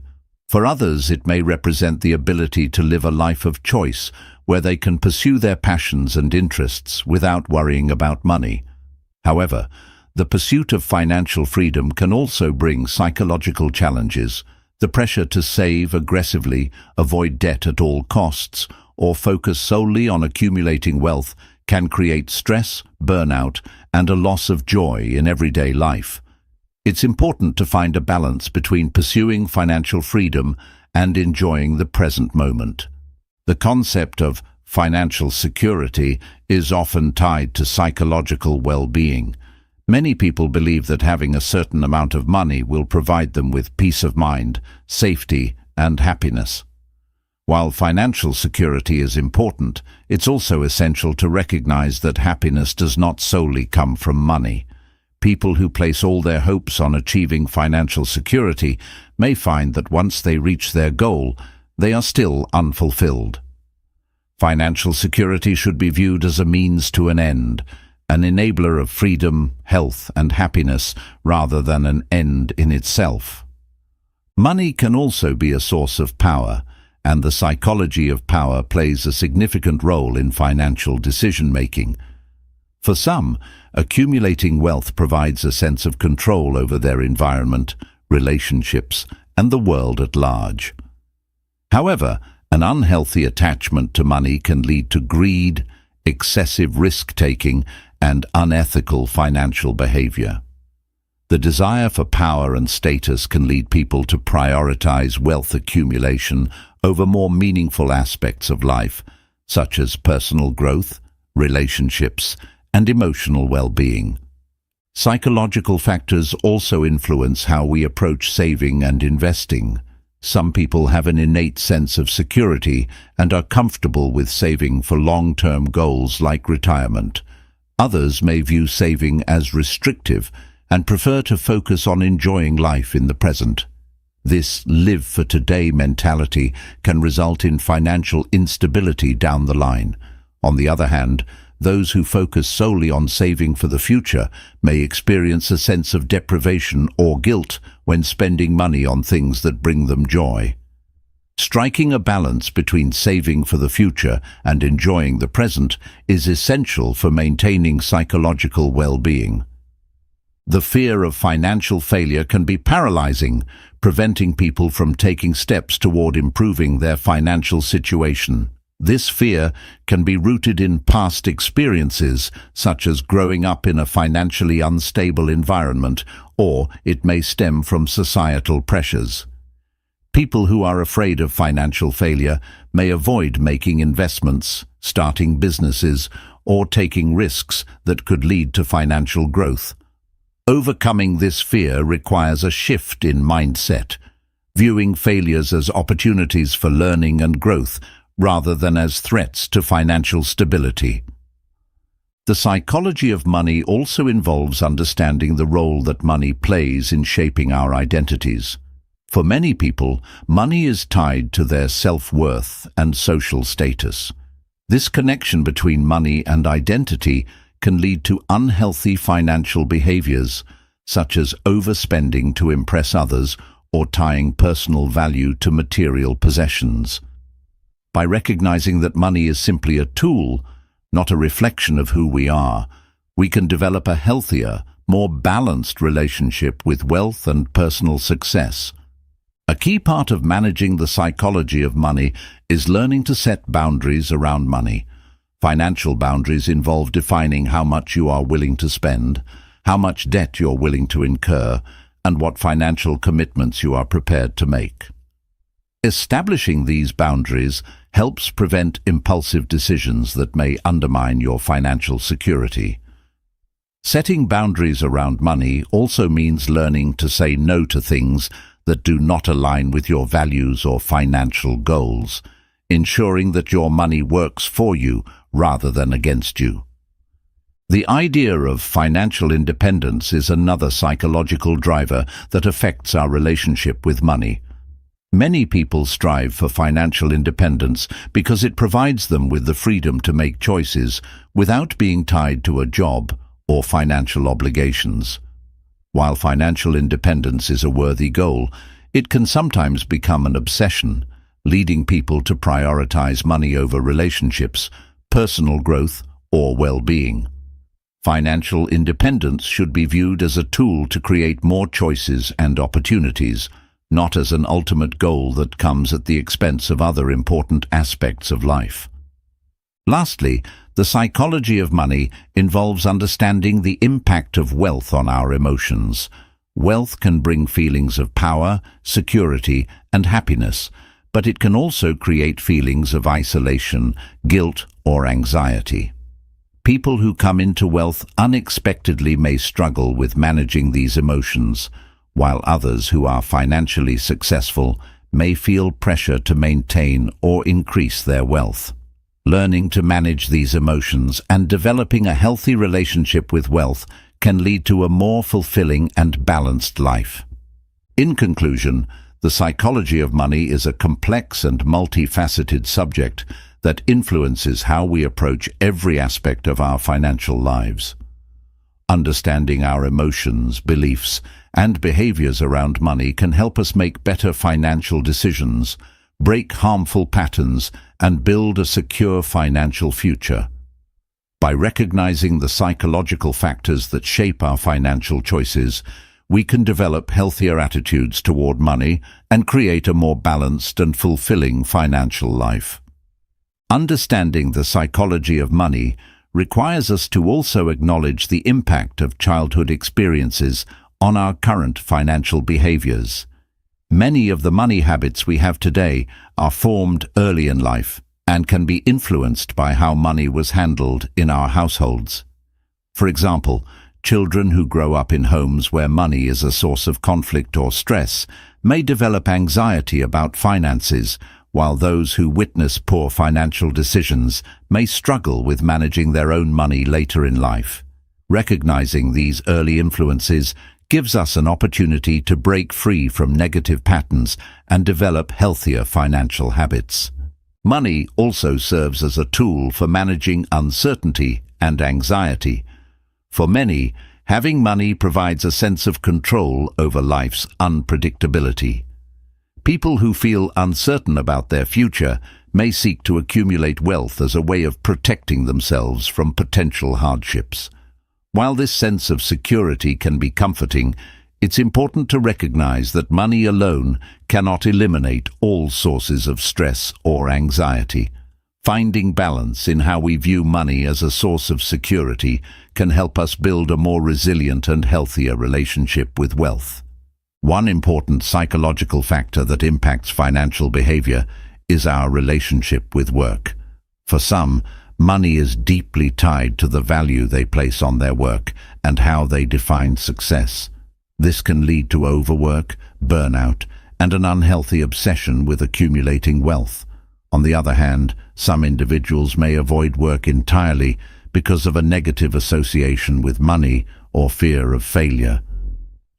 For others, it may represent the ability to live a life of choice, where they can pursue their passions and interests without worrying about money. However, the pursuit of financial freedom can also bring psychological challenges. The pressure to save aggressively, avoid debt at all costs, or focus solely on accumulating wealth can create stress, burnout, and a loss of joy in everyday life. It's important to find a balance between pursuing financial freedom and enjoying the present moment. The concept of financial security is often tied to psychological well-being. Many people believe that having a certain amount of money will provide them with peace of mind, safety, and happiness. While financial security is important, it's also essential to recognize that happiness does not solely come from money. People who place all their hopes on achieving financial security may find that once they reach their goal, they are still unfulfilled. Financial security should be viewed as a means to an end, an enabler of freedom, health, and happiness, rather than an end in itself. Money can also be a source of power, and the psychology of power plays a significant role in financial decision-making. For some, accumulating wealth provides a sense of control over their environment, relationships, and the world at large. However, an unhealthy attachment to money can lead to greed, excessive risk-taking, and unethical financial behavior. The desire for power and status can lead people to prioritize wealth accumulation over more meaningful aspects of life, such as personal growth, relationships, and emotional well-being. Psychological factors also influence how we approach saving and investing. Some people have an innate sense of security and are comfortable with saving for long-term goals like retirement. Others may view saving as restrictive and prefer to focus on enjoying life in the present. This live-for-today mentality can result in financial instability down the line. On the other hand, those who focus solely on saving for the future may experience a sense of deprivation or guilt when spending money on things that bring them joy. Striking a balance between saving for the future and enjoying the present is essential for maintaining psychological well-being. The fear of financial failure can be paralyzing, preventing people from taking steps toward improving their financial situation. This fear can be rooted in past experiences, such as growing up in a financially unstable environment, or it may stem from societal pressures. People who are afraid of financial failure may avoid making investments, starting businesses, or taking risks that could lead to financial growth. Overcoming this fear requires a shift in mindset, viewing failures as opportunities for learning and growth rather than as threats to financial stability. The psychology of money also involves understanding the role that money plays in shaping our identities. For many people, money is tied to their self-worth and social status. This connection between money and identity can lead to unhealthy financial behaviors, such as overspending to impress others or tying personal value to material possessions. By recognizing that money is simply a tool, not a reflection of who we are, we can develop a healthier, more balanced relationship with wealth and personal success. A key part of managing the psychology of money is learning to set boundaries around money. Financial boundaries involve defining how much you are willing to spend, how much debt you're willing to incur, and what financial commitments you are prepared to make. Establishing these boundaries helps prevent impulsive decisions that may undermine your financial security. Setting boundaries around money also means learning to say no to things that do not align with your values or financial goals, ensuring that your money works for you rather than against you. The idea of financial independence is another psychological driver that affects our relationship with money. Many people strive for financial independence because it provides them with the freedom to make choices without being tied to a job or financial obligations. While financial independence is a worthy goal, it can sometimes become an obsession, leading people to prioritize money over relationships, personal growth, or well-being. Financial independence should be viewed as a tool to create more choices and opportunities, not as an ultimate goal that comes at the expense of other important aspects of life. Lastly, the psychology of money involves understanding the impact of wealth on our emotions. Wealth can bring feelings of power, security, and happiness, but it can also create feelings of isolation, guilt, or anxiety. People who come into wealth unexpectedly may struggle with managing these emotions, while others who are financially successful may feel pressure to maintain or increase their wealth. Learning to manage these emotions and developing a healthy relationship with wealth can lead to a more fulfilling and balanced life. In conclusion, the psychology of money is a complex and multifaceted subject that influences how we approach every aspect of our financial lives. Understanding our emotions, beliefs, and behaviors around money can help us make better financial decisions, break harmful patterns, and build a secure financial future. By recognizing the psychological factors that shape our financial choices, we can develop healthier attitudes toward money and create a more balanced and fulfilling financial life. Understanding the psychology of money requires us to also acknowledge the impact of childhood experiences on our current financial behaviors. Many of the money habits we have today are formed early in life and can be influenced by how money was handled in our households. For example, children who grow up in homes where money is a source of conflict or stress may develop anxiety about finances, while those who witness poor financial decisions may struggle with managing their own money later in life. Recognizing these early influences gives us an opportunity to break free from negative patterns and develop healthier financial habits. Money also serves as a tool for managing uncertainty and anxiety. For many, having money provides a sense of control over life's unpredictability. People who feel uncertain about their future may seek to accumulate wealth as a way of protecting themselves from potential hardships. While this sense of security can be comforting, it's important to recognize that money alone cannot eliminate all sources of stress or anxiety. Finding balance in how we view money as a source of security can help us build a more resilient and healthier relationship with wealth. One important psychological factor that impacts financial behavior is our relationship with work. For some, money is deeply tied to the value they place on their work and how they define success. This can lead to overwork, burnout, and an unhealthy obsession with accumulating wealth. On the other hand, some individuals may avoid work entirely because of a negative association with money or fear of failure.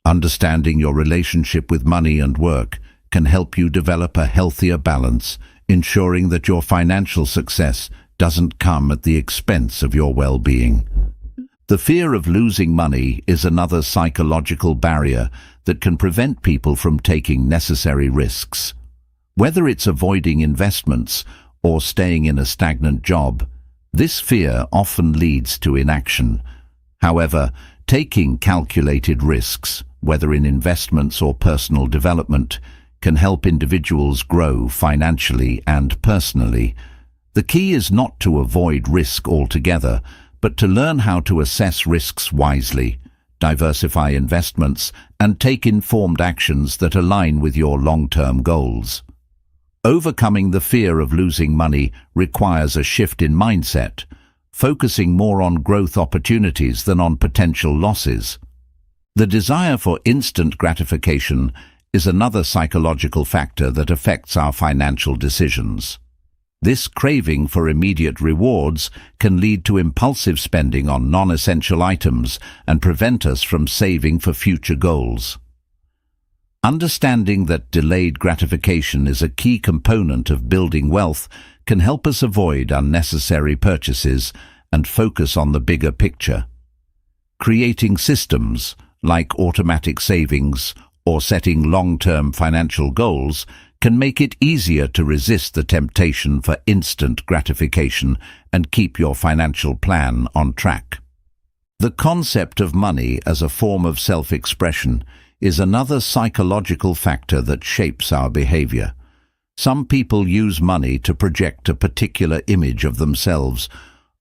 Understanding your relationship with money and work can help you develop a healthier balance, ensuring that your financial success doesn't come at the expense of your well-being. The fear of losing money is another psychological barrier that can prevent people from taking necessary risks. Whether it's avoiding investments or staying in a stagnant job, this fear often leads to inaction. However, taking calculated risks, whether in investments or personal development, can help individuals grow financially and personally. The key is not to avoid risk altogether, but to learn how to assess risks wisely, diversify investments, and take informed actions that align with your long-term goals. Overcoming the fear of losing money requires a shift in mindset, focusing more on growth opportunities than on potential losses. The desire for instant gratification is another psychological factor that affects our financial decisions. This craving for immediate rewards can lead to impulsive spending on non-essential items and prevent us from saving for future goals. Understanding that delayed gratification is a key component of building wealth can help us avoid unnecessary purchases and focus on the bigger picture. Creating systems, like automatic savings or setting long-term financial goals, can make it easier to resist the temptation for instant gratification and keep your financial plan on track. The concept of money as a form of self-expression is another psychological factor that shapes our behavior. Some people use money to project a particular image of themselves,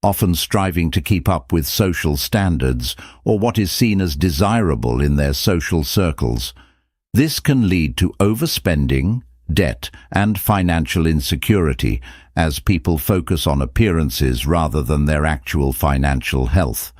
often striving to keep up with social standards or what is seen as desirable in their social circles. This can lead to overspending, debt, and financial insecurity as people focus on appearances rather than their actual financial health.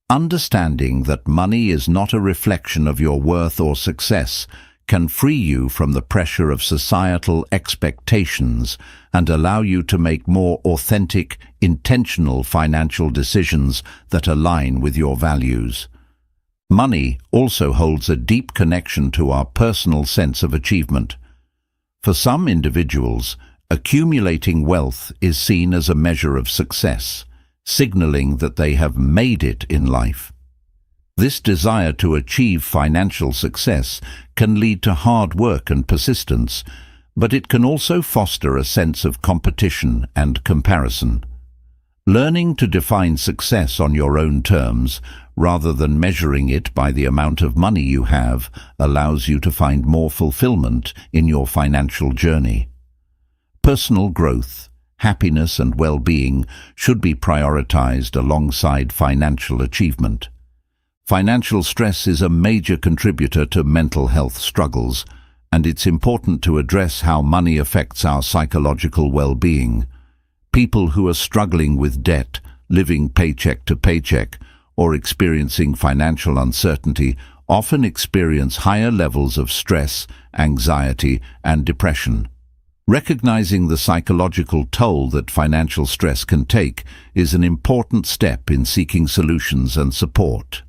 Understanding that money is not a reflection of your worth or success can free you from the pressure of societal expectations and allow you to make more authentic, intentional financial decisions that align with your values. Money also holds a deep connection to our personal sense of achievement. For some individuals, accumulating wealth is seen as a measure of success, signaling that they have made it in life. This desire to achieve financial success can lead to hard work and persistence, but it can also foster a sense of competition and comparison. Learning to define success on your own terms, rather than measuring it by the amount of money you have, allows you to find more fulfillment in your financial journey. Personal growth, happiness, and well-being should be prioritized alongside financial achievement. Financial stress is a major contributor to mental health struggles, and it's important to address how money affects our psychological well-being. People who are struggling with debt, living paycheck to paycheck, or experiencing financial uncertainty often experience higher levels of stress, anxiety, and depression. Recognizing the psychological toll that financial stress can take is an important step in seeking solutions and support.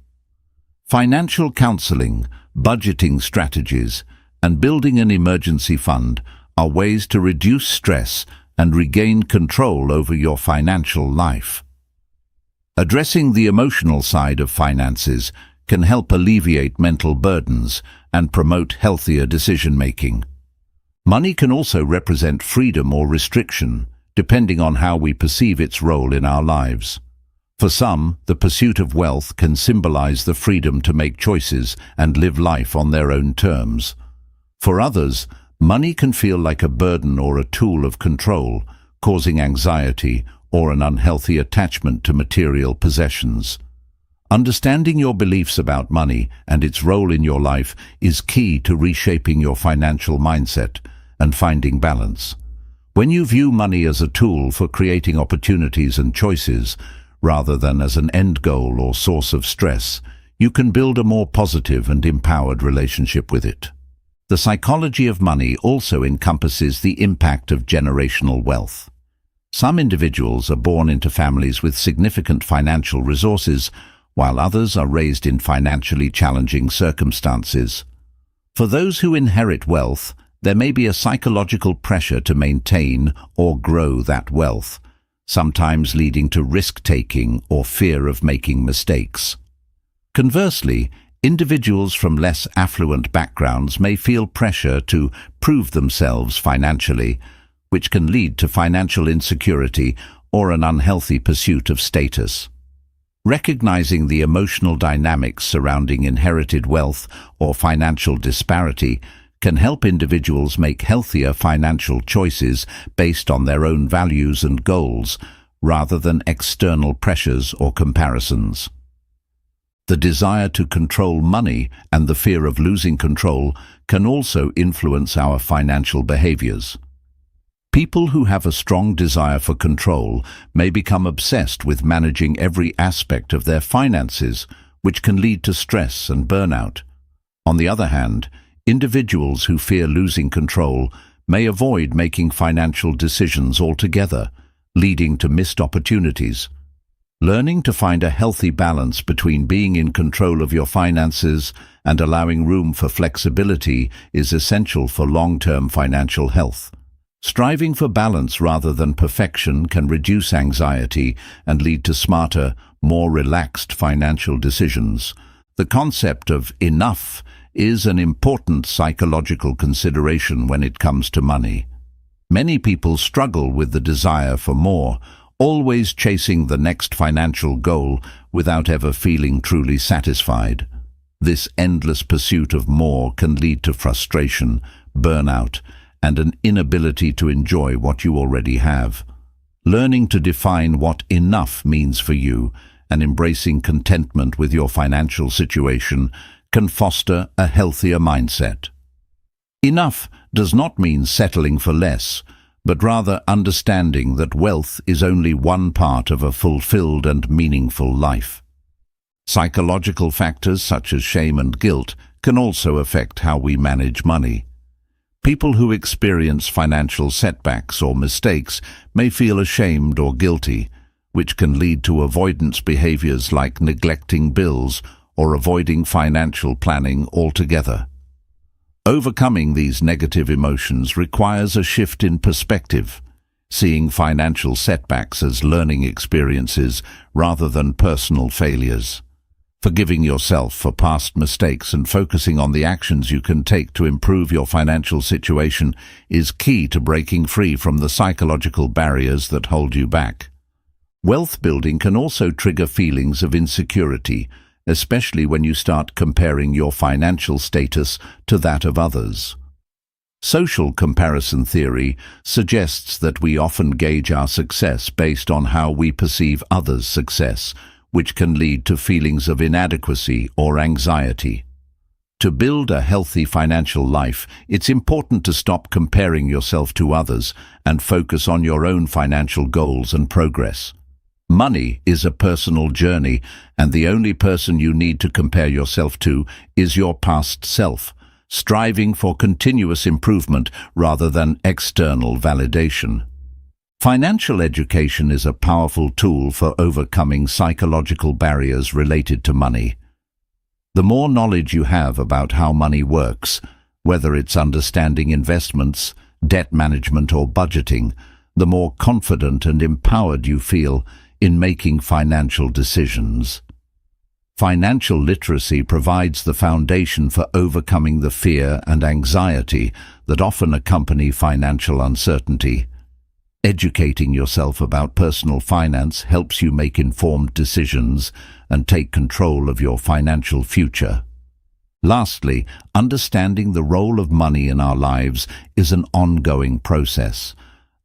Financial counseling, budgeting strategies, and building an emergency fund are ways to reduce stress and regain control over your financial life. Addressing the emotional side of finances can help alleviate mental burdens and promote healthier decision-making. Money can also represent freedom or restriction, depending on how we perceive its role in our lives. For some, the pursuit of wealth can symbolize the freedom to make choices and live life on their own terms. For others, money can feel like a burden or a tool of control, causing anxiety or an unhealthy attachment to material possessions. Understanding your beliefs about money and its role in your life is key to reshaping your financial mindset and finding balance. When you view money as a tool for creating opportunities and choices, rather than as an end goal or source of stress, you can build a more positive and empowered relationship with it. The psychology of money also encompasses the impact of generational wealth. Some individuals are born into families with significant financial resources, while others are raised in financially challenging circumstances. For those who inherit wealth, there may be a psychological pressure to maintain or grow that wealth, sometimes leading to risk-taking or fear of making mistakes. Conversely, individuals from less affluent backgrounds may feel pressure to prove themselves financially, which can lead to financial insecurity or an unhealthy pursuit of status. Recognizing the emotional dynamics surrounding inherited wealth or financial disparity can help individuals make healthier financial choices based on their own values and goals, rather than external pressures or comparisons. The desire to control money and the fear of losing control can also influence our financial behaviors. People who have a strong desire for control may become obsessed with managing every aspect of their finances, which can lead to stress and burnout. On the other hand, individuals who fear losing control may avoid making financial decisions altogether, leading to missed opportunities. Learning to find a healthy balance between being in control of your finances and allowing room for flexibility is essential for long-term financial health. Striving for balance rather than perfection can reduce anxiety and lead to smarter, more relaxed financial decisions. The concept of enough is an important psychological consideration when it comes to money. Many people struggle with the desire for more, always chasing the next financial goal without ever feeling truly satisfied. This endless pursuit of more can lead to frustration, burnout, and an inability to enjoy what you already have. Learning to define what enough means for you and embracing contentment with your financial situation can foster a healthier mindset. Enough does not mean settling for less, but rather understanding that wealth is only one part of a fulfilled and meaningful life. Psychological factors such as shame and guilt can also affect how we manage money. People who experience financial setbacks or mistakes may feel ashamed or guilty, which can lead to avoidance behaviors like neglecting bills or avoiding financial planning altogether. Overcoming these negative emotions requires a shift in perspective, seeing financial setbacks as learning experiences rather than personal failures. Forgiving yourself for past mistakes and focusing on the actions you can take to improve your financial situation is key to breaking free from the psychological barriers that hold you back. Wealth building can also trigger feelings of insecurity, especially when you start comparing your financial status to that of others. Social comparison theory suggests that we often gauge our success based on how we perceive others' success, which can lead to feelings of inadequacy or anxiety. To build a healthy financial life, it's important to stop comparing yourself to others and focus on your own financial goals and progress. Money is a personal journey, and the only person you need to compare yourself to is your past self, striving for continuous improvement rather than external validation. Financial education is a powerful tool for overcoming psychological barriers related to money. The more knowledge you have about how money works, whether it's understanding investments, debt management, or budgeting, the more confident and empowered you feel in making financial decisions. Financial literacy provides the foundation for overcoming the fear and anxiety that often accompany financial uncertainty. Educating yourself about personal finance helps you make informed decisions and take control of your financial future. Lastly, understanding the role of money in our lives is an ongoing process.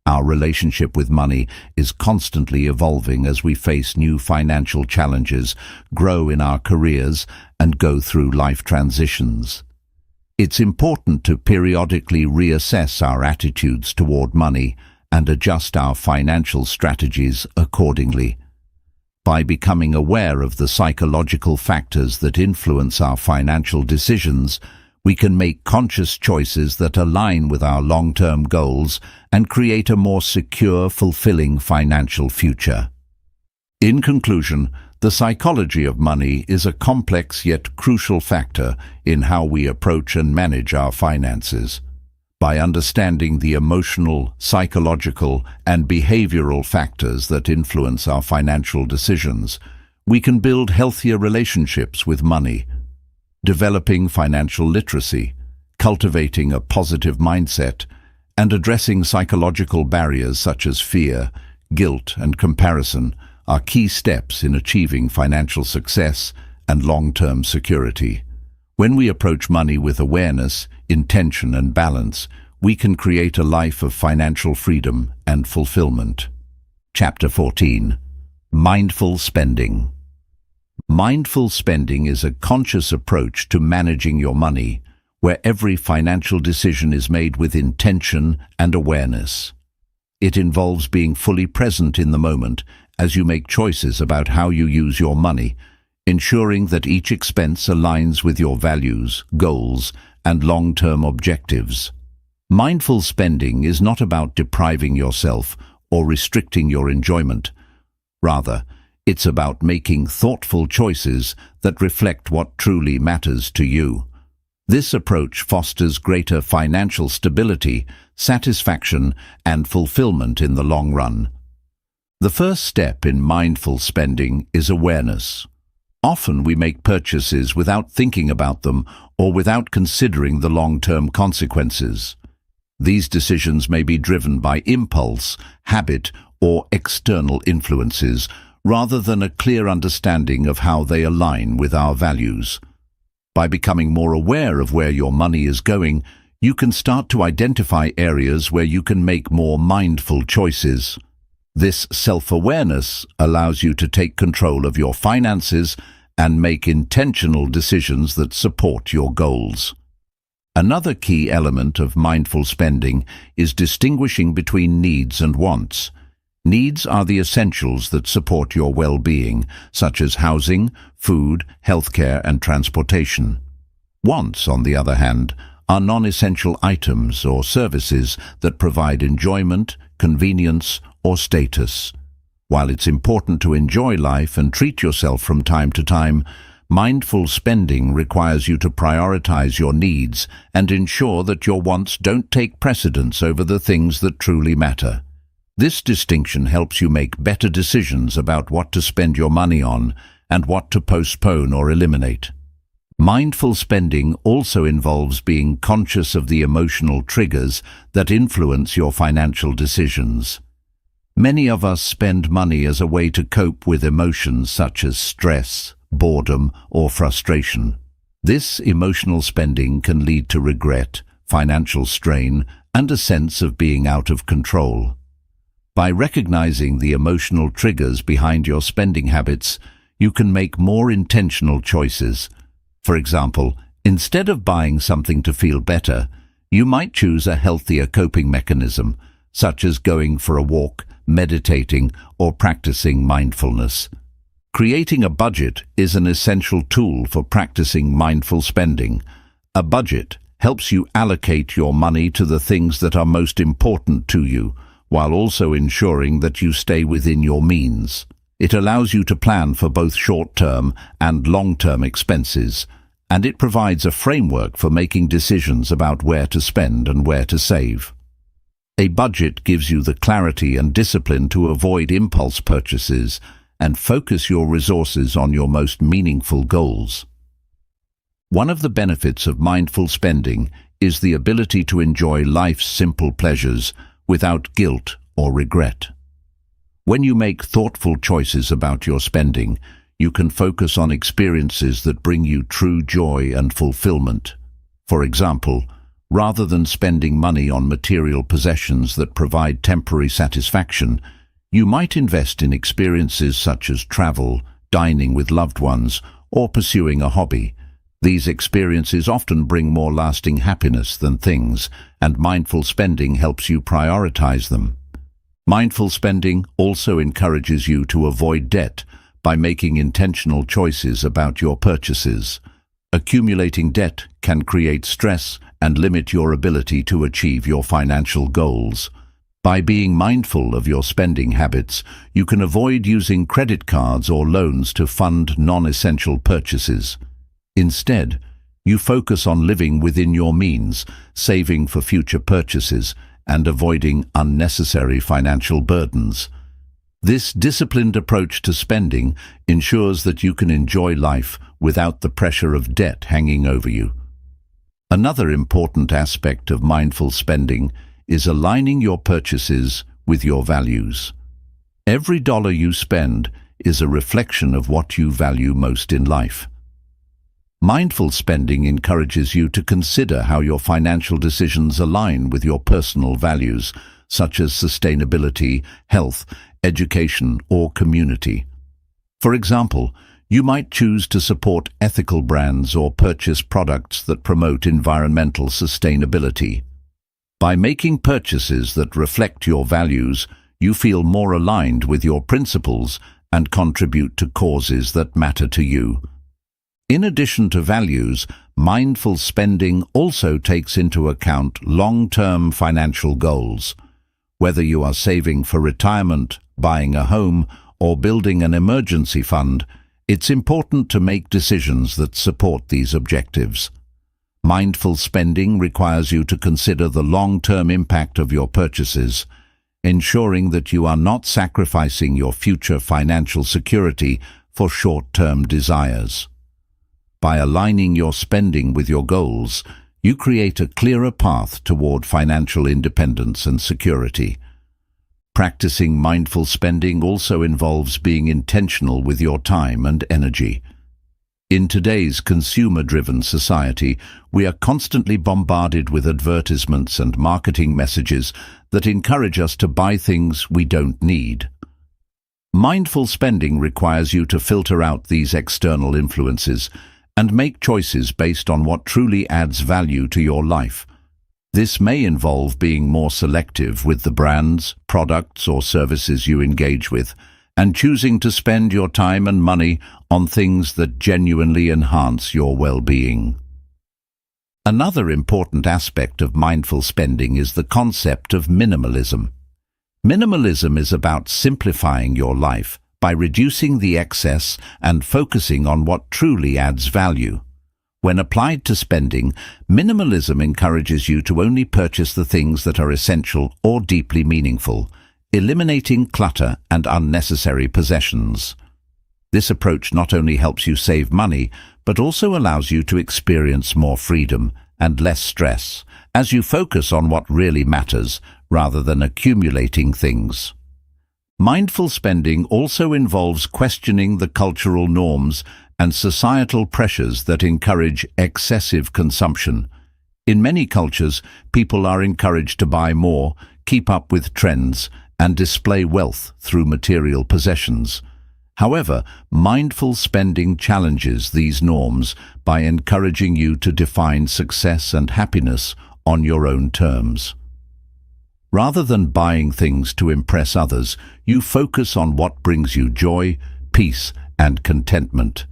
Our relationship with money is constantly evolving as we face new financial challenges, grow in our careers, and go through life transitions. It's important to periodically reassess our attitudes toward money and adjust our financial strategies accordingly. By becoming aware of the psychological factors that influence our financial decisions, we can make conscious choices that align with our long-term goals and create a more secure, fulfilling financial future. In conclusion, the psychology of money is a complex yet crucial factor in how we approach and manage our finances. By understanding the emotional, psychological, and behavioral factors that influence our financial decisions, we can build healthier relationships with money. Developing financial literacy, cultivating a positive mindset, and addressing psychological barriers such as fear, guilt, and comparison are key steps in achieving financial success and long-term security. When we approach money with awareness, intention, and balance, we can create a life of financial freedom and fulfillment. Chapter 14. Mindful Spending. Mindful spending is a conscious approach to managing your money, where every financial decision is made with intention and awareness. It involves being fully present in the moment as you make choices about how you use your money, ensuring that each expense aligns with your values, goals, and long-term objectives. Mindful spending is not about depriving yourself or restricting your enjoyment. Rather, it's about making thoughtful choices that reflect what truly matters to you. This approach fosters greater financial stability, satisfaction, and fulfillment in the long run. The first step in mindful spending is awareness. Often we make purchases without thinking about them or without considering the long-term consequences. These decisions may be driven by impulse, habit, or external influences, rather than a clear understanding of how they align with our values. By becoming more aware of where your money is going, you can start to identify areas where you can make more mindful choices. This self-awareness allows you to take control of your finances and make intentional decisions that support your goals. Another key element of mindful spending is distinguishing between needs and wants. Needs are the essentials that support your well-being, such as housing, food, healthcare, and transportation. Wants, on the other hand, are non-essential items or services that provide enjoyment, convenience, or status. While it's important to enjoy life and treat yourself from time to time, mindful spending requires you to prioritize your needs and ensure that your wants don't take precedence over the things that truly matter. This distinction helps you make better decisions about what to spend your money on and what to postpone or eliminate. Mindful spending also involves being conscious of the emotional triggers that influence your financial decisions. Many of us spend money as a way to cope with emotions such as stress, boredom, or frustration. This emotional spending can lead to regret, financial strain, and a sense of being out of control. By recognizing the emotional triggers behind your spending habits, you can make more intentional choices. For example, instead of buying something to feel better, you might choose a healthier coping mechanism, such as going for a walk, meditating, or practicing mindfulness. Creating a budget is an essential tool for practicing mindful spending. A budget helps you allocate your money to the things that are most important to you, while also ensuring that you stay within your means. It allows you to plan for both short-term and long-term expenses, and it provides a framework for making decisions about where to spend and where to save. A budget gives you the clarity and discipline to avoid impulse purchases and focus your resources on your most meaningful goals. One of the benefits of mindful spending is the ability to enjoy life's simple pleasures without guilt or regret. When you make thoughtful choices about your spending, you can focus on experiences that bring you true joy and fulfillment. For example, Rather than spending money on material possessions that provide temporary satisfaction, you might invest in experiences such as travel, dining with loved ones, or pursuing a hobby. These experiences often bring more lasting happiness than things, and mindful spending helps you prioritize them. Mindful spending also encourages you to avoid debt by making intentional choices about your purchases. Accumulating debt can create stress and limit your ability to achieve your financial goals. By being mindful of your spending habits, you can avoid using credit cards or loans to fund non-essential purchases. Instead, you focus on living within your means, saving for future purchases, and avoiding unnecessary financial burdens. This disciplined approach to spending ensures that you can enjoy life without the pressure of debt hanging over you. Another important aspect of mindful spending is aligning your purchases with your values. Every dollar you spend is a reflection of what you value most in life. Mindful spending encourages you to consider how your financial decisions align with your personal values, such as sustainability, health, education, or community. For example, you might choose to support ethical brands or purchase products that promote environmental sustainability. By making purchases that reflect your values, you feel more aligned with your principles and contribute to causes that matter to you. In addition to values, mindful spending also takes into account long-term financial goals. Whether you are saving for retirement, buying a home, or building an emergency fund, it's important to make decisions that support these objectives. Mindful spending requires you to consider the long-term impact of your purchases, ensuring that you are not sacrificing your future financial security for short-term desires. By aligning your spending with your goals, you create a clearer path toward financial independence and security. Practicing mindful spending also involves being intentional with your time and energy. In today's consumer-driven society, we are constantly bombarded with advertisements and marketing messages that encourage us to buy things we don't need. Mindful spending requires you to filter out these external influences and make choices based on what truly adds value to your life. This may involve being more selective with the brands, products, or services you engage with, and choosing to spend your time and money on things that genuinely enhance your well-being. Another important aspect of mindful spending is the concept of minimalism. Minimalism is about simplifying your life by reducing the excess and focusing on what truly adds value. When applied to spending, minimalism encourages you to only purchase the things that are essential or deeply meaningful, eliminating clutter and unnecessary possessions. This approach not only helps you save money, but also allows you to experience more freedom and less stress as you focus on what really matters rather than accumulating things. Mindful spending also involves questioning the cultural norms and societal pressures that encourage excessive consumption. In many cultures, people are encouraged to buy more, keep up with trends, and display wealth through material possessions. However, mindful spending challenges these norms by encouraging you to define success and happiness on your own terms. Rather than buying things to impress others, you focus on what brings you joy, peace, and contentment.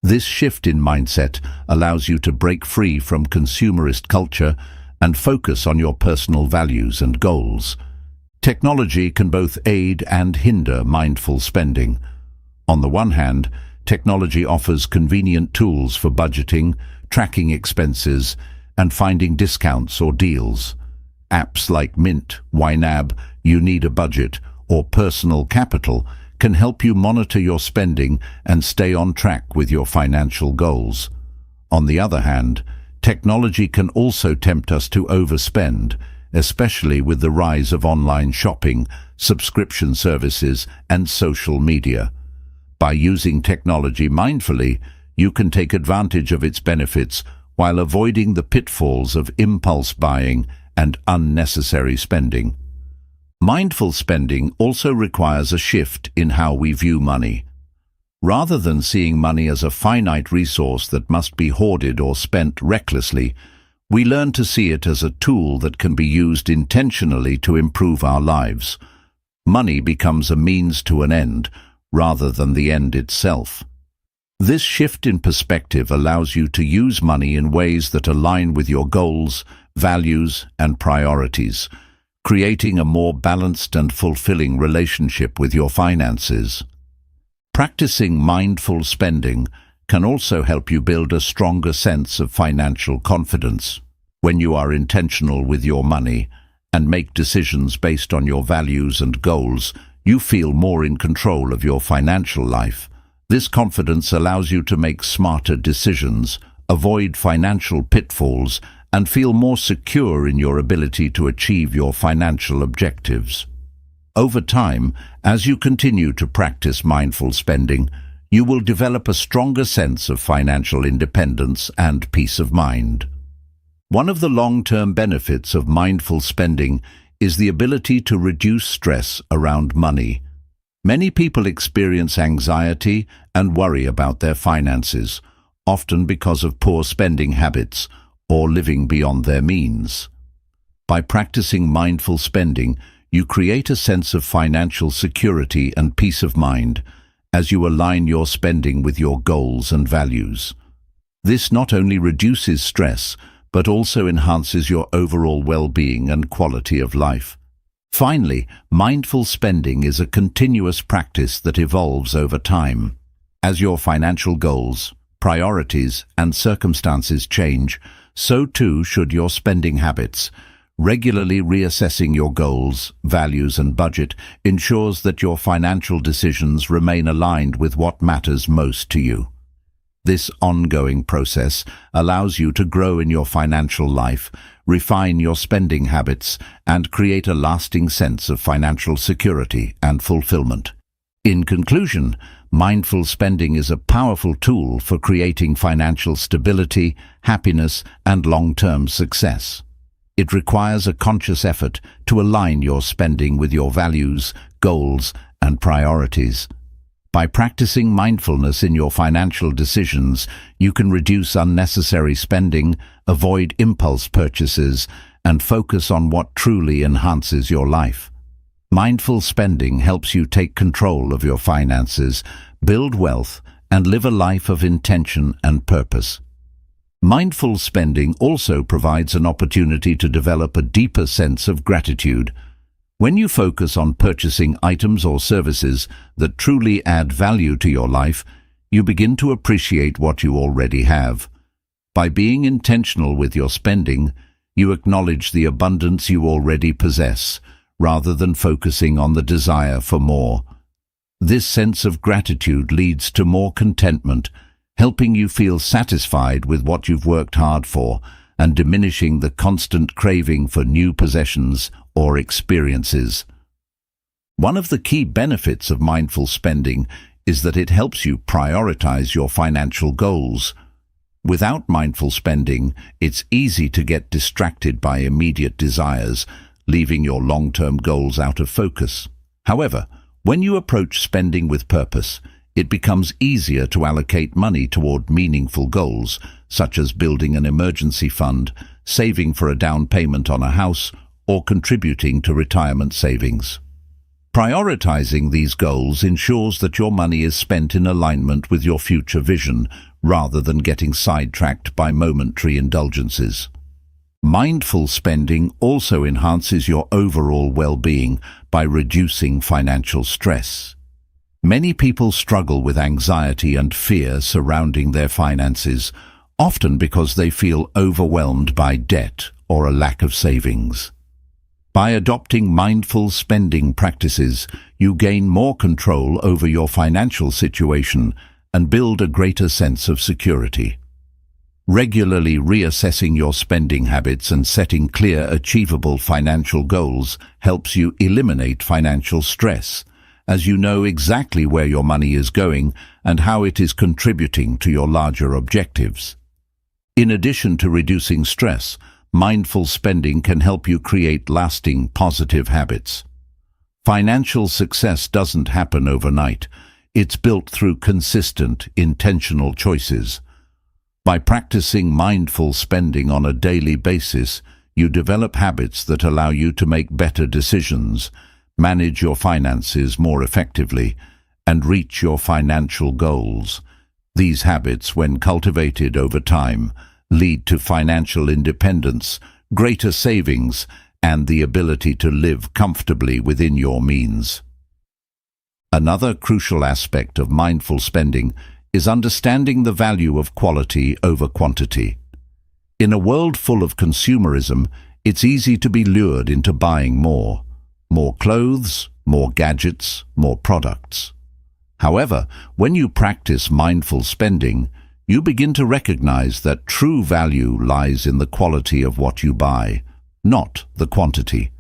This shift in mindset allows you to break free from consumerist culture and focus on your personal values and goals. Technology can both aid and hinder mindful spending. On the one hand, technology offers convenient tools for budgeting, tracking expenses, and finding discounts or deals. Apps like Mint, YNAB, You Need a Budget, or Personal Capital can help you monitor your spending and stay on track with your financial goals. On the other hand, technology can also tempt us to overspend, especially with the rise of online shopping, subscription services, and social media. By using technology mindfully, you can take advantage of its benefits while avoiding the pitfalls of impulse buying and unnecessary spending. Mindful spending also requires a shift in how we view money. Rather than seeing money as a finite resource that must be hoarded or spent recklessly, we learn to see it as a tool that can be used intentionally to improve our lives. Money becomes a means to an end, rather than the end itself. This shift in perspective allows you to use money in ways that align with your goals, values, and priorities, creating a more balanced and fulfilling relationship with your finances. Practicing mindful spending can also help you build a stronger sense of financial confidence. When you are intentional with your money and make decisions based on your values and goals, you feel more in control of your financial life. This confidence allows you to make smarter decisions, avoid financial pitfalls, and feel more secure in your ability to achieve your financial objectives. Over time, as you continue to practice mindful spending, you will develop a stronger sense of financial independence and peace of mind. One of the long-term benefits of mindful spending is the ability to reduce stress around money. Many people experience anxiety and worry about their finances, often because of poor spending habits or living beyond their means. By practicing mindful spending, you create a sense of financial security and peace of mind as you align your spending with your goals and values. This not only reduces stress, but also enhances your overall well-being and quality of life. Finally, mindful spending is a continuous practice that evolves over time. As your financial goals, priorities, and circumstances change, so too should your spending habits. Regularly reassessing your goals, values, and budget ensures that your financial decisions remain aligned with what matters most to you. This ongoing process allows you to grow in your financial life, refine your spending habits, and create a lasting sense of financial security and fulfillment. In conclusion, mindful spending is a powerful tool for creating financial stability, happiness, and long-term success. It requires a conscious effort to align your spending with your values, goals, and priorities. By practicing mindfulness in your financial decisions, you can reduce unnecessary spending, avoid impulse purchases, and focus on what truly enhances your life. Mindful spending helps you take control of your finances, build wealth, and live a life of intention and purpose. Mindful spending also provides an opportunity to develop a deeper sense of gratitude. When you focus on purchasing items or services that truly add value to your life, you begin to appreciate what you already have. By being intentional with your spending, you acknowledge the abundance you already possess, rather than focusing on the desire for more. This sense of gratitude leads to more contentment, helping you feel satisfied with what you've worked hard for and diminishing the constant craving for new possessions or experiences. One of the key benefits of mindful spending is that it helps you prioritize your financial goals. Without mindful spending, it's easy to get distracted by immediate desires, leaving your long-term goals out of focus. However, when you approach spending with purpose, it becomes easier to allocate money toward meaningful goals, such as building an emergency fund, saving for a down payment on a house, or contributing to retirement savings. Prioritizing these goals ensures that your money is spent in alignment with your future vision, rather than getting sidetracked by momentary indulgences. Mindful spending also enhances your overall well-being by reducing financial stress. Many people struggle with anxiety and fear surrounding their finances, often because they feel overwhelmed by debt or a lack of savings. By adopting mindful spending practices, you gain more control over your financial situation and build a greater sense of security. Regularly reassessing your spending habits and setting clear, achievable financial goals helps you eliminate financial stress, as you know exactly where your money is going and how it is contributing to your larger objectives. In addition to reducing stress, mindful spending can help you create lasting positive habits. Financial success doesn't happen overnight. It's built through consistent, intentional choices. By practicing mindful spending on a daily basis, you develop habits that allow you to make better decisions, manage your finances more effectively, and reach your financial goals. These habits, when cultivated over time, lead to financial independence, greater savings, and the ability to live comfortably within your means. Another crucial aspect of mindful spending is understanding the value of quality over quantity. In a world full of consumerism, it's easy to be lured into buying more. More clothes, more gadgets, more products. However, when you practice mindful spending, you begin to recognize that true value lies in the quality of what you buy, not the quantity.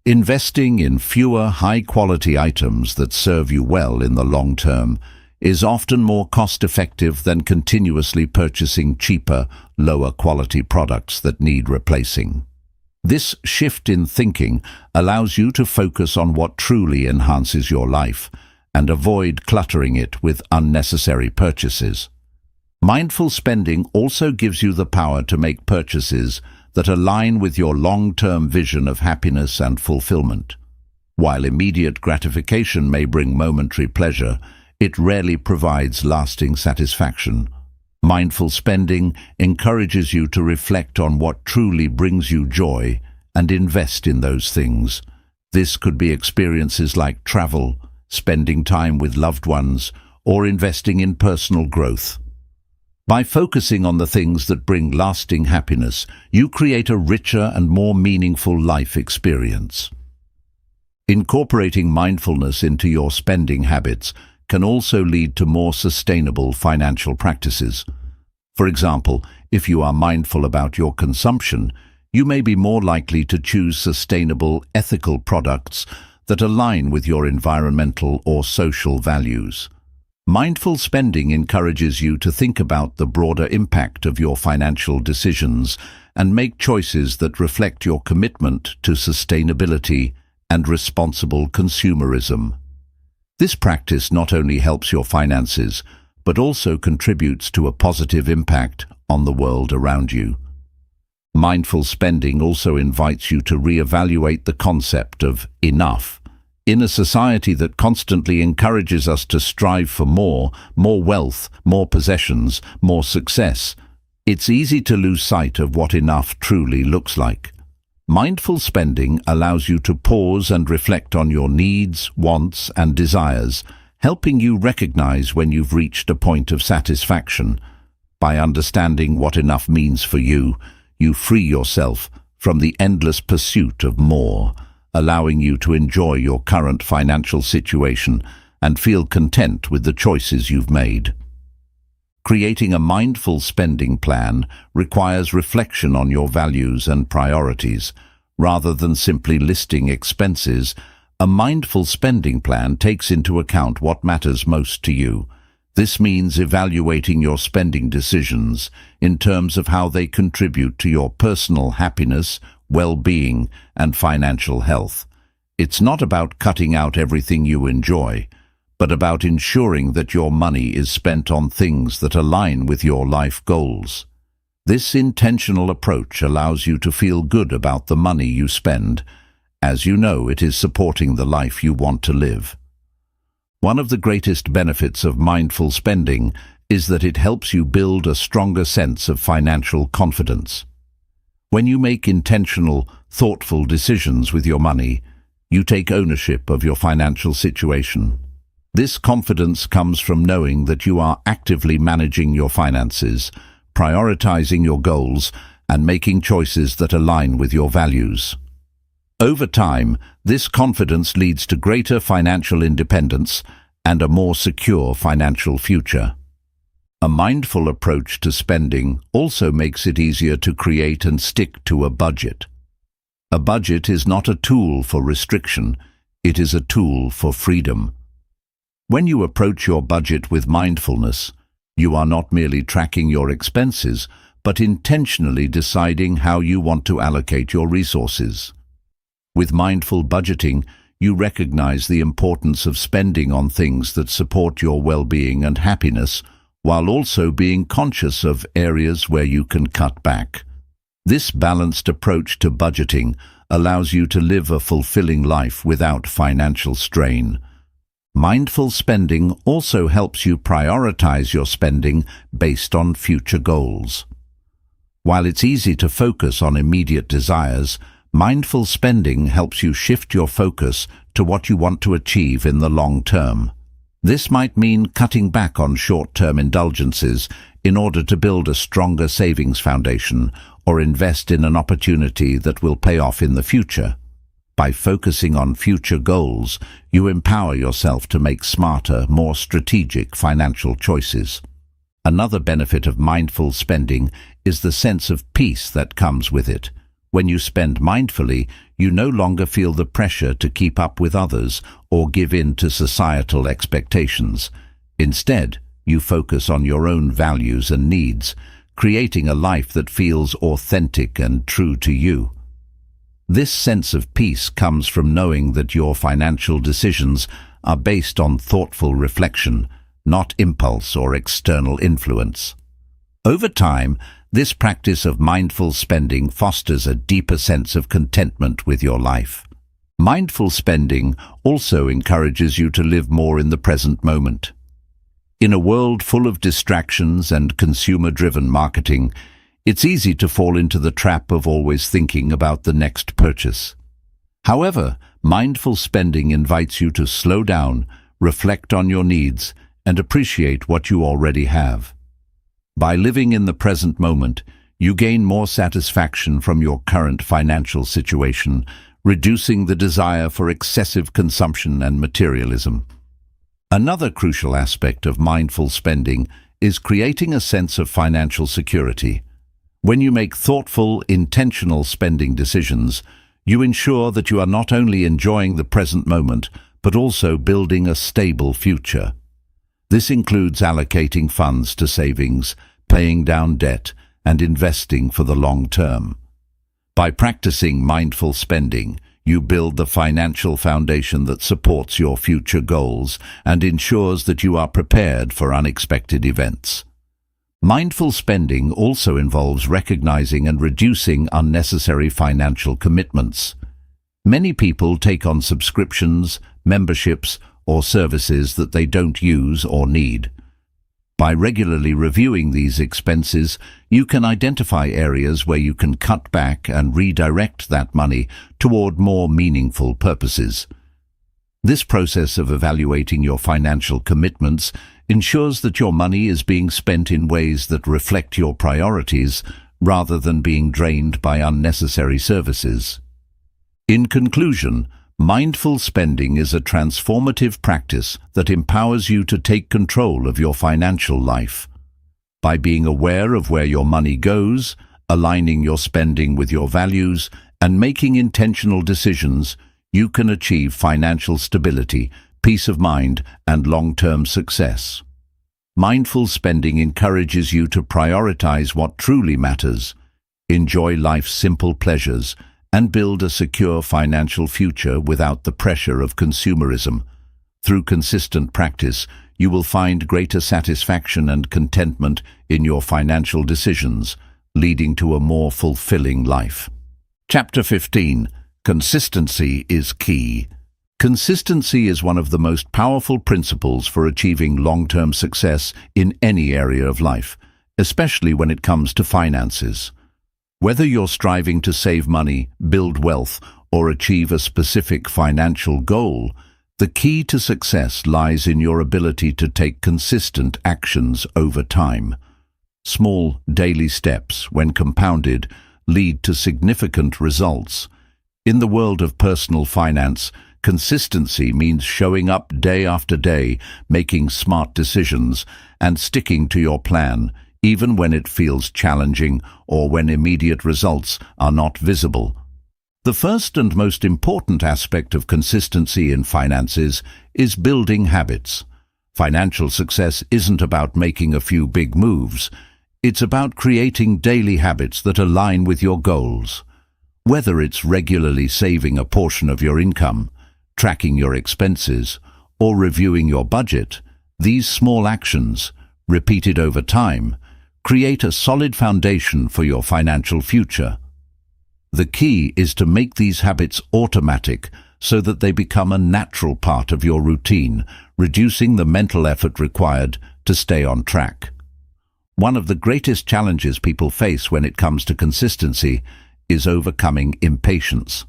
Investing in fewer high-quality items that serve you well in the long term is often more cost-effective than continuously purchasing cheaper, lower-quality products that need replacing. This shift in thinking allows you to focus on what truly enhances your life and avoid cluttering it with unnecessary purchases. Mindful spending also gives you the power to make purchases that align with your long-term vision of happiness and fulfillment. While immediate gratification may bring momentary pleasure, it rarely provides lasting satisfaction. Mindful spending encourages you to reflect on what truly brings you joy and invest in those things. This could be experiences like travel, spending time with loved ones, or investing in personal growth. By focusing on the things that bring lasting happiness, you create a richer and more meaningful life experience. Incorporating mindfulness into your spending habits can also lead to more sustainable financial practices. For example, if you are mindful about your consumption, you may be more likely to choose sustainable, ethical products that align with your environmental or social values. Mindful spending encourages you to think about the broader impact of your financial decisions and make choices that reflect your commitment to sustainability and responsible consumerism. This practice not only helps your finances, but also contributes to a positive impact on the world around you. Mindful spending also invites you to reevaluate the concept of enough. In a society that constantly encourages us to strive for more wealth, more possessions, more success, it's easy to lose sight of what enough truly looks like. Mindful spending allows you to pause and reflect on your needs, wants, and desires, helping you recognize when you've reached a point of satisfaction. By understanding what enough means for you, you free yourself from the endless pursuit of more, allowing you to enjoy your current financial situation and feel content with the choices you've made. Creating a mindful spending plan requires reflection on your values and priorities. Rather than simply listing expenses, a mindful spending plan takes into account what matters most to you. This means evaluating your spending decisions in terms of how they contribute to your personal happiness, well-being, and financial health. It's not about cutting out everything you enjoy, but about ensuring that your money is spent on things that align with your life goals. This intentional approach allows you to feel good about the money you spend, as you know it is supporting the life you want to live. One of the greatest benefits of mindful spending is that it helps you build a stronger sense of financial confidence. When you make intentional, thoughtful decisions with your money, you take ownership of your financial situation. This confidence comes from knowing that you are actively managing your finances, prioritizing your goals, and making choices that align with your values. Over time, this confidence leads to greater financial independence and a more secure financial future. A mindful approach to spending also makes it easier to create and stick to a budget. A budget is not a tool for restriction, it is a tool for freedom. When you approach your budget with mindfulness, you are not merely tracking your expenses, but intentionally deciding how you want to allocate your resources. With mindful budgeting, you recognize the importance of spending on things that support your well-being and happiness, while also being conscious of areas where you can cut back. This balanced approach to budgeting allows you to live a fulfilling life without financial strain. Mindful spending also helps you prioritize your spending based on future goals. While it's easy to focus on immediate desires, mindful spending helps you shift your focus to what you want to achieve in the long term. This might mean cutting back on short-term indulgences in order to build a stronger savings foundation or invest in an opportunity that will pay off in the future. By focusing on future goals, you empower yourself to make smarter, more strategic financial choices. Another benefit of mindful spending is the sense of peace that comes with it. When you spend mindfully, you no longer feel the pressure to keep up with others or give in to societal expectations. Instead, you focus on your own values and needs, creating a life that feels authentic and true to you. This sense of peace comes from knowing that your financial decisions are based on thoughtful reflection, not impulse or external influence. Over time, this practice of mindful spending fosters a deeper sense of contentment with your life. Mindful spending also encourages you to live more in the present moment. In a world full of distractions and consumer-driven marketing, it's easy to fall into the trap of always thinking about the next purchase. However, mindful spending invites you to slow down, reflect on your needs, and appreciate what you already have. By living in the present moment, you gain more satisfaction from your current financial situation, reducing the desire for excessive consumption and materialism. Another crucial aspect of mindful spending is creating a sense of financial security. When you make thoughtful, intentional spending decisions, you ensure that you are not only enjoying the present moment, but also building a stable future. This includes allocating funds to savings, paying down debt, and investing for the long term. By practicing mindful spending, you build the financial foundation that supports your future goals and ensures that you are prepared for unexpected events. Mindful spending also involves recognizing and reducing unnecessary financial commitments. Many people take on subscriptions, memberships, or services that they don't use or need. By regularly reviewing these expenses, you can identify areas where you can cut back and redirect that money toward more meaningful purposes. This process of evaluating your financial commitments ensures that your money is being spent in ways that reflect your priorities rather than being drained by unnecessary services. In conclusion, mindful spending is a transformative practice that empowers you to take control of your financial life. By being aware of where your money goes, aligning your spending with your values, and making intentional decisions, you can achieve financial stability, peace of mind, and long-term success. Mindful spending encourages you to prioritize what truly matters, enjoy life's simple pleasures, and build a secure financial future without the pressure of consumerism. Through consistent practice, you will find greater satisfaction and contentment in your financial decisions, leading to a more fulfilling life. Chapter 15. Consistency is key. Consistency is one of the most powerful principles for achieving long-term success in any area of life, especially when it comes to finances. Whether you're striving to save money, build wealth, or achieve a specific financial goal, the key to success lies in your ability to take consistent actions over time. Small, daily steps, when compounded, lead to significant results. In the world of personal finance, consistency means showing up day after day, making smart decisions, and sticking to your plan, even when it feels challenging or when immediate results are not visible. The first and most important aspect of consistency in finances is building habits. Financial success isn't about making a few big moves. It's about creating daily habits that align with your goals. Whether it's regularly saving a portion of your income, tracking your expenses, or reviewing your budget, these small actions, repeated over time, create a solid foundation for your financial future. The key is to make these habits automatic so that they become a natural part of your routine, reducing the mental effort required to stay on track. One of the greatest challenges people face when it comes to consistency is overcoming impatience.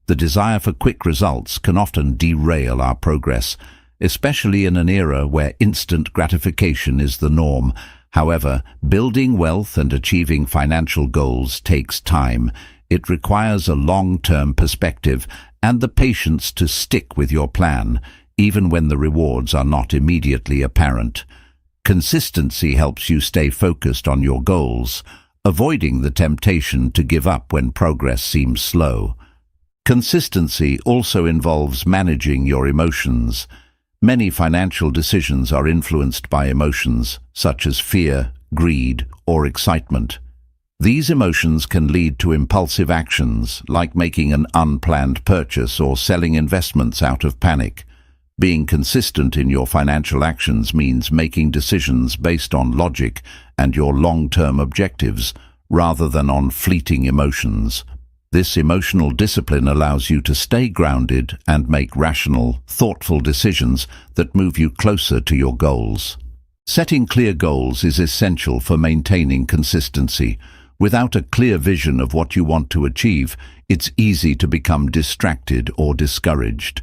The desire for quick results can often derail our progress, especially in an era where instant gratification is the norm. However, building wealth and achieving financial goals takes time. It requires a long-term perspective and the patience to stick with your plan, even when the rewards are not immediately apparent. Consistency helps you stay focused on your goals, avoiding the temptation to give up when progress seems slow. Consistency also involves managing your emotions. Many financial decisions are influenced by emotions such as fear, greed, or excitement. These emotions can lead to impulsive actions like making an unplanned purchase or selling investments out of panic. Being consistent in your financial actions means making decisions based on logic and your long-term objectives rather than on fleeting emotions. This emotional discipline allows you to stay grounded and make rational, thoughtful decisions that move you closer to your goals. Setting clear goals is essential for maintaining consistency. Without a clear vision of what you want to achieve, it's easy to become distracted or discouraged.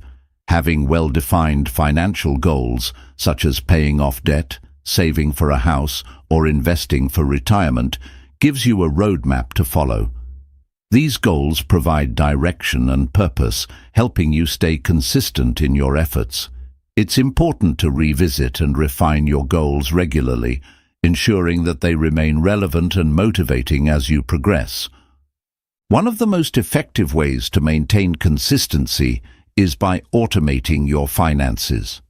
Having well-defined financial goals, such as paying off debt, saving for a house, or investing for retirement, gives you a roadmap to follow. These goals provide direction and purpose, helping you stay consistent in your efforts. It's important to revisit and refine your goals regularly, ensuring that they remain relevant and motivating as you progress. One of the most effective ways to maintain consistency is by automating your finances.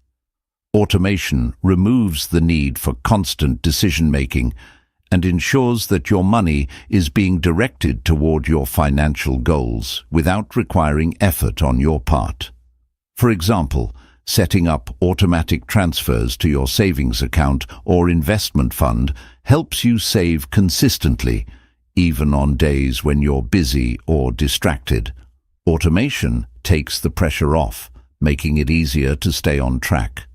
Automation removes the need for constant decision-making and ensures that your money is being directed toward your financial goals without requiring effort on your part. For example, setting up automatic transfers to your savings account or investment fund helps you save consistently, even on days when you're busy or distracted. Automation takes the pressure off, making it easier to stay on track.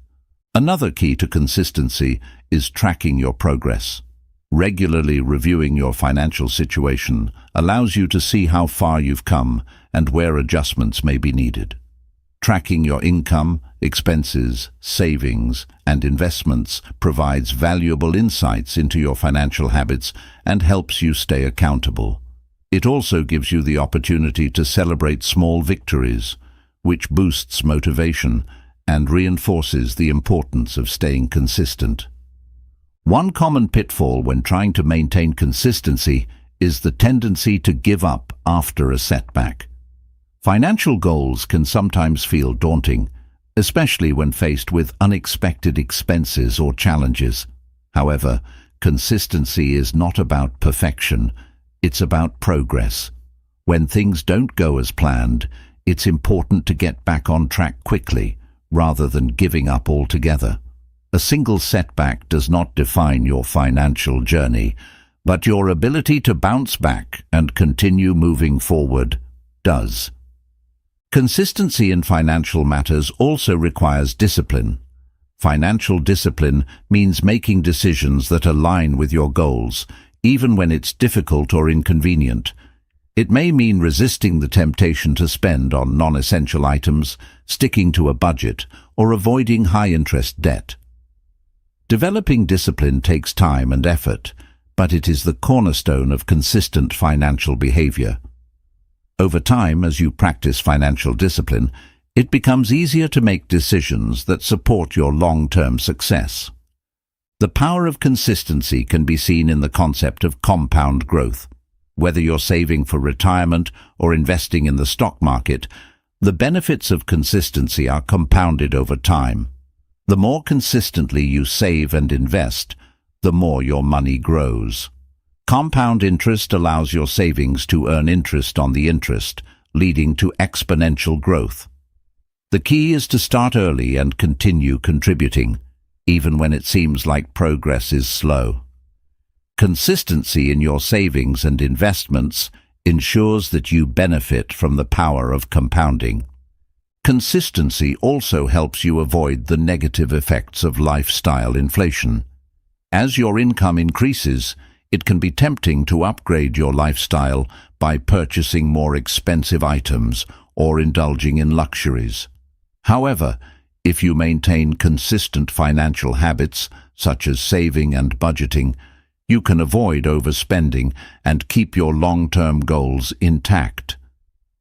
Another key to consistency is tracking your progress. Regularly reviewing your financial situation allows you to see how far you've come and where adjustments may be needed. Tracking your income, expenses, savings, and investments provides valuable insights into your financial habits and helps you stay accountable. It also gives you the opportunity to celebrate small victories, which boosts motivation and reinforces the importance of staying consistent. One common pitfall when trying to maintain consistency is the tendency to give up after a setback. Financial goals can sometimes feel daunting, especially when faced with unexpected expenses or challenges. However, consistency is not about perfection, it's about progress. When things don't go as planned, it's important to get back on track quickly, rather than giving up altogether. A single setback does not define your financial journey, but your ability to bounce back and continue moving forward does. Consistency in financial matters also requires discipline. Financial discipline means making decisions that align with your goals, even when it's difficult or inconvenient. It may mean resisting the temptation to spend on non-essential items, sticking to a budget, or avoiding high-interest debt. Developing discipline takes time and effort, but it is the cornerstone of consistent financial behavior. Over time, as you practice financial discipline, it becomes easier to make decisions that support your long-term success. The power of consistency can be seen in the concept of compound growth. Whether you're saving for retirement or investing in the stock market, the benefits of consistency are compounded over time. The more consistently you save and invest, the more your money grows. Compound interest allows your savings to earn interest on the interest, leading to exponential growth. The key is to start early and continue contributing, even when it seems like progress is slow. Consistency in your savings and investments ensures that you benefit from the power of compounding. Consistency also helps you avoid the negative effects of lifestyle inflation. As your income increases, it can be tempting to upgrade your lifestyle by purchasing more expensive items or indulging in luxuries. However, if you maintain consistent financial habits, such as saving and budgeting, you can avoid overspending and keep your long-term goals intact.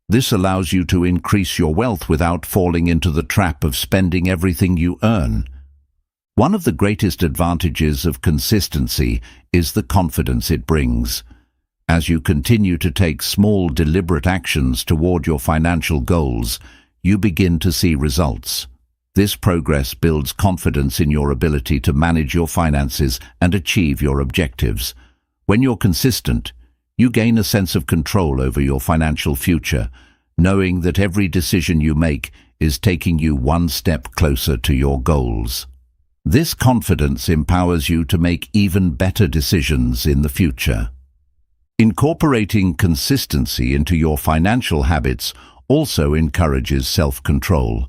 This allows you to increase your wealth without falling into the trap of spending everything you earn. One of the greatest advantages of consistency is the confidence it brings. As you continue to take small, deliberate actions toward your financial goals, you begin to see results. This progress builds confidence in your ability to manage your finances and achieve your objectives. When you're consistent, you gain a sense of control over your financial future, knowing that every decision you make is taking you one step closer to your goals. This confidence empowers you to make even better decisions in the future. Incorporating consistency into your financial habits also encourages self-control.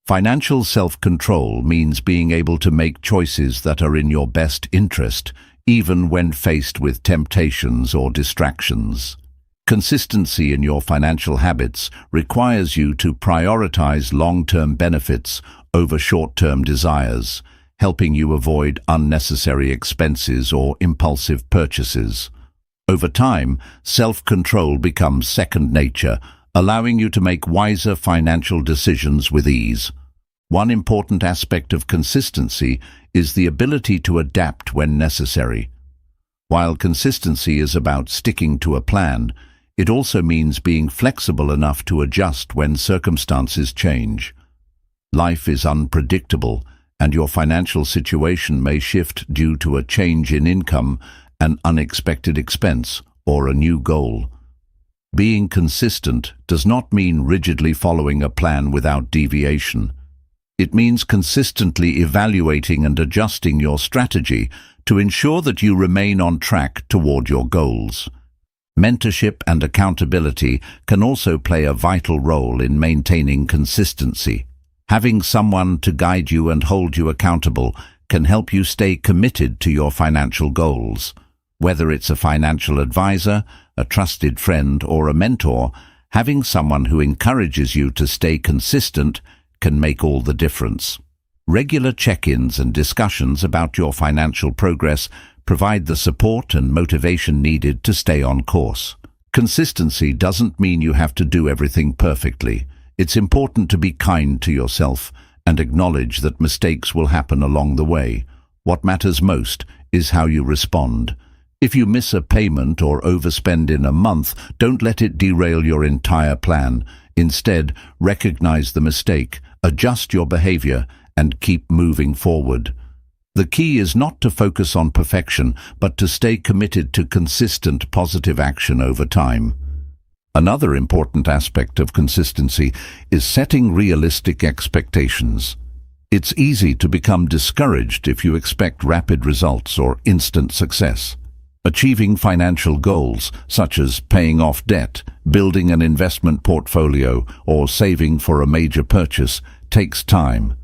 Financial self-control means being able to make choices that are in your best interest, even when faced with temptations or distractions. Consistency in your financial habits requires you to prioritize long-term benefits over short-term desires, helping you avoid unnecessary expenses or impulsive purchases. Over time, self-control becomes second nature, allowing you to make wiser financial decisions with ease. One important aspect of consistency is the ability to adapt when necessary. While consistency is about sticking to a plan, it also means being flexible enough to adjust when circumstances change. Life is unpredictable, and your financial situation may shift due to a change in income, an unexpected expense, or a new goal. Being consistent does not mean rigidly following a plan without deviation. It means consistently evaluating and adjusting your strategy to ensure that you remain on track toward your goals. Mentorship and accountability can also play a vital role in maintaining consistency. Having someone to guide you and hold you accountable can help you stay committed to your financial goals. Whether it's a financial advisor, a trusted friend, or a mentor, having someone who encourages you to stay consistent can make all the difference. Regular check-ins and discussions about your financial progress provide the support and motivation needed to stay on course. Consistency doesn't mean you have to do everything perfectly. It's important to be kind to yourself and acknowledge that mistakes will happen along the way. What matters most is how you respond. If you miss a payment or overspend in a month, don't let it derail your entire plan. Instead, recognize the mistake, adjust your behavior, and keep moving forward. The key is not to focus on perfection, but to stay committed to consistent positive action over time. Another important aspect of consistency is setting realistic expectations. It's easy to become discouraged if you expect rapid results or instant success. Achieving financial goals, such as paying off debt, building an investment portfolio, or saving for a major purchase, takes time.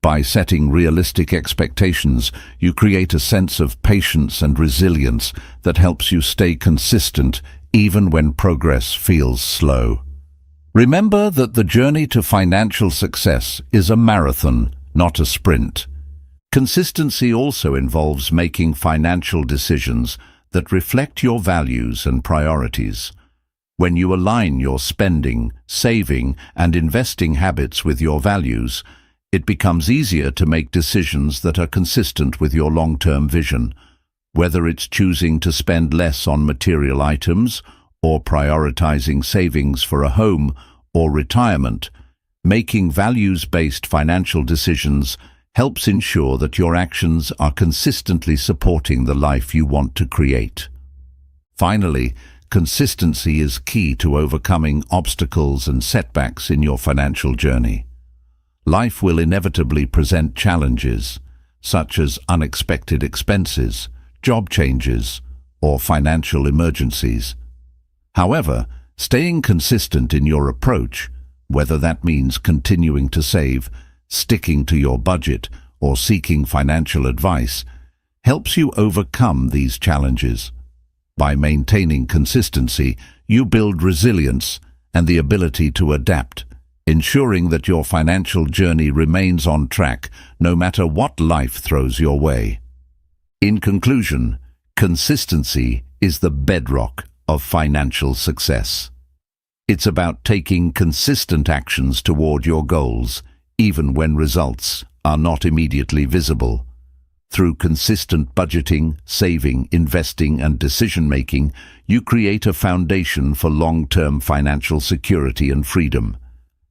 By setting realistic expectations, you create a sense of patience and resilience that helps you stay consistent even when progress feels slow. Remember that the journey to financial success is a marathon, not a sprint. Consistency also involves making financial decisions that reflect your values and priorities. When you align your spending, saving, and investing habits with your values, it becomes easier to make decisions that are consistent with your long-term vision. Whether it's choosing to spend less on material items or prioritizing savings for a home or retirement, making values-based financial decisions helps ensure that your actions are consistently supporting the life you want to create. Finally, consistency is key to overcoming obstacles and setbacks in your financial journey. Life will inevitably present challenges, such as unexpected expenses, job changes, or financial emergencies. However, staying consistent in your approach, whether that means continuing to save, sticking to your budget, or seeking financial advice, helps you overcome these challenges. By maintaining consistency, you build resilience and the ability to adapt, ensuring that your financial journey remains on track no matter what life throws your way. In conclusion, consistency is the bedrock of financial success. It's about taking consistent actions toward your goals, even when results are not immediately visible. Through consistent budgeting, saving, investing, and decision-making, you create a foundation for long-term financial security and freedom.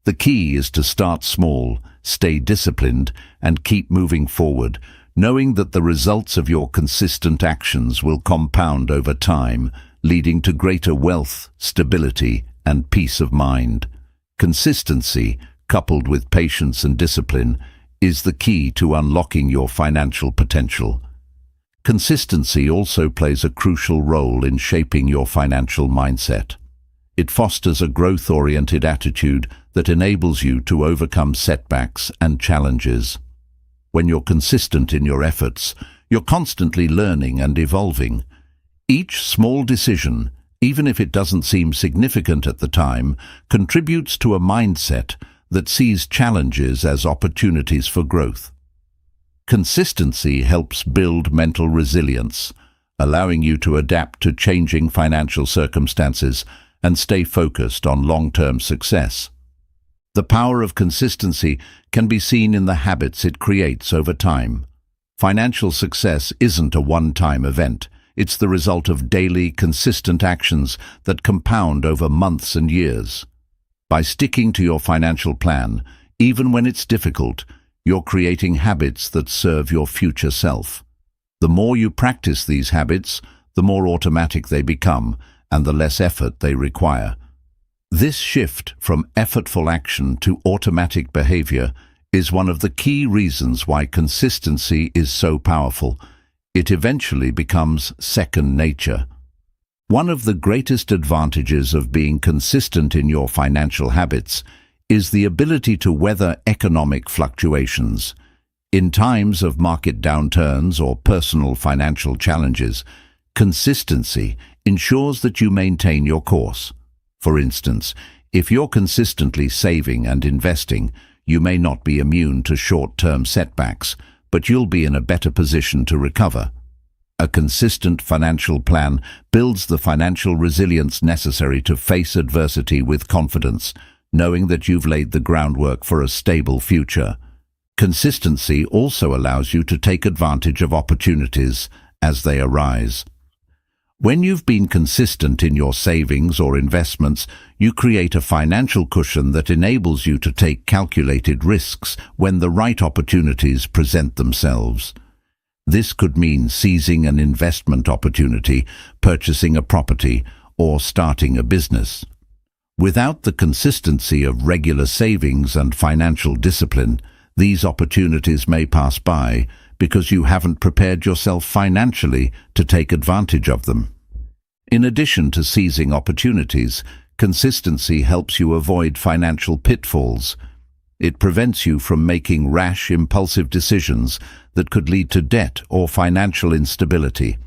The key is to start small, stay disciplined, and keep moving forward, knowing that the results of your consistent actions will compound over time, leading to greater wealth, stability, and peace of mind. Consistency, coupled with patience and discipline, is the key to unlocking your financial potential. Consistency also plays a crucial role in shaping your financial mindset. It fosters a growth-oriented attitude that enables you to overcome setbacks and challenges. When you're consistent in your efforts, you're constantly learning and evolving. Each small decision, even if it doesn't seem significant at the time, contributes to a mindset that sees challenges as opportunities for growth. Consistency helps build mental resilience, allowing you to adapt to changing financial circumstances and stay focused on long-term success. The power of consistency can be seen in the habits it creates over time. Financial success isn't a one-time event. It's the result of daily, consistent actions that compound over months and years. By sticking to your financial plan, even when it's difficult, you're creating habits that serve your future self. The more you practice these habits, the more automatic they become and the less effort they require. This shift from effortful action to automatic behavior is one of the key reasons why consistency is so powerful. It eventually becomes second nature. One of the greatest advantages of being consistent in your financial habits is the ability to weather economic fluctuations. In times of market downturns or personal financial challenges, consistency ensures that you maintain your course. For instance, if you're consistently saving and investing, you may not be immune to short-term setbacks, but you'll be in a better position to recover. A consistent financial plan builds the financial resilience necessary to face adversity with confidence, knowing that you've laid the groundwork for a stable future. Consistency also allows you to take advantage of opportunities as they arise. When you've been consistent in your savings or investments, you create a financial cushion that enables you to take calculated risks when the right opportunities present themselves. This could mean seizing an investment opportunity, purchasing a property, or starting a business. Without the consistency of regular savings and financial discipline, these opportunities may pass by because you haven't prepared yourself financially to take advantage of them. In addition to seizing opportunities, consistency helps you avoid financial pitfalls. It prevents you from making rash, impulsive decisions that could lead to debt or financial instability.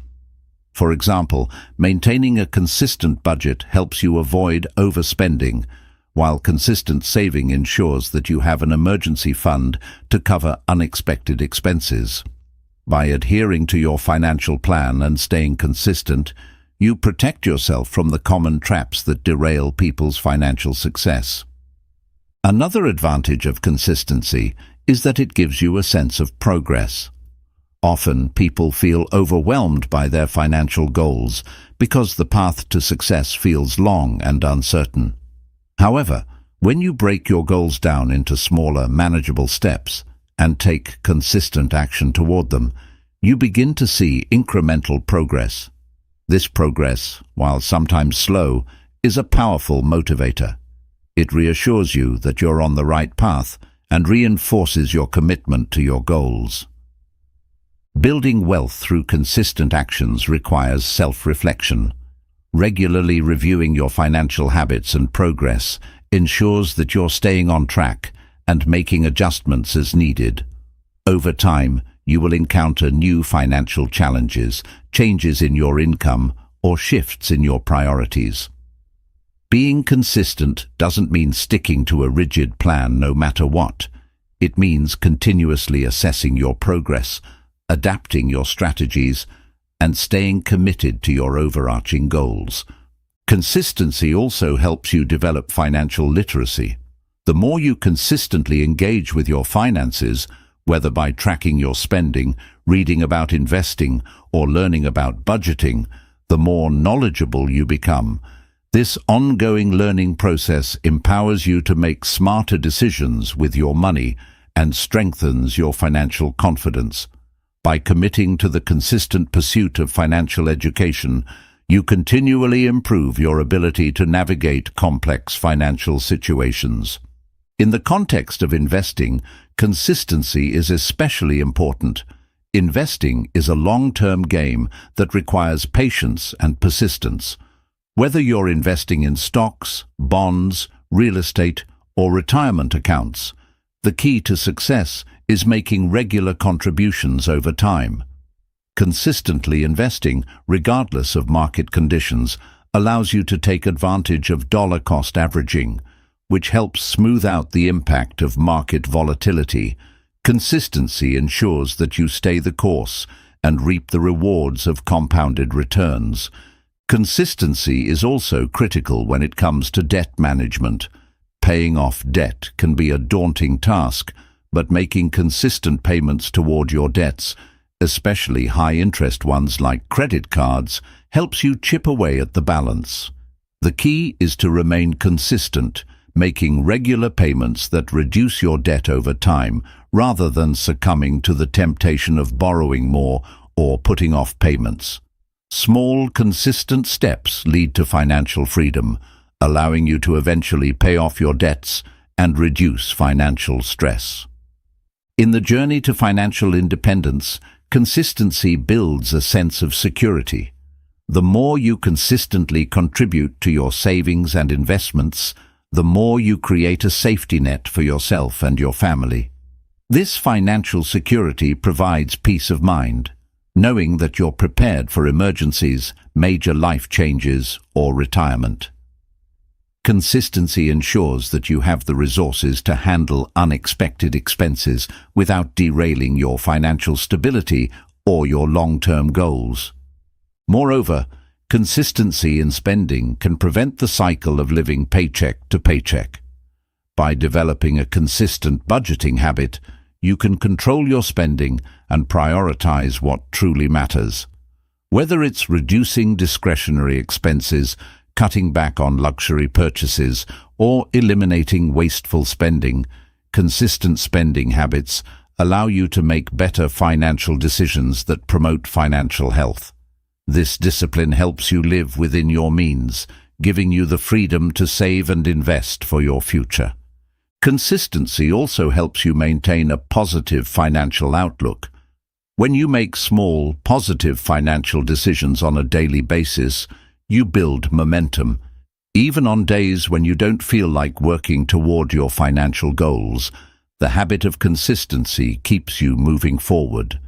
For example, maintaining a consistent budget helps you avoid overspending, while consistent saving ensures that you have an emergency fund to cover unexpected expenses. By adhering to your financial plan and staying consistent, you protect yourself from the common traps that derail people's financial success. Another advantage of consistency is that it gives you a sense of progress. Often, people feel overwhelmed by their financial goals because the path to success feels long and uncertain. However, when you break your goals down into smaller, manageable steps, and take consistent action toward them, you begin to see incremental progress. This progress, while sometimes slow, is a powerful motivator. It reassures you that you're on the right path and reinforces your commitment to your goals. Building wealth through consistent actions requires self-reflection. Regularly reviewing your financial habits and progress ensures that you're staying on track and making adjustments as needed. Over time, you will encounter new financial challenges, changes in your income, or shifts in your priorities. Being consistent doesn't mean sticking to a rigid plan no matter what. It means continuously assessing your progress, adapting your strategies, and staying committed to your overarching goals. Consistency also helps you develop financial literacy. The more you consistently engage with your finances, whether by tracking your spending, reading about investing, or learning about budgeting, the more knowledgeable you become. This ongoing learning process empowers you to make smarter decisions with your money and strengthens your financial confidence. By committing to the consistent pursuit of financial education, you continually improve your ability to navigate complex financial situations. In the context of investing, consistency is especially important. Investing is a long-term game that requires patience and persistence. Whether you're investing in stocks, bonds, real estate, or retirement accounts, the key to success is making regular contributions over time. Consistently investing, regardless of market conditions, allows you to take advantage of dollar-cost averaging, which helps smooth out the impact of market volatility. Consistency ensures that you stay the course and reap the rewards of compounded returns. Consistency is also critical when it comes to debt management. Paying off debt can be a daunting task, but making consistent payments toward your debts, especially high-interest ones like credit cards, helps you chip away at the balance. The key is to remain consistent, making regular payments that reduce your debt over time, rather than succumbing to the temptation of borrowing more or putting off payments. Small, consistent steps lead to financial freedom, allowing you to eventually pay off your debts and reduce financial stress. In the journey to financial independence, consistency builds a sense of security. The more you consistently contribute to your savings and investments, the more you create a safety net for yourself and your family. This financial security provides peace of mind, knowing that you're prepared for emergencies, major life changes, or retirement. Consistency ensures that you have the resources to handle unexpected expenses without derailing your financial stability or your long-term goals. Moreover, consistency in spending can prevent the cycle of living paycheck to paycheck. By developing a consistent budgeting habit, you can control your spending and prioritize what truly matters. Whether it's reducing discretionary expenses, cutting back on luxury purchases, or eliminating wasteful spending, consistent spending habits allow you to make better financial decisions that promote financial health. This discipline helps you live within your means, giving you the freedom to save and invest for your future. Consistency also helps you maintain a positive financial outlook. When you make small, positive financial decisions on a daily basis, you build momentum. Even on days when you don't feel like working toward your financial goals, the habit of consistency keeps you moving forward.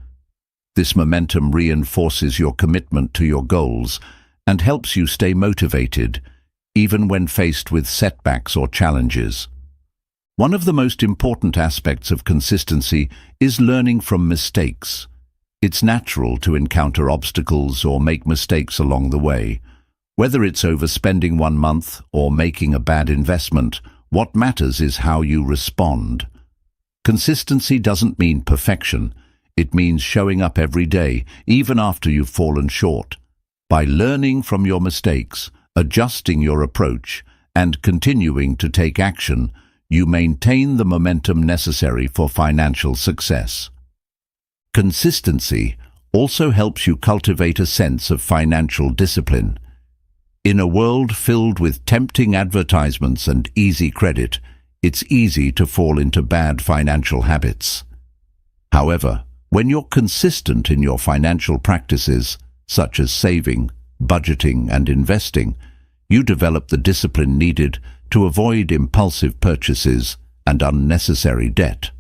This momentum reinforces your commitment to your goals and helps you stay motivated, even when faced with setbacks or challenges. One of the most important aspects of consistency is learning from mistakes. It's natural to encounter obstacles or make mistakes along the way. Whether it's overspending 1 month or making a bad investment, what matters is how you respond. Consistency doesn't mean perfection. It means showing up every day, even after you've fallen short. By learning from your mistakes, adjusting your approach, and continuing to take action, you maintain the momentum necessary for financial success. Consistency also helps you cultivate a sense of financial discipline. In a world filled with tempting advertisements and easy credit, it's easy to fall into bad financial habits. However, when you're consistent in your financial practices, such as saving, budgeting, and investing, you develop the discipline needed to avoid impulsive purchases and unnecessary debt.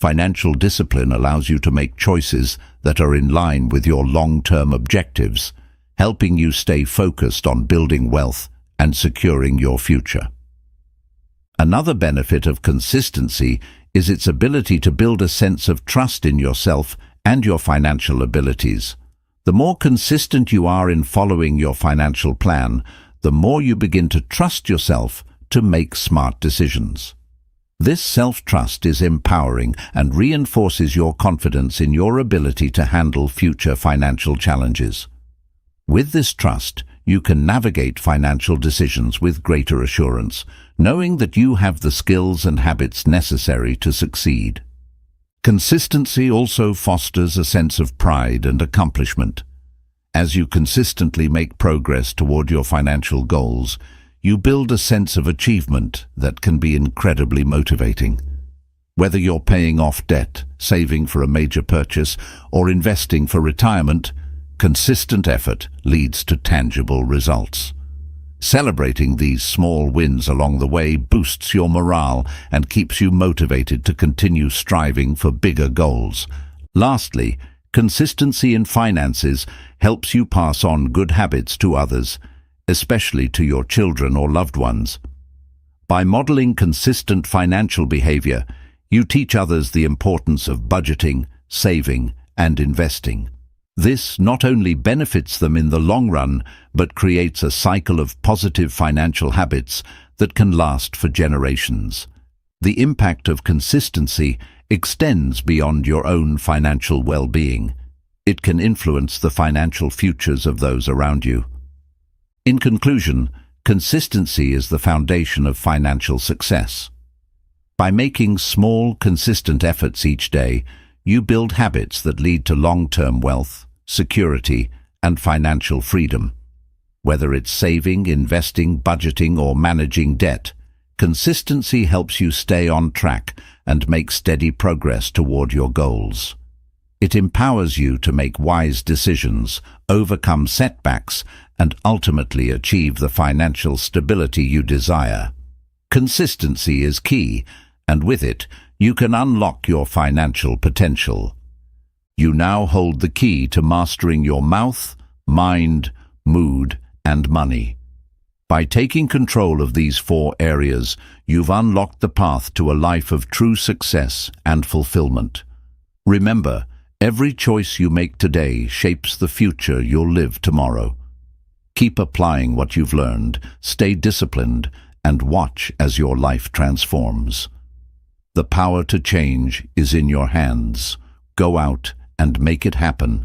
Financial discipline allows you to make choices that are in line with your long-term objectives, helping you stay focused on building wealth and securing your future. Another benefit of consistency is its ability to build a sense of trust in yourself and your financial abilities. The more consistent you are in following your financial plan, the more you begin to trust yourself to make smart decisions. This self-trust is empowering and reinforces your confidence in your ability to handle future financial challenges. With this trust, you can navigate financial decisions with greater assurance, knowing that you have the skills and habits necessary to succeed. Consistency also fosters a sense of pride and accomplishment. As you consistently make progress toward your financial goals, you build a sense of achievement that can be incredibly motivating. Whether you're paying off debt, saving for a major purchase, or investing for retirement, consistent effort leads to tangible results. Celebrating these small wins along the way boosts your morale and keeps you motivated to continue striving for bigger goals. Lastly, consistency in finances helps you pass on good habits to others, especially to your children or loved ones. By modeling consistent financial behavior, you teach others the importance of budgeting, saving, and investing. This not only benefits them in the long run, but creates a cycle of positive financial habits that can last for generations. The impact of consistency extends beyond your own financial well-being. It can influence the financial futures of those around you. In conclusion, consistency is the foundation of financial success. By making small, consistent efforts each day, you build habits that lead to long-term wealth, security, and financial freedom. Whether it's saving, investing, budgeting, or managing debt, consistency helps you stay on track and make steady progress toward your goals. It empowers you to make wise decisions, overcome setbacks, and ultimately achieve the financial stability you desire. Consistency is key, and with it, you can unlock your financial potential. You now hold the key to mastering your mouth, mind, mood, and money. By taking control of these 4 areas, you've unlocked the path to a life of true success and fulfillment. Remember, every choice you make today shapes the future you'll live tomorrow. Keep applying what you've learned, stay disciplined, and watch as your life transforms. The power to change is in your hands. Go out and make it happen.